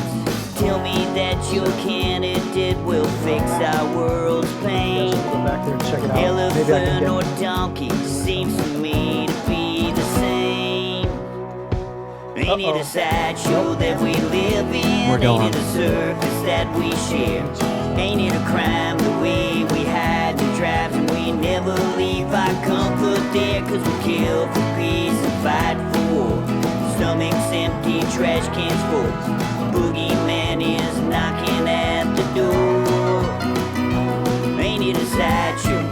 Tell me that your candidate will fix our world's pain. Elephant or donkey seems to me to be the same. Ain't it a sideshow that we live in? Ain't it a circus that we share? Ain't it a crime the way we hide in traps and we never leave our comfort there? Cause we kill for peace and fight for war. Stomachs empty, trash cans full. Boogeyman is knocking at the door. Ain't it a sideshow?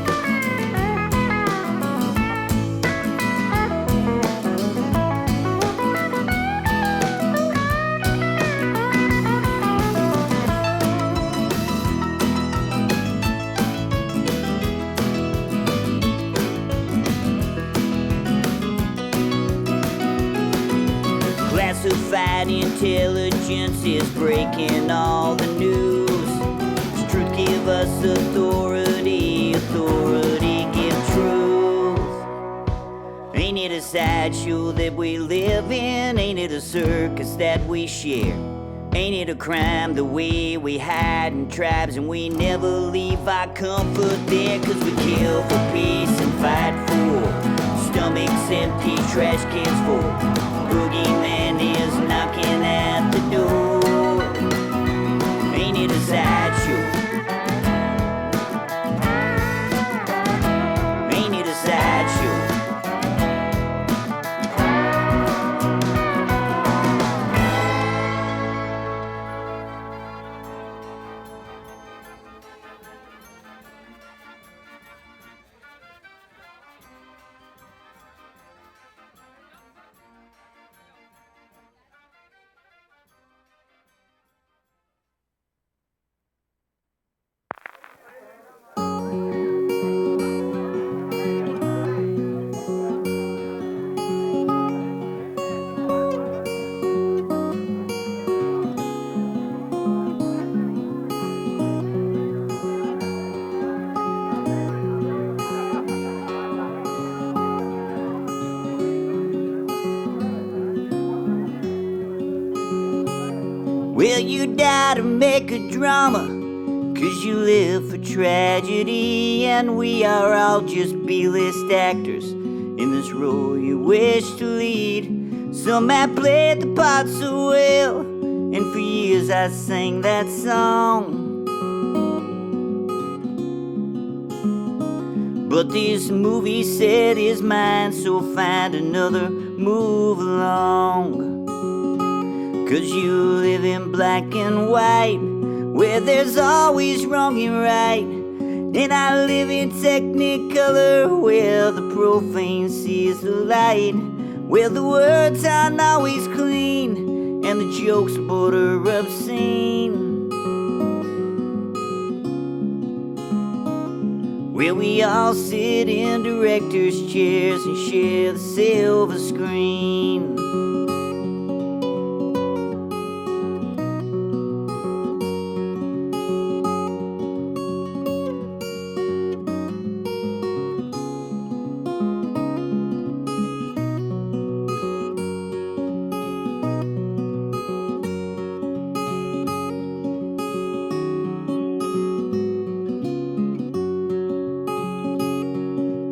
Classified intelligence is breaking all the news. Does truth give us authority? Authority give truth. Ain't it a sideshow that we live in? Ain't it a circus that we share? Ain't it a crime the way we hide in tribes and we never leave our comfort there? Cause we kill for peace and fight for war. Stomachs empty, trash cans full. Boogeyman is knocking at the door. Ain't it a sideshow? Ain't it a sideshow? Well, you die to make a drama, 'cause you live for tragedy, and we are all just B-list actors in this role you wish to lead. Some have played the part so well, and for years I sang that song. But this movie set is mine, so find another, move along. 'Cause you live in black and white, where there's always wrong and right. And I live in Technicolor, where the profane sees the light, where the words aren't always clean, and the jokes border obscene. Where we all sit in directors' chairs and share the silver screen.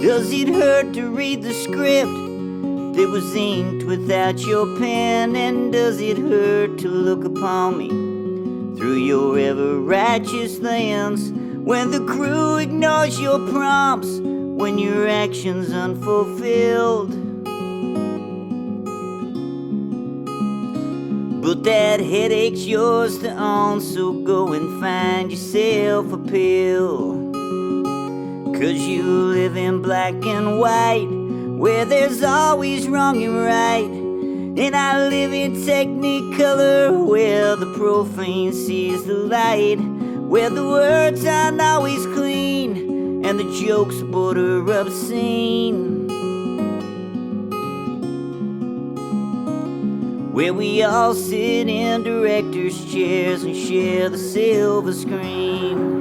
Does it hurt to read the script that was inked without your pen? And does it hurt to look upon me through your ever-righteous lens? When the crew ignores your prompts, when your actions unfulfilled. But that headache's yours to own, so go and find yourself a pill. 'Cause you live in black and white, where there's always wrong and right. And I live in technicolor, where the profane sees the light, where the words aren't always clean and the jokes border obscene, where we all sit in directors' chairs and share the silver screen.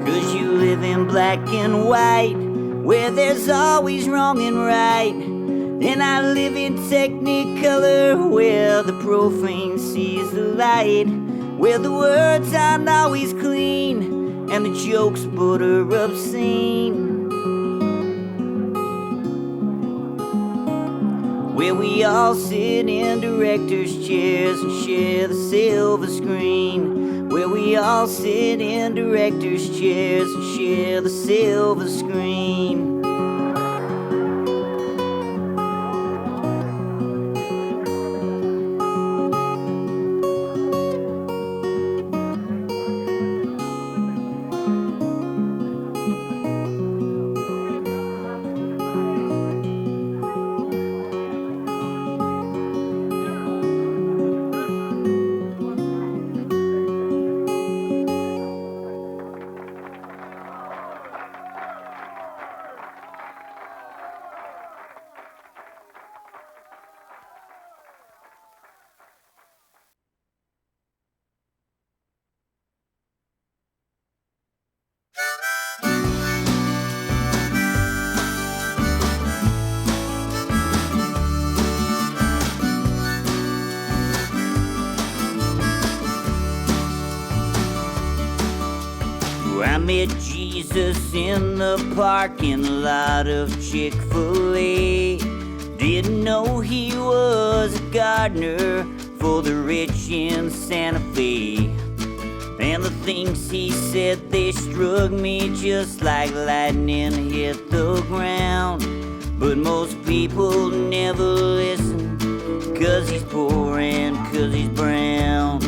'Cause you live in black and white, where there's always wrong and right. And I live in technicolor, where the profane sees the light, where the words aren't always clean and the jokes border obscene, where we all sit in directors' chairs and share the silver screen, where we all sit in directors' chairs and share the silver screen. I met Jesus in the parking lot of Chick-fil-A. Didn't know he was a gardener for the rich in Santa Fe. And the things he said, they struck me just like lightning hit the ground. But most people never listen, 'cause he's poor and 'cause he's brown.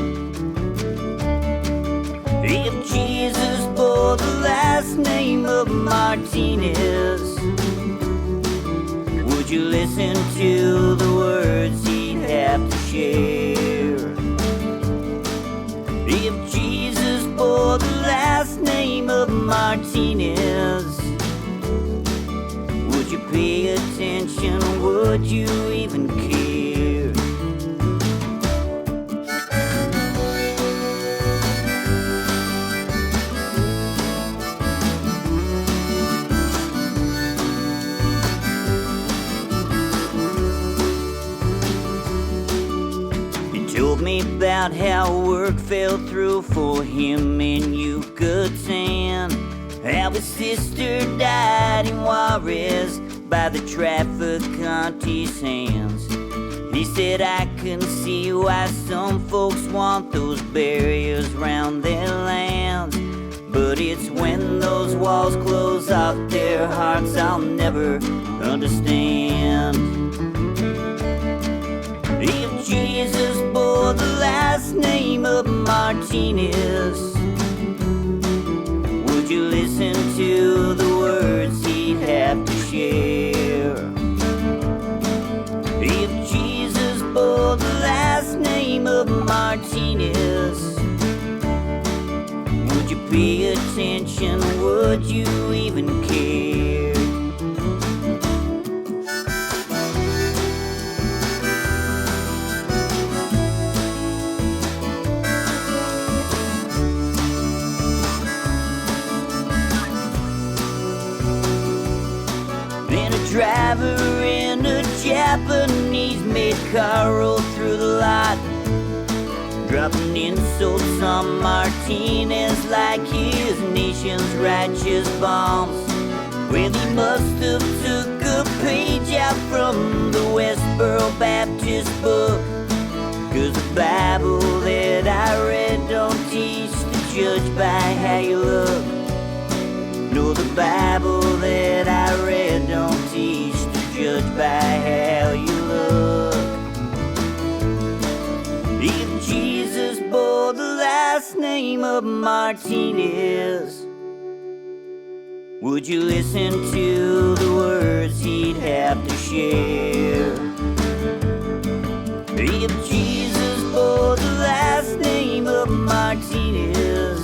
If Jesus bore the last name of Martinez, would you listen to the words he'd have to share? If Jesus bore the last name of Martinez, would you pay attention? Would you even care? Told me about how work fell through for him in Yucatan, how his sister died in Juarez by the Traficante's hands. He said, I can see why some folks want those barriers round their lands, but it's when those walls close off their hearts I'll never understand. If Jesus bore the last name of Martinez, would you listen to the words he'd have to share? If Jesus bore the last name of Martinez, would you pay attention? Would you even care? Then a driver in a Japanese-made car rolled through the lot, dropping insults on Martinez like his nation's righteous bombs. Well, he must have took a page out from the Westboro Baptist book, 'cause the Bible that I read don't teach to judge by how you look. No, the Bible that I read don't teach to judge by how you look. If Jesus bore the last name of Martinez, would you listen to the words he'd have to share? If Jesus bore the last name of Martinez,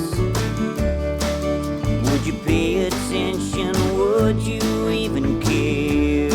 would you pay attention? Would you even care?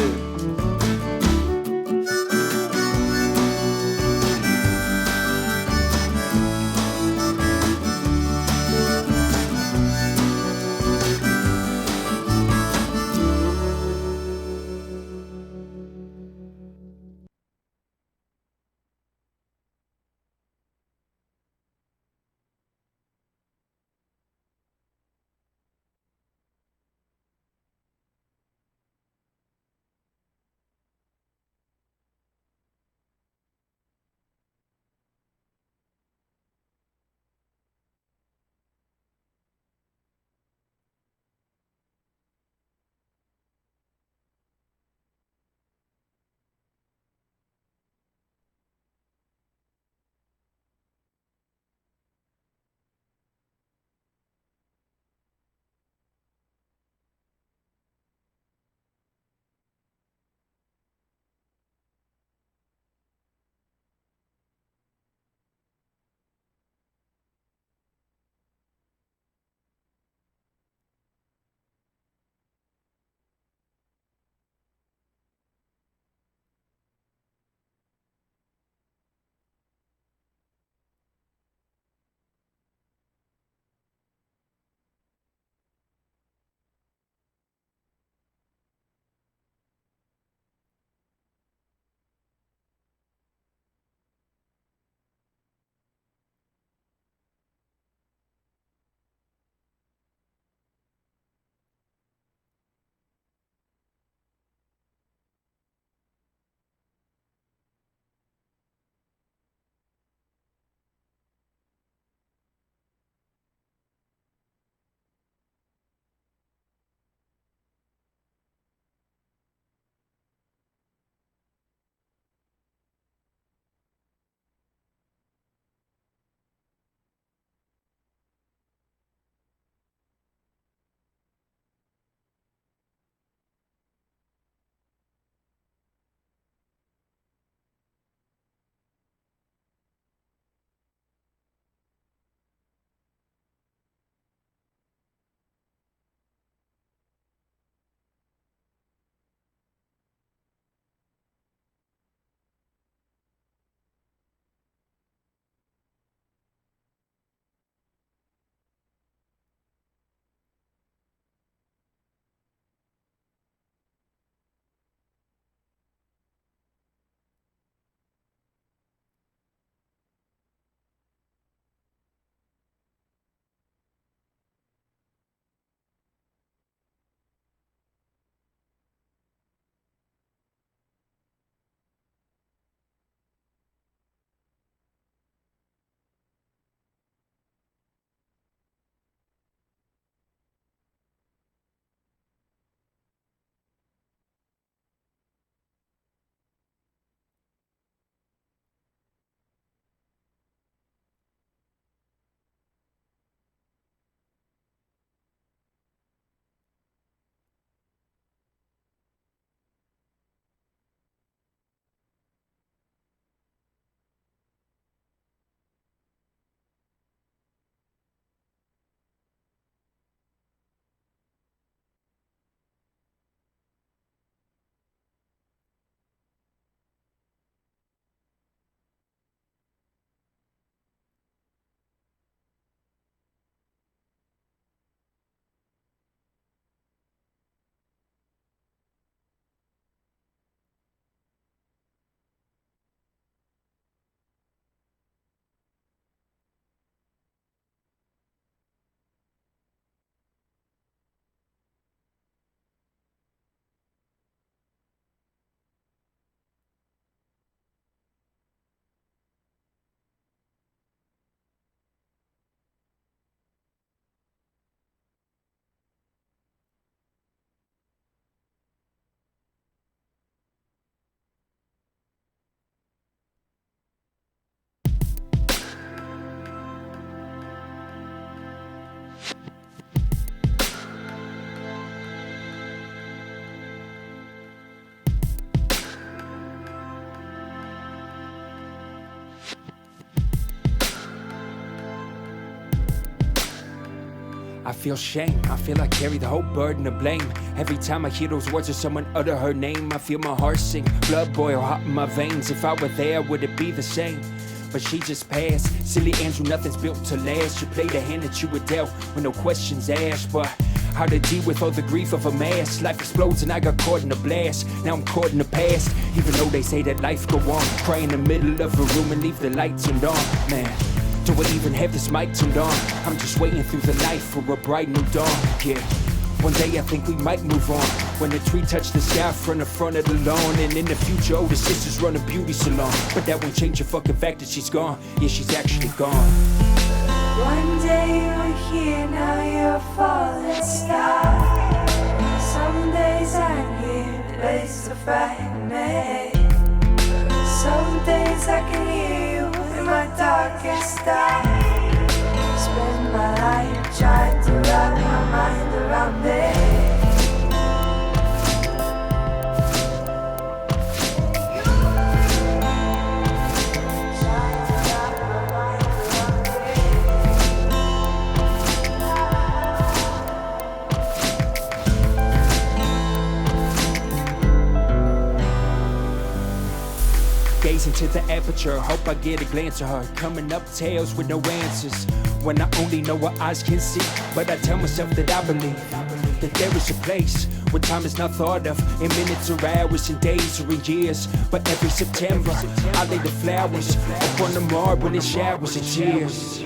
feel shame, I feel I carry the whole burden of blame. Every time I hear those words or someone utter her name, I feel my heart sink, blood boil hot in my veins. If I were there, would it be the same? But she just passed. Silly Andrew, nothing's built to last. You played the hand that you were dealt with no questions asked. But how to deal with all the grief of a mass? Life explodes and I got caught in a blast. Now I'm caught in the past, even though they say that life go on. Cry in the middle of a room and leave the lights turned on. Man, do I even have this mic turned on? I'm just waiting through the night for a bright new dawn. Yeah, one day I think we might move on. When the tree touched the sky from the front of the lawn. And in the future, older sisters run a beauty salon. But that won't change the fucking fact that she's gone. Yeah, she's actually gone. One day you were here, now you're a falling star. Some days I'm here, days to frighten me. Some days I can hear you in my darkest hour. Spend my life trying to wrap my mind around it. Gaze into the aperture, hope I get a glance at her. Coming up tails with no answers, when I only know what eyes can see. But I tell myself that I believe that there is a place where time is not thought of in minutes or hours, in days or in years. But every September, I lay the flowers up on the marble in showers and tears.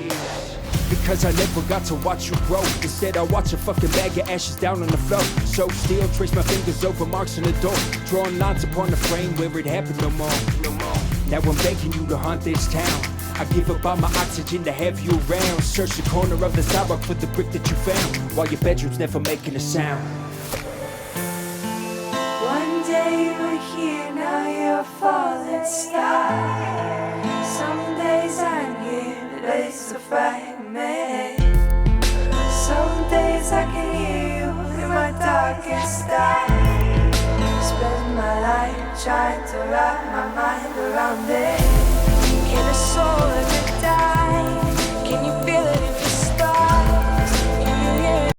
Because I never got to watch you grow. Instead I watch a fucking bag of ashes down on the floor. So still trace my fingers over marks on the door, drawing lines upon the frame where it happened no more. Now I'm begging you to haunt this town. I give up all my oxygen to have you around. Search the corner of the sidewalk for the brick that you found, while your bedroom's never making a sound. One day you were here, now you're a falling star. Some days I'm here, days to frighten me. Some days I can hear you in my darkest hour. Spend my life trying to wrap my mind around it. Can a soul ever die? Can you